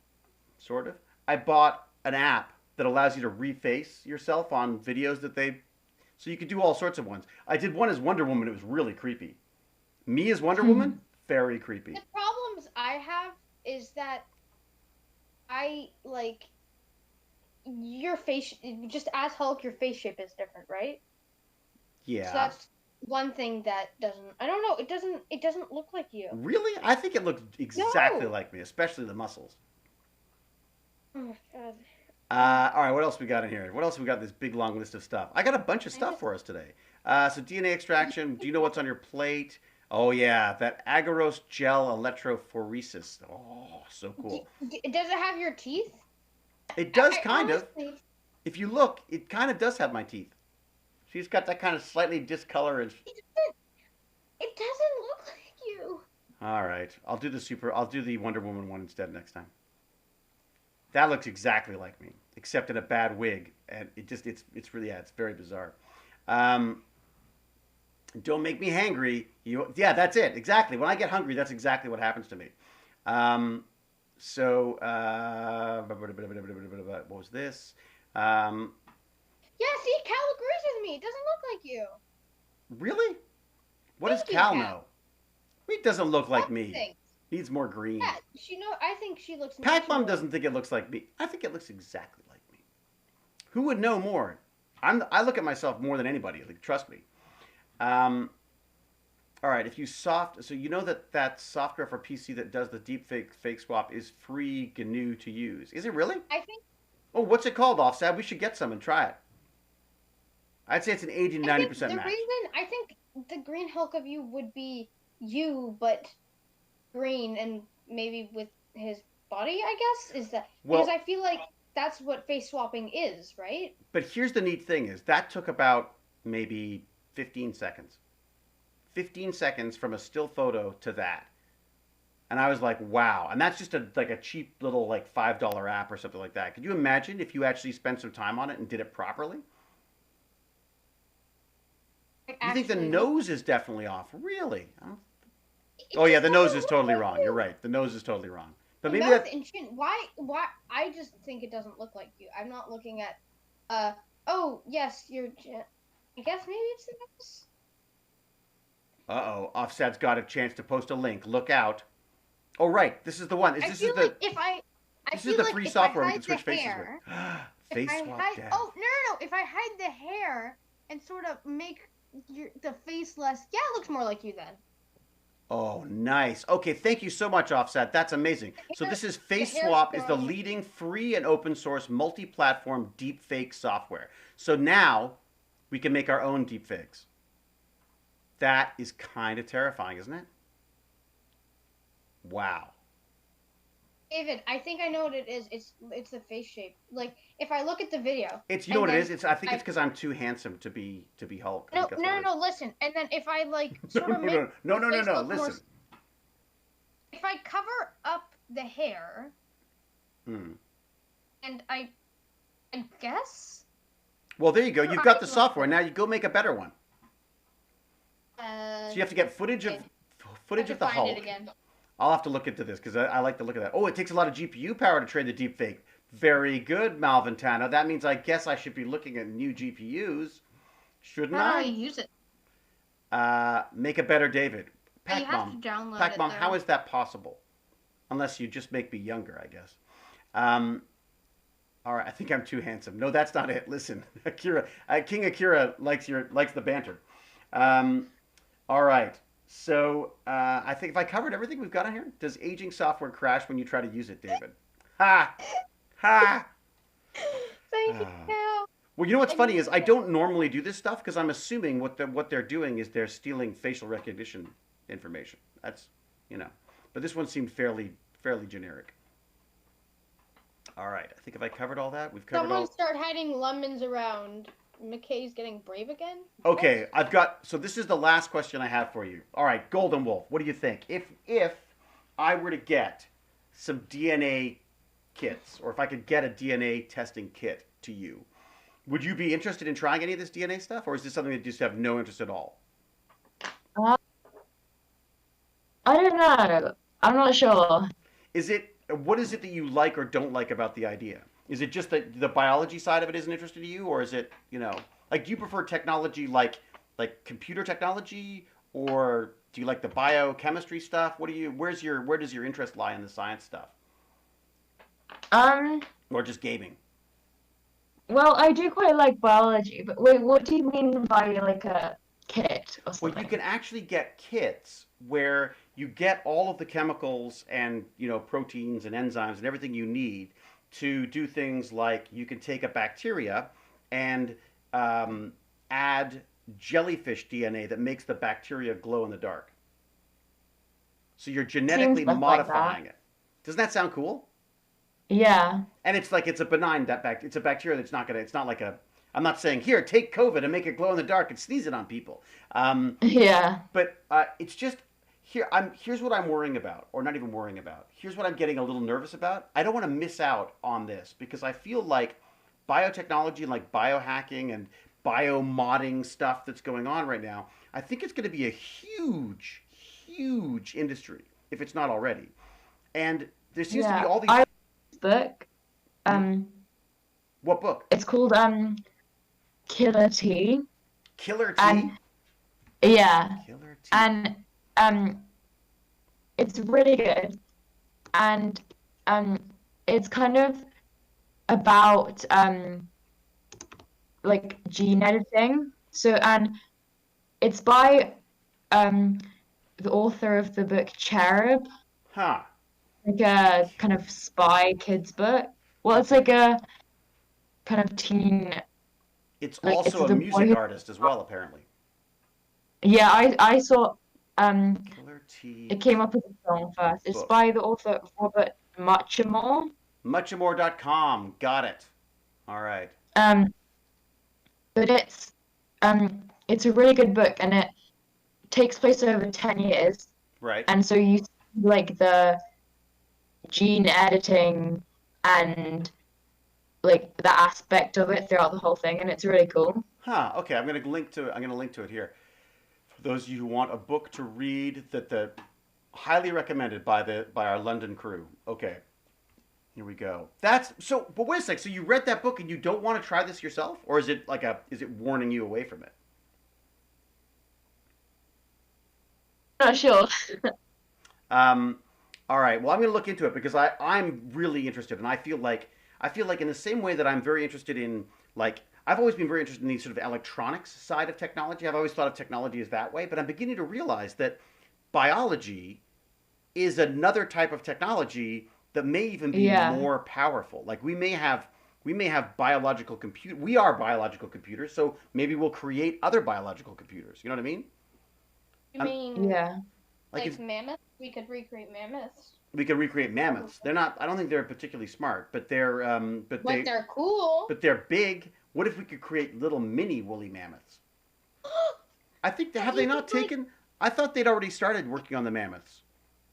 sort of, I bought an app that allows you to reface yourself on videos that they, so you could do all sorts of ones. I did one as Wonder Woman. It was really creepy. Me as Wonder Woman, very creepy. the problems I have is that I like your face. Just as Hulk, your face shape is different, right? So Yeah. that's one thing that doesn't. I don't know. It doesn't look like you. Really? I think it looks exactly No. like me, especially the muscles. Oh my god. All right, what else we got in here? What else we got in this big long list of stuff? I got a bunch of stuff for us today. So DNA extraction. Do you know what's on your plate? Oh yeah, that agarose gel electrophoresis. Oh, so cool. Does it have your teeth? It does I kind of. honestly- If you look, it kind of does have my teeth. She's got that kind of slightly discolor. It doesn't look like you. All right, I'll do the Wonder Woman one instead next time. That looks exactly like me, except in a bad wig, and it's really it's very bizarre. Um, don't make me hangry. Yeah, that's it. Exactly. When I get hungry, that's exactly what happens to me. Um, what was this? Um, Yeah, see, Cal agrees with me. It doesn't look like you. really? What does Thank you, Cal Cal. know? He doesn't look like me. Thanks. Needs more green. Yeah, I think she looks Pac-Mom natural. doesn't think it looks like me. I think it looks exactly like me. Who would know more? I look at myself more than anybody. Like, trust me. All right, so you know that software for PC that does the deepfake fake swap is free GNU to use. Is it really? I think. Oh, what's it called, Offsad? We should get some and try it. I'd say it's an 80 to 90% match. I think the green Hulk of you would be you, but green and maybe with his body, I guess, is that because I feel like that's what face swapping is, right? But here's the neat thing is that took about maybe 15 seconds. 15 seconds from a still photo to that. And I was like, wow. And that's just a cheap little like $5 app or something like that. Could you imagine if you actually spent some time on it and did it properly? You think the nose is definitely off? Really? Oh yeah, the nose is totally wrong. You're right. The nose is totally wrong. But maybe mouth and chin. Why? I just think it doesn't look like you. I'm not looking at. Oh yes, your chin. I guess maybe it's the nose. Uh-oh, Offset's got a chance to post a link. Look out. Oh right, this is the one. This is the free software we can switch faces with. Face swap death. Oh no! If I hide the hair and sort of make the face less, yeah, it looks more like you then. Oh, nice. Okay, thank you so much, Offset. That's amazing. So this is Face Swap is the leading free and open source multi-platform deepfake software. So now we can make our own deepfakes. That is kind of terrifying, isn't it? Wow. David, I think I know what it is. It's the face shape. Like if I look at the video, you know what it is. I think it's because I'm too handsome to be Hulk. No. Listen, and then if I like sort of no. Listen. If I cover up the hair, and I guess. Well, there you go. You've got the software. Now you go make a better one. So you have to get footage of the Hulk. It again. I'll have to look into this because I like to look at that. Oh, it takes a lot of GPU power to train the deepfake. Very good, Malventana. That means I guess I should be looking at new GPUs, shouldn't I? How do you use it? Make a better David. You have to download it. Pac-Mom, how is that possible? Unless you just make me younger, I guess. All right, I think I'm too handsome. No, that's not it. Listen, Akira, King Akira likes the banter. All right. So I think if I covered everything we've got on here, does aging software crash when you try to use it, David? Ha! Ha! Thank you, Cal. Well, you know what's funny is I don't normally do this stuff because I'm assuming what they're doing is they're stealing facial recognition information. That's, but this one seemed fairly generic. All right, I think if I covered all that, we've covered Someone start hiding lemons around. McKay's getting brave again? Okay, so this is the last question I have for you. All right, Golden Wolf, what do you think? If I were to get some DNA kits, or if I could get a DNA testing kit to you, would you be interested in trying any of this DNA stuff, or is this something that you just have no interest at all? I don't know. I'm not sure. What is it that you like or don't like about the idea? Is it just that the biology side of it isn't interesting to you, or is it, like, do you prefer technology like computer technology, or do you like the biochemistry stuff? Where does your interest lie in the science stuff? Or just gaming? Well, I do quite like biology, but wait, what do you mean by like a kit or something? Well, you can actually get kits where you get all of the chemicals and, proteins and enzymes and everything you need to do things like you can take a bacteria and add jellyfish DNA that makes the bacteria glow in the dark. So you're genetically modifying it. Doesn't that sound cool? Yeah. And it's a benign it's a bacteria that's it's not like I'm not saying here, take COVID and make it glow in the dark and sneeze it on people. Yeah. But it's just here's what I'm worrying about, or not even worrying about. Here's what I'm getting a little nervous about. I don't want to miss out on this because I feel like biotechnology and like biohacking and biomodding stuff that's going on right now, I think it's going to be a huge, huge industry if it's not already. And there seems to be all these. I read this book. What book? It's called Killer Tea. Killer Tea. And yeah, Killer Tea. and it's really good, and it's kind of about like gene editing. So, and it's by the author of the book Cherub, Huh. like a kind of spy kids book. Well, it's like a kind of teen. It's Like also it's a the music boy. artist as well, apparently. Yeah, I saw Killer Tea it came up with a song first. It's book. by the author Robert Muchamore. Muchamore.com. Got it. All right. But it's a really good book, and it takes place over 10 years. Right. And so you see like the gene editing and like the aspect of it throughout the whole thing, and it's really cool. Huh. Okay. I'm gonna link to it here. For those of you who want a book to read, that the highly recommended by our London crew. Okay. Here we go. That's so. But wait a sec. So you read that book and you don't want to try this yourself, or is it is it warning you away from it? Not sure. All right. Well, I'm going to look into it because I'm really interested, and I feel like in the same way that I'm very interested in, like, I've always been very interested in the sort of electronics side of technology. I've always thought of technology as that way, but I'm beginning to realize that biology is another type of technology that may even be more powerful. Like we may have biological compute. We are biological computers, so maybe we'll create other biological computers. You know what I mean? You mean Yeah. like mammoths? We could recreate mammoths. We could recreate mammoths. They're not. I don't think they're particularly smart, but they're they're cool. But they're big. What if we could create little mini woolly mammoths? I think have they not taken? I thought they'd already started working on the mammoths.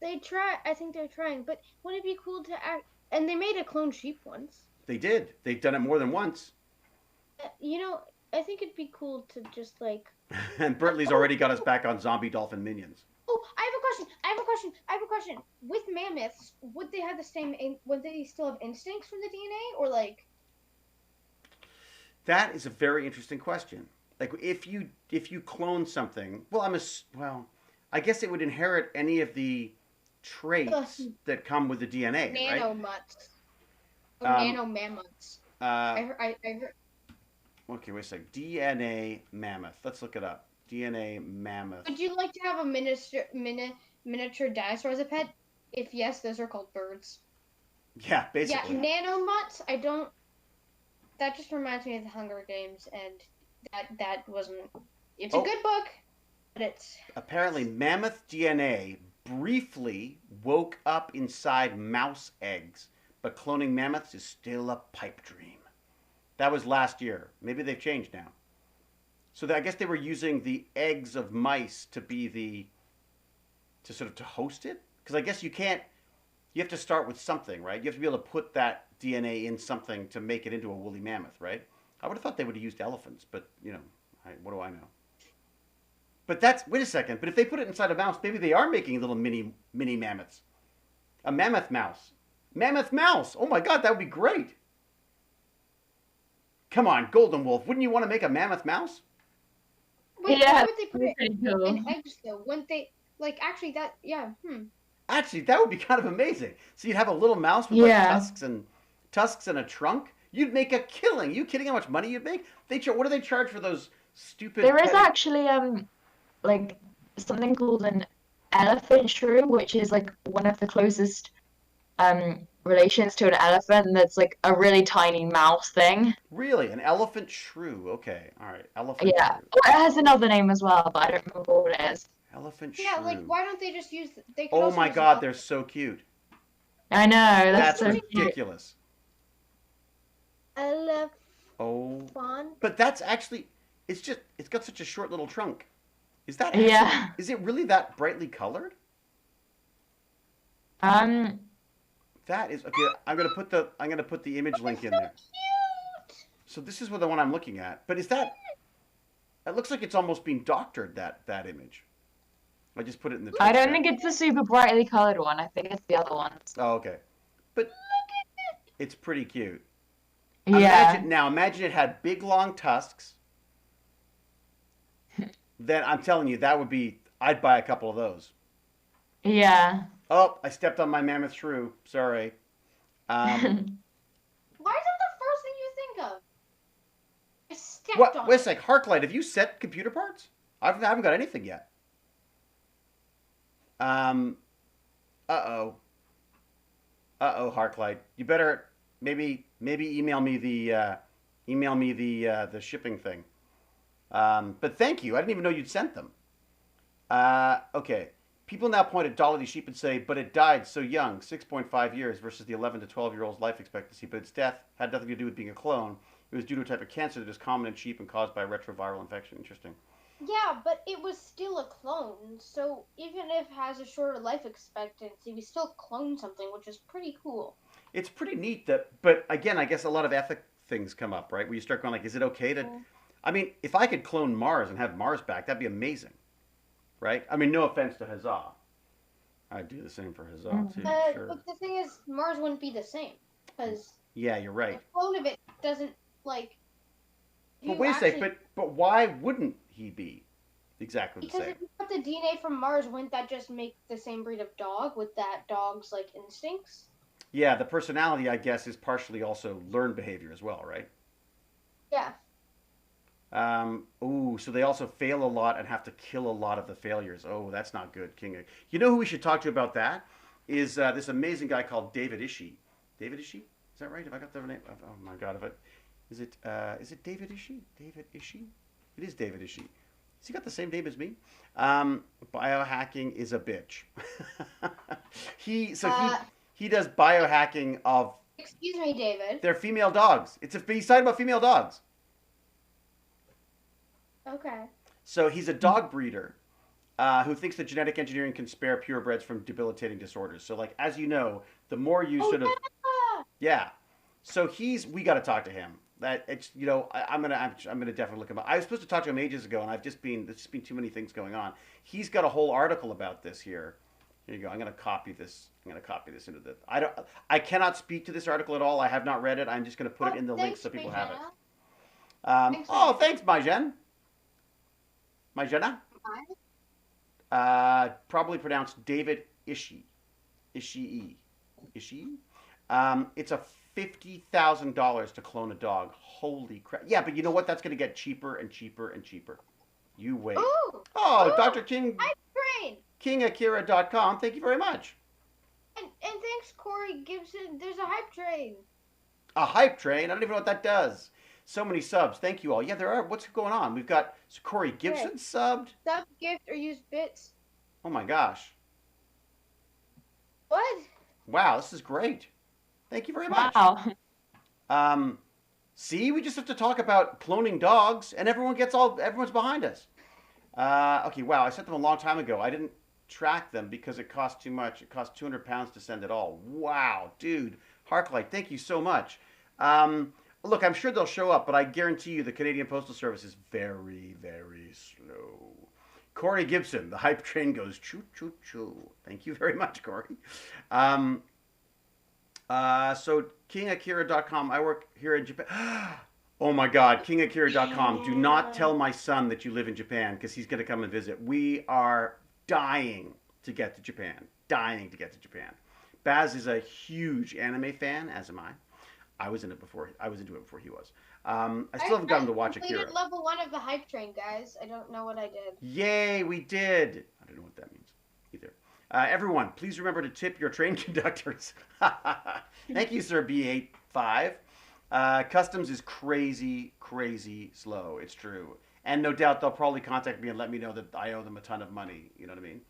They try. I think they're trying. But wouldn't it be cool to act? And they made a clone sheep once. They did. They've done it more than once. You know, I think it'd be cool to just like. And Bertley's already got us back on zombie dolphin minions. Oh, I have a question. With mammoths, would they have the same? Would they still have instincts from the DNA, or like? That is a very interesting question. Like if you clone something, I guess it would inherit any of the traits that come with the DNA, right? Nanomutts. Or nanomammoths. I heard. Okay, wait a sec. DNA mammoth. Let's look it up. DNA mammoth. Would you like to have a miniature dinosaur as a pet? If yes, those are called birds. Yeah, basically. Yeah, nanomutts. I don't. That just reminds me of the Hunger Games, and that wasn't. It's a good book, but it's. Apparently, mammoth DNA briefly woke up inside mouse eggs, but cloning mammoths is still a pipe dream. That was last year. Maybe they've changed now. So I guess they were using the eggs of mice to be to host it? Because I guess you have to start with something, right? You have to be able to put that DNA in something to make it into a woolly mammoth, right? I would have thought they would have used elephants, but, what do I know? But wait a second, but if they put it inside a mouse, maybe they are making little mini mammoths. A mammoth mouse. Mammoth mouse! Oh my god, that would be great! Come on, Golden Wolf, wouldn't you want to make a mammoth mouse? Wait, Yeah, why would they put it cool. in eggs though? Wouldn't they actually that Actually, that would be kind of amazing. So you'd have a little mouse with like tusks and a trunk. You'd make a killing. Are you kidding how much money you'd make? What do they charge for those stupid? There is actually like something called an elephant shrew, which is like one of the closest relations to an elephant, and that's like a really tiny mouse thing. Really? An elephant shrew. Okay. All right. Elephant Yeah. shrew. Well, it has another name as well, but I don't remember what it is. Elephant shrew. Yeah, like why don't they just use? They could Oh also my use god, they're so cute. I know. That's so ridiculous. elephant. Oh. But that's actually, it's got such a short little trunk. Is that actually, Yeah. Is it really that brightly colored? That is okay. I'm gonna put the image link in there. Cute. So this is the one I'm looking at. But is that It looks like it's almost been doctored, that image. I just put it in the I Twitch don't chat. think it's the super brightly colored one. I think it's the other ones. Oh, okay. But it's pretty cute. Yeah. Imagine it had big long tusks. Then I'm telling you, I'd buy a couple of those. Yeah. Oh, I stepped on my mammoth shrew. Sorry. Why is that the first thing you think of? I stepped What? on Wait a it. sec. Harklight, have you set computer parts? I haven't got anything yet. Uh-oh. Uh-oh, Harklight. You better maybe email me the shipping thing. But thank you. I didn't even know you'd sent them. Okay. People now point at Dolly the sheep and say, but it died so young, 6.5 years versus the 11 to 12-year-old's life expectancy. But its death had nothing to do with being a clone. It was due to a type of cancer that is common in sheep and caused by a retroviral infection. Interesting. Yeah, but it was still a clone, so even if it has a shorter life expectancy, we still clone something, which is pretty cool. It's pretty neat but again, I guess a lot of ethic things come up, right? Where you start going like, is it okay to... I mean, if I could clone Mars and have Mars back, that'd be amazing. Right? I mean, no offense to Huzzah. I'd do the same for Huzzah, too, sure. But the thing is, Mars wouldn't be the same, because... Yeah, you're right. A clone of it doesn't, like... But wait a sec, but why wouldn't he be exactly the same? Because if you got the DNA from Mars, wouldn't that just make the same breed of dog with that dog's, like, instincts? Yeah, the personality, I guess, is partially also learned behavior as well, right? Yeah. So they also fail a lot and have to kill a lot of the failures. Oh, that's not good, King. You know who we should talk to about that? Is this amazing guy called David Ishii. David Ishii? Is that right? Have I got the name? Oh my God! Is it David Ishii? David Ishii? It is David Ishii. Has he got the same name as me? Biohacking is a bitch. he does biohacking of. Excuse me, David. They're female dogs. He's talking about female dogs. Okay. So he's a dog breeder who thinks that genetic engineering can spare purebreds from debilitating disorders. So, like, as you know, the more you yeah. So we got to talk to him. That it's I'm gonna definitely look him up. I was supposed to talk to him ages ago, and there's just been too many things going on. He's got a whole article about this here. Here you go. I'm gonna copy this into the. I cannot speak to this article at all. I have not read it. I'm just gonna put it in the link so people have it. Thanks, Majen. Majena? Probably pronounced David Ishii. Ishii. It's a $50,000 to clone a dog. Holy crap. Yeah, but you know what? That's going to get cheaper and cheaper and cheaper. You wait. Ooh, Dr. King. Hype train. KingAkira.com. Thank you very much. And thanks, Corey Gibson. There's a hype train. A hype train? I don't even know what that does. So many subs. Thank you all. Yeah, there are. What's going on? We've got Corey Gibson subbed. Sub, gift, or use bits. Oh my gosh. What? Wow, this is great. Thank you very much. Wow. See, we just have to talk about cloning dogs, and everyone's behind us. Okay, wow, I sent them a long time ago. I didn't track them because it cost too much. It cost £200 to send it all. Wow, dude. Harklight, thank you so much. Look, I'm sure they'll show up, but I guarantee you the Canadian Postal Service is very, very slow. Corey Gibson, the hype train goes choo-choo-choo. Thank you very much, Corey. So KingAkira.com, I work here in Japan. Oh my God, KingAkira.com. Do not tell my son that you live in Japan because he's going to come and visit. We are dying to get to Japan. Baz is a huge anime fan, as am I. I was into it before he was. I still haven't gotten to watch Akira. I completed level 1 of the hype train, guys. I don't know what I did. Yay, we did. I don't know what that means either. Everyone, please remember to tip your train conductors. Thank you, Sir B85. Customs is crazy, crazy slow. It's true. And no doubt they'll probably contact me and let me know that I owe them a ton of money. You know what I mean?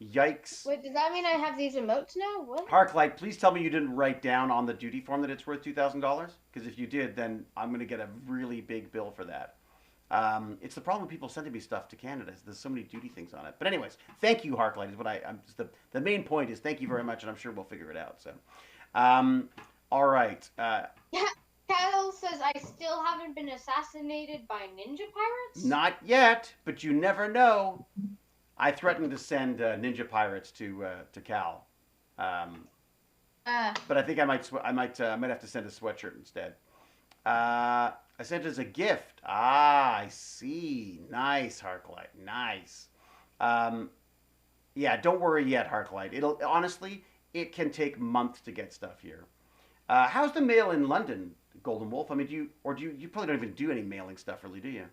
Yikes. Wait, does that mean I have these emotes now? What? Harklight, please tell me you didn't write down on the duty form that it's worth $2,000? Because if you did, then I'm going to get a really big bill for that. It's the problem with people sending me stuff to Canada. There's so many duty things on it. But anyways, thank you, Harklight. Is what the main point is thank you very much, and I'm sure we'll figure it out. So, all right. Kyle says I still haven't been assassinated by ninja pirates. Not yet, but you never know. I threatened to send ninja pirates to Cal, but I think I might have to send a sweatshirt instead. I sent it as a gift. Ah, I see. Nice, Harklight. Nice. Um, yeah, don't worry yet, Harklight. It'll honestly, it can take months to get stuff here. How's the mail in London, Golden Wolf? I mean, you probably don't even do any mailing stuff, really, do you?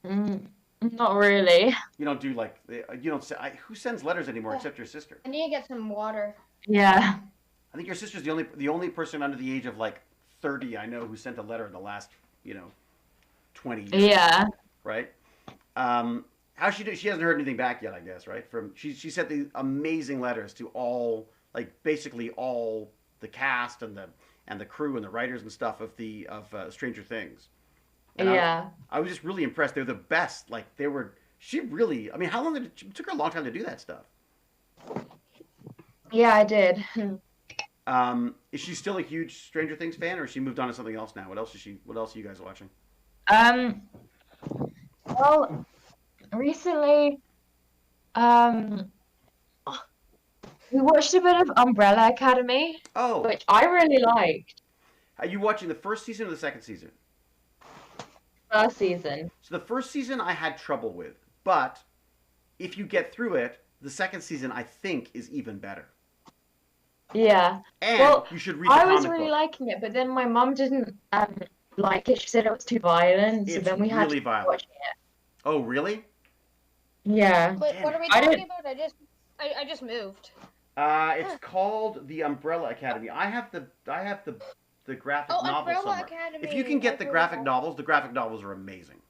Mm, not really. You don't do like you don't. Who sends letters anymore except your sister? I need to get some water. Yeah. I think your sister's the only person under the age of like 30 I know who sent a letter in the last 20 years. Yeah. Right. How she do? She hasn't heard anything back yet, I guess. Right. She sent these amazing letters to all basically all the cast and the crew and the writers and stuff of Stranger Things. And Yeah. I was just really impressed. They're the best. Like they were. She really. I mean, how long it took her a long time to do that stuff. Yeah, I did. Is she still a huge Stranger Things fan, or has she moved on to something else now? What else are you guys watching? Um, well, recently, um, we watched a bit of Umbrella Academy, Oh, which I really liked. are you watching the first season or the second season? First season. So the first season I had trouble with, but if you get through it, the second season I think is even better. Yeah. And Well, you should read the I was comic really book. liking it, but then my mum didn't like it. She said it was too violent, so It's then we had really to violent. watch it. Oh, really? Yeah. But Damn what it. are we I talking didn't. about? I just moved. It's called the Umbrella Academy. I have the graphic Oh, novel Umbrella somewhere. Academy. If you can get I've the heard graphic of that. novels, the graphic novels are amazing.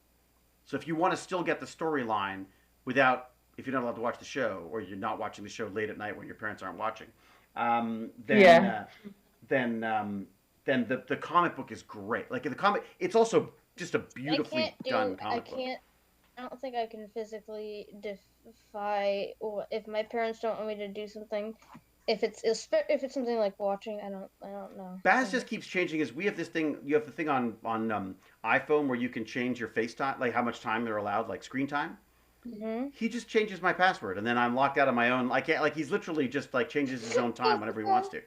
So if you want to still get the storyline if you're not allowed to watch the show, or you're not watching the show late at night when your parents aren't watching, then Yeah. then the comic book is great. Like in the comic, it's also just a beautifully done I comic book. can't. I don't think I can physically defy, or if my parents don't want me to do something. If it's something like watching, I don't know. Baz just keeps changing his. We have this thing. You have the thing on iPhone where you can change your FaceTime, like how much time they're allowed, like screen time. Mm-hmm. He just changes my password, and then I'm locked out of my own. I can't. Like he's literally just like changes his own time whenever he wants to.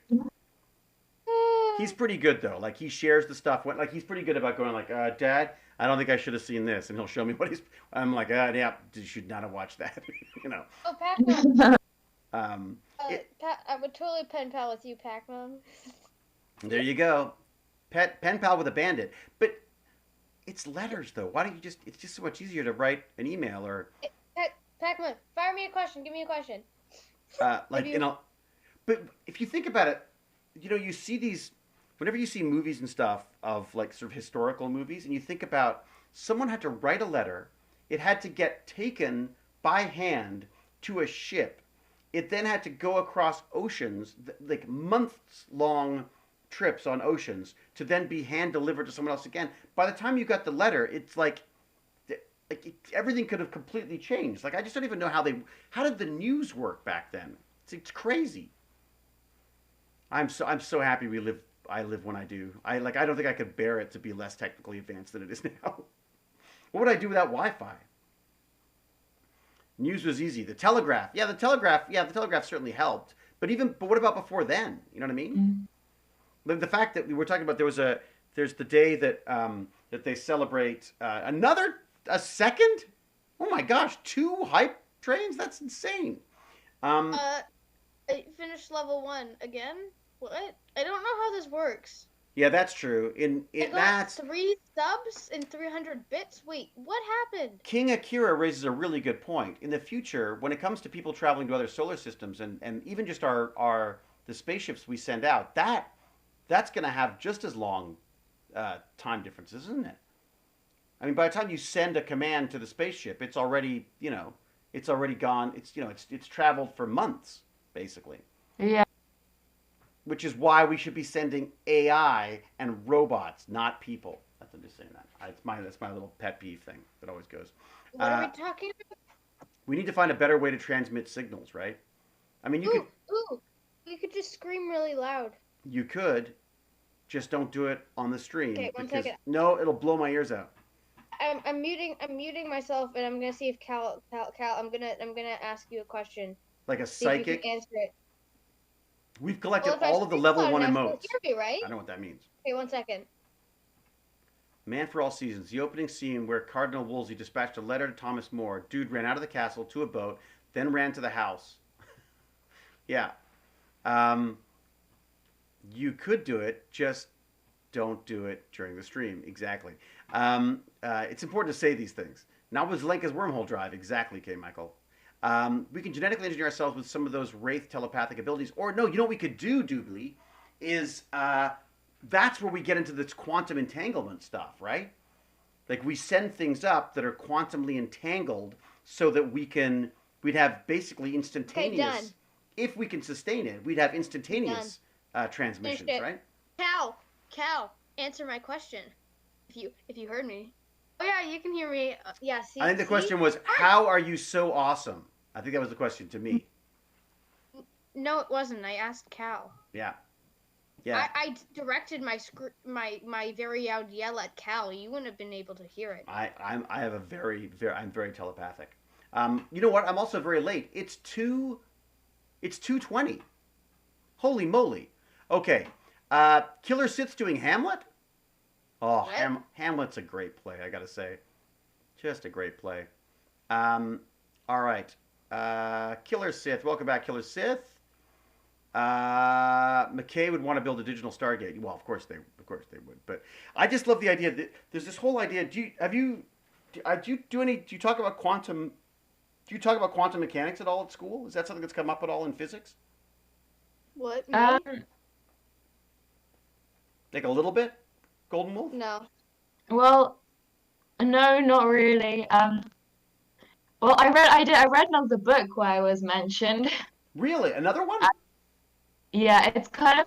He's pretty good though. Like he shares the stuff. Like he's pretty good about going like, Dad, I don't think I should have seen this, and he'll show me what he's. I'm like, yeah, you should not have watched that. Oh, Pac-Man. Um, I would totally pen pal with you, Pac-Man. there you go, pen pal with a bandit. But it's letters though. Why don't you just? It's just so much easier to write an email or Pac-Man, fire me a question. Give me a question. like But if you think about it, you see these. Whenever you see movies and stuff of like sort of historical movies, and you think about someone had to write a letter, it had to get taken by hand to a ship. It then had to go across oceans, like months long trips on oceans, to then be hand delivered to someone else again. By the time you got the letter, it's like everything could have completely changed. Like I just don't even know how did the news work back then? It's crazy. I'm so happy I live when I do. I don't think I could bear it to be less technically advanced than it is now. What would I do without Wi-Fi? News was easy. The telegraph. The telegraph certainly helped. But what about before then? You know what I mean? The fact that we were talking about there's the day that that they celebrate a second. Oh my gosh, 2 hype trains? That's insane. I finished level 1 again. What? I don't know how this works. Yeah, that's true. I got 3 subs and 300 bits. Wait, what happened? King Akira raises a really good point. In the future, when it comes to people traveling to other solar systems and even just the spaceships we send out, that's going to have just as long time differences, isn't it? I mean, by the time you send a command to the spaceship, it's already gone. It's traveled for months, basically. Yeah. Which is why we should be sending AI and robots, not people. I'm just saying that. That's my little pet peeve thing that always goes. What are we talking about? We need to find a better way to transmit signals, right? I mean, you could just scream really loud. You could. Just don't do it on the stream. Okay, one because second. No, it'll blow my ears out. I'm muting myself, and I'm gonna see if Cal, I'm gonna ask you a question. Like a See if you psychic. can answer it. We've collected Well, all of the level 1 emotes. You'll hear me, right? I know what that means. Okay, one second. Man for All Seasons, the opening scene where Cardinal Wolsey dispatched a letter to Thomas More. Dude ran out of the castle to a boat, then ran to the house. Yeah. You could do it, just don't do it during the stream. Exactly. It's important to say these things. Not with Lenka's wormhole drive. Exactly, K. Michael. We can genetically engineer ourselves with some of those wraith telepathic abilities. Or no, you know what we could do, Doobly, is that's where we get into this quantum entanglement stuff, right? Like we send things up that are quantumly entangled so that we'd have basically instantaneous. Okay, done. If we can sustain it, we'd have instantaneous transmissions, right? Cal, answer my question. If you heard me. Oh yeah, you can hear me. Yeah, see. I think the question was, how are you so awesome? I think that was the question to me. No, it wasn't. I asked Cal. Yeah. Yeah. I directed my very loud yell at Cal. You wouldn't have been able to hear it. I'm very telepathic. You know what? I'm also very late. It's 2:20. Holy moly. Okay. Killer Sith's doing Hamlet? Oh, Hamlet's a great play, I gotta say. Just a great play. All right. Killer Sith. Welcome back, Killer Sith. McKay would want to build a digital Stargate. Well, of course they would. But I just love the idea that there's this whole idea. Do you talk about quantum mechanics at all at school? Is that something that's come up at all in physics? What? Like a little bit? Golden Wolf? No. Well, no, not really. Well, I read another book where I was mentioned. Really? Another one? Yeah, it's kind of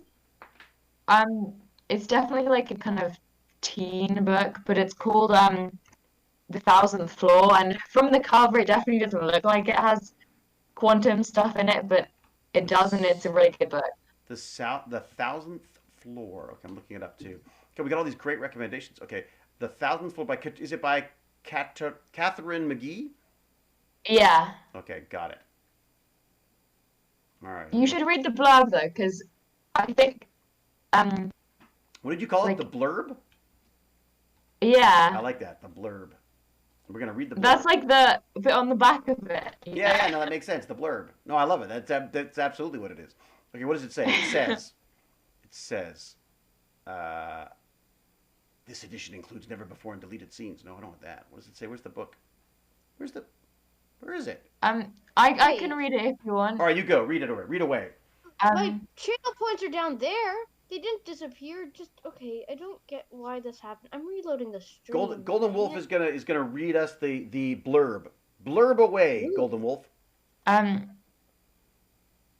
it's definitely like a kind of teen book, but it's called The Thousandth Floor, and from the cover it definitely doesn't look like it has quantum stuff in it, but it does, and it's a really good book. The Thousandth Floor. Okay, I'm looking it up too. Okay, we got all these great recommendations. Okay, The Thousandth Floor is it by Catherine McGee? Yeah. Okay, got it. All right. You should read the blurb though, because I think what did you call it? like, The blurb? Yeah. I like that. The blurb. We're gonna read the blurb. That's like the bit on the back of it. Yeah, no, that makes sense. The blurb. No, I love it. That's absolutely what it is. Okay, what does it say? It says, this edition includes never before and deleted scenes. No, I don't want that. What does it say? Where's the book? Where is it? I can read it if you want. All right, you go. Read it away. Read away. My channel points are down there. They didn't disappear. Just okay. I don't get why this happened. I'm reloading the stream. Golden Wolf is gonna read us the blurb. Blurb away, Ooh. Golden Wolf.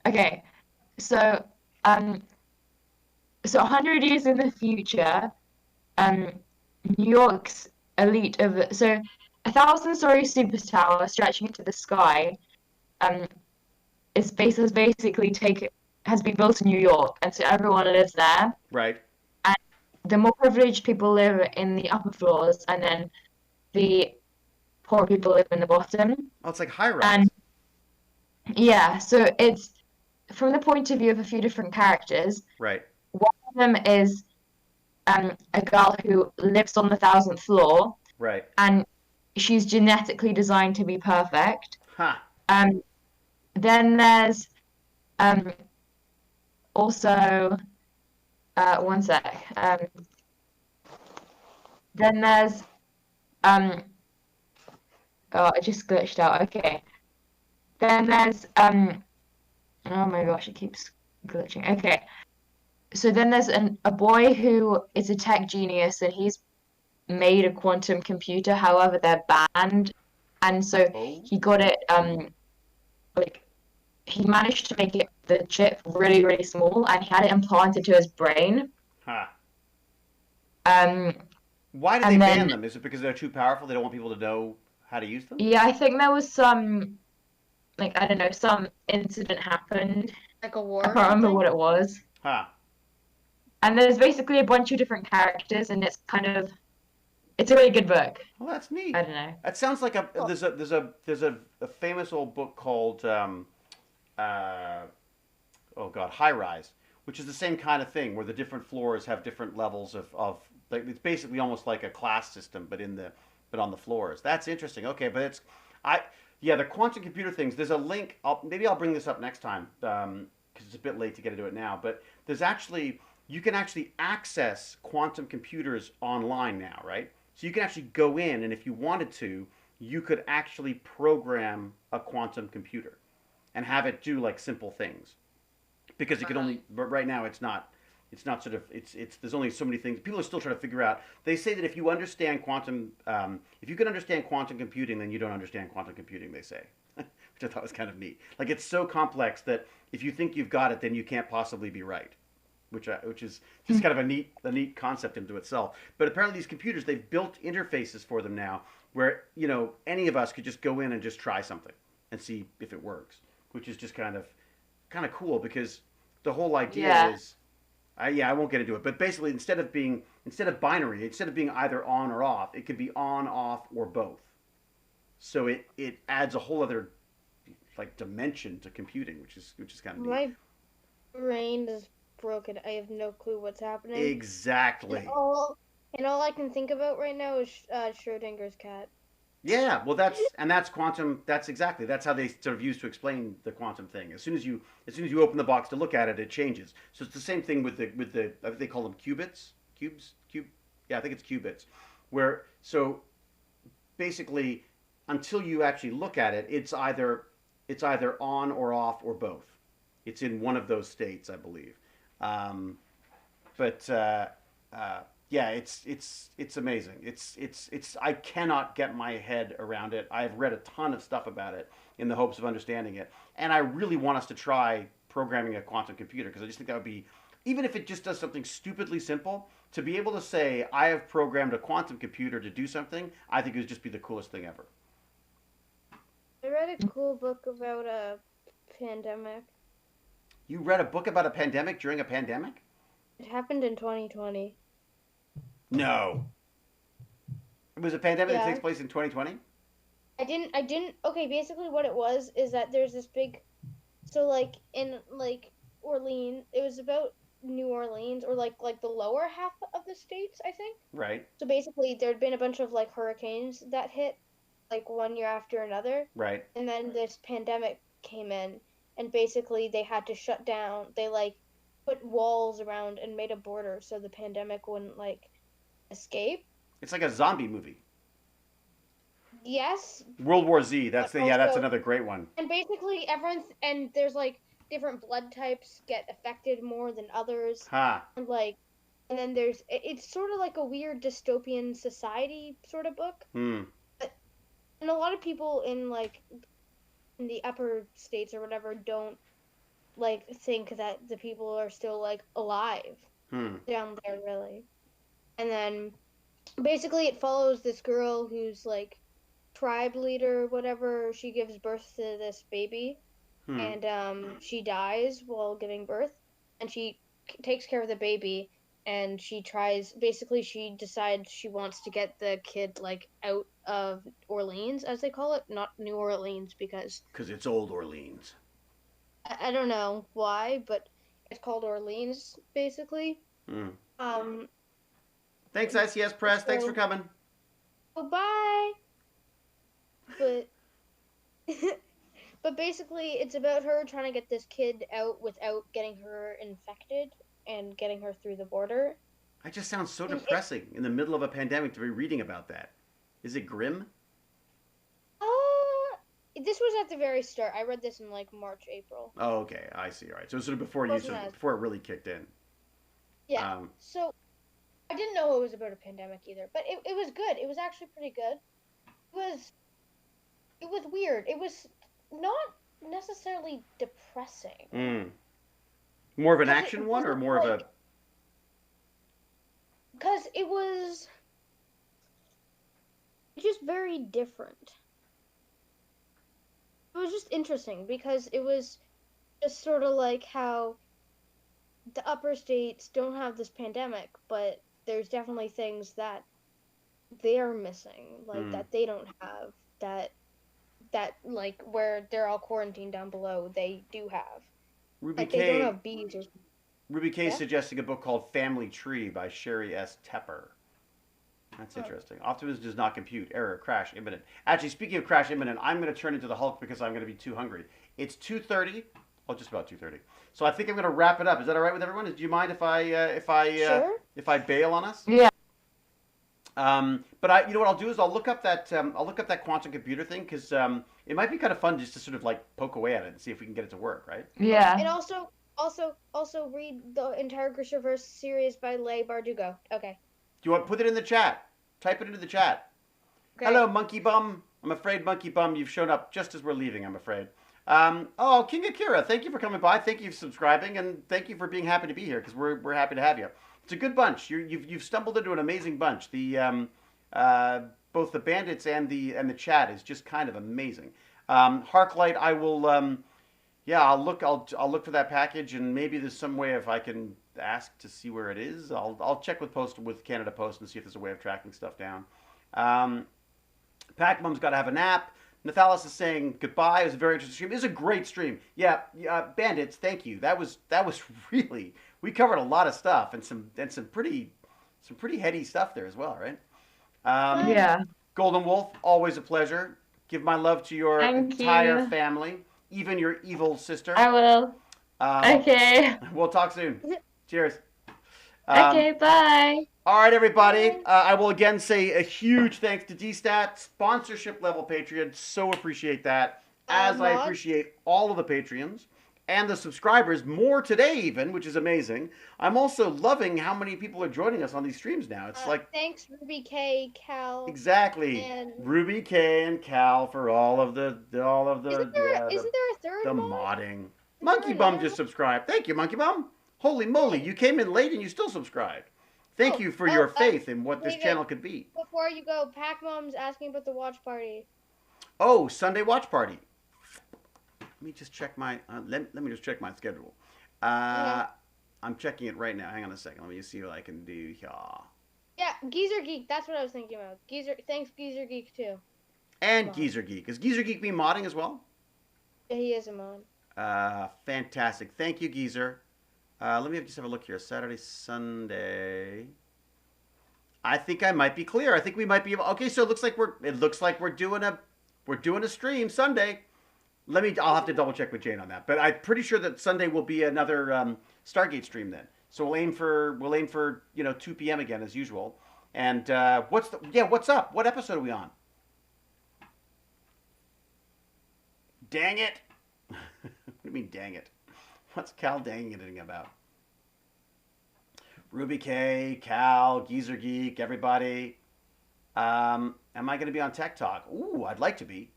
Okay. So 100 years in the future, New York's elite of a 1,000-story super tower stretching into the sky, has been built in New York, and so everyone lives there. Right. And the more privileged people live in the upper floors, and then the poor people live in the bottom. Oh, it's like high rise. And yeah, so it's from the point of view of a few different characters. Right. One of them is a girl who lives on the 1,000th floor. Right. And she's genetically designed to be perfect. Huh. Then there's also one sec. Then there's oh, it just glitched out. Okay. Then there's oh my gosh, it keeps glitching. Okay. So then there's a boy who is a tech genius, and he's made a quantum computer. However, they're banned, and so he got it he managed to make the chip really, really small, and he had it implanted to his brain. Huh. Why did they ban them? Is it because they're too powerful? They don't want people to know how to use them? Yeah, I think there was some, I don't know, some incident happened. Like a war? I can't remember what it was. Huh. and there's basically a bunch of different characters, and it's a really good book. Well, that's I neat. don't know. That sounds like there's a famous old book called oh god, High Rise, which is the same kind of thing where the different floors have different levels of like it's basically almost like a class system, but on the floors. That's interesting. Okay, but I yeah, the quantum computer things. There's a link. Maybe I'll bring this up next time because it's a bit late to get into it now. But you can actually access quantum computers online now, right? So you can actually go in, and if you wanted to, you could actually program a quantum computer and have it do like simple things because it can only. But right now, it's not sort of it's there's only so many things people are still trying to figure out. They say that if you understand quantum if you can understand quantum computing, then you don't understand quantum computing, they say. Which I thought was kind of neat. Like it's so complex that if you think you've got it, then you can't possibly be right, which is just kind of a neat concept into itself. But apparently these computers, they've built interfaces for them now where any of us could just go in and just try something and see if it works, which is just kind of cool because the whole idea is I won't get into it, but basically instead of binary, instead of being either on or off, it could be on, off, or both. So it adds a whole other like dimension to computing, which is kind of neat. My brain is broken. I have no clue what's happening. Exactly. And all I can think about right now is Schrodinger's cat. Yeah, well, that's quantum. That's how they sort of use to explain the quantum thing. As soon as you open the box to look at it, it changes. So it's the same thing with the I think they call them qubits, yeah, I think it's qubits, where so basically until you actually look at it, it's either on or off or both. It's in one of those states, I believe. But yeah, it's amazing. It's I cannot get my head around it. I've read a ton of stuff about it in the hopes of understanding it, and I really want us to try programming a quantum computer because I just think that would be, even if it just does something stupidly simple, to be able to say I have programmed a quantum computer to do something, I think it would just be the coolest thing ever. I read a cool book about a pandemic. You read a book about a pandemic during a pandemic? It happened in 2020. No. It was a pandemic that Yeah. takes place in 2020? I didn't. Okay, basically what it was is that there's this big, so like in like Orleans, it was about New Orleans or like the lower half of the states, I think. Right, So basically there'd been a bunch of like hurricanes that hit like one year after another, right. and then this pandemic came in, and basically they had to shut down. They like put walls around and made a border so the pandemic wouldn't like escape. It's like a zombie movie. Yes, World War Z. That's but that's also, another great one. and basically everyone and there's like different blood types get affected more than others, Ha. and like, and then it's sort of like a weird dystopian society sort of book. Hmm. And a lot of people in like in the upper states or whatever don't like think that the people are still like alive down there really. And then basically it follows this girl who's like tribe leader, whatever. She gives birth to this baby, and she dies while giving birth, and she takes care of the baby, and she decides she wants to get the kid like out of Orleans, as they call it, not New Orleans, because it's old Orleans. I don't know why, but it's called Orleans basically. Thanks, ICS Press. So, thanks for coming. Oh, bye. But but basically it's about her trying to get this kid out without getting her infected and getting her through the border. That just sounds so depressing in the middle of a pandemic to be reading about that. Is it grim? This was at the very start. I read this in like March, April. Oh, okay. I see. All right. So sort of before it really kicked in. Yeah. So I didn't know it was about a pandemic either, but it was good. It was actually pretty good. It was weird. It was not necessarily depressing. More of an action one or more of a... Because it was just very different. It was just interesting because it was just sort of like how the upper states don't have this pandemic, but there's definitely things that they're missing, like that they don't have, that like where they're all quarantined down below, they do have. Ruby Like they don't K. have bees or Ruby K is yeah. suggesting a book called Family Tree by Sherry S. Tepper. That's interesting. Optimism does not compute. Error. Crash imminent. Actually, speaking of crash imminent, I'm going to turn into the Hulk because I'm going to be too hungry. It's 2:30. Well, just about 2:30. So I think I'm going to wrap it up. Is that all right with everyone? Do you mind Sure. if I bail on us? Yeah. But you know what I'll do is I'll look up that quantum computer thing because it might be kind of fun just to sort of like poke away at it and see if we can get it to work, right? Yeah. And also read the entire Christopher series by Leigh Bardugo. Okay. Do you want to put it in the chat? Type it into the chat. Okay. Hello, Monkey Bum. I'm afraid, Monkey Bum, you've shown up just as we're leaving, I'm afraid. Oh, King Akira, thank you for coming by. Thank you for subscribing, and thank you for being happy to be here, because we're happy to have you. It's a good bunch. You've stumbled into an amazing bunch. Both the bandits and the chat is just kind of amazing. Harklight, I will yeah, I'll look for that package, and maybe there's some way if I can ask to see where it is. I'll check with Canada Post and see if there's a way of tracking stuff down. Pac-Mum's got to have a nap. Nathalis is saying goodbye. It was a very interesting stream. It was a great stream. Yeah, bandits, thank you. That was really, we covered a lot of stuff and some pretty heady stuff there as well, right? Yeah. Golden Wolf, always a pleasure. Give my love to your entire family, even your evil sister. I will. Okay. We'll talk soon. Cheers. Okay, bye. All right, everybody. I will again say a huge thanks to DStat, sponsorship level Patreon. So appreciate that. As I appreciate all of the Patreons and the subscribers, more today even, which is amazing. I'm also loving how many people are joining us on these streams now. It's like thanks Ruby K, Cal. Exactly. And Ruby K and Cal for all of the isn't there a third the mod? modding. Monkey Bum just subscribed. Thank you, Monkey Bum. Holy moly, you came in late and you still subscribed. Thank you for your faith in what this channel could be. Before you go, Pac-Mom's asking about the watch party. Oh, Sunday watch party. Let me just check my let me just check my schedule. I'm checking it right now. Hang on a second. Let me just see what I can do here. Yeah, Geezer Geek. That's what I was thinking about. Thanks Geezer Geek too. And Geezer Geek. Is Geezer Geek be modding as well? Yeah, he is a mod. Fantastic. Thank you, Geezer. Let me just have a look here. Saturday, Sunday. I think I might be clear. I think we might be able. Okay, so it looks like we're doing a stream Sunday. I'll have to double check with Jane on that, but I'm pretty sure that Sunday will be another Stargate stream then. So we'll aim for 2 p.m. again as usual. And what's up? What episode are we on? Dang it! What do you mean, dang it? What's Cal danging it about? Ruby K, Cal, Geezer Geek, everybody. Am I going to be on Tech Talk? Ooh, I'd like to be.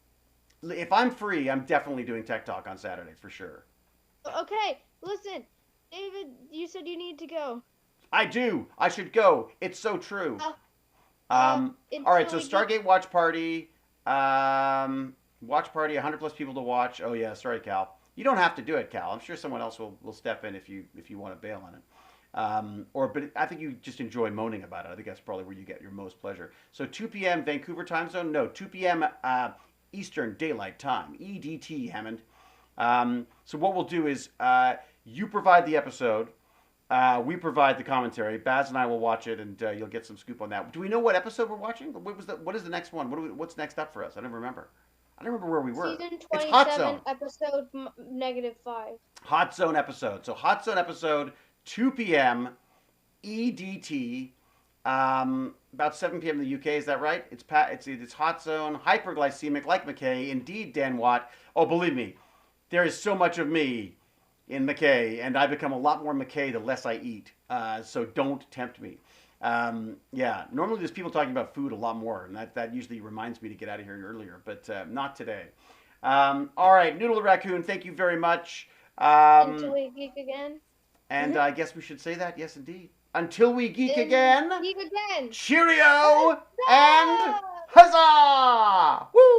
If I'm free, I'm definitely doing Tech Talk on Saturday for sure. Okay, listen, David, you said you need to go. I do. I should go. It's so true. All right, so Stargate watch party. Watch party, 100 plus people to watch. Oh yeah, sorry, Cal. You don't have to do it, Cal. I'm sure someone else will step in if you want to bail on it. But I think you just enjoy moaning about it. I think that's probably where you get your most pleasure. So 2 p.m. Vancouver time zone? No, 2 p.m. Eastern Daylight Time, EDT, Hammond. So what we'll do is you provide the episode, we provide the commentary. Baz and I will watch it, and you'll get some scoop on that. Do we know what episode we're watching? What is the next one? What's next up for us? I don't remember. I don't remember where we were. Season 27, it's Hot Zone. episode -5. Hot Zone episode. So Hot Zone episode, 2 p.m. EDT. About 7 p.m. in the UK. Is that right? It's Hot Zone, hyperglycemic, like McKay. Indeed, Dan Watt. Oh, believe me, there is so much of me in McKay, and I become a lot more McKay the less I eat. So don't tempt me. Yeah, normally there's people talking about food a lot more, and that usually reminds me to get out of here earlier, but not today. All right, Noodle the Raccoon, thank you very much. Until we geek again. And I guess we should say that, yes, indeed. Until we geek again. Geek again. Cheerio and huzzah! Woo!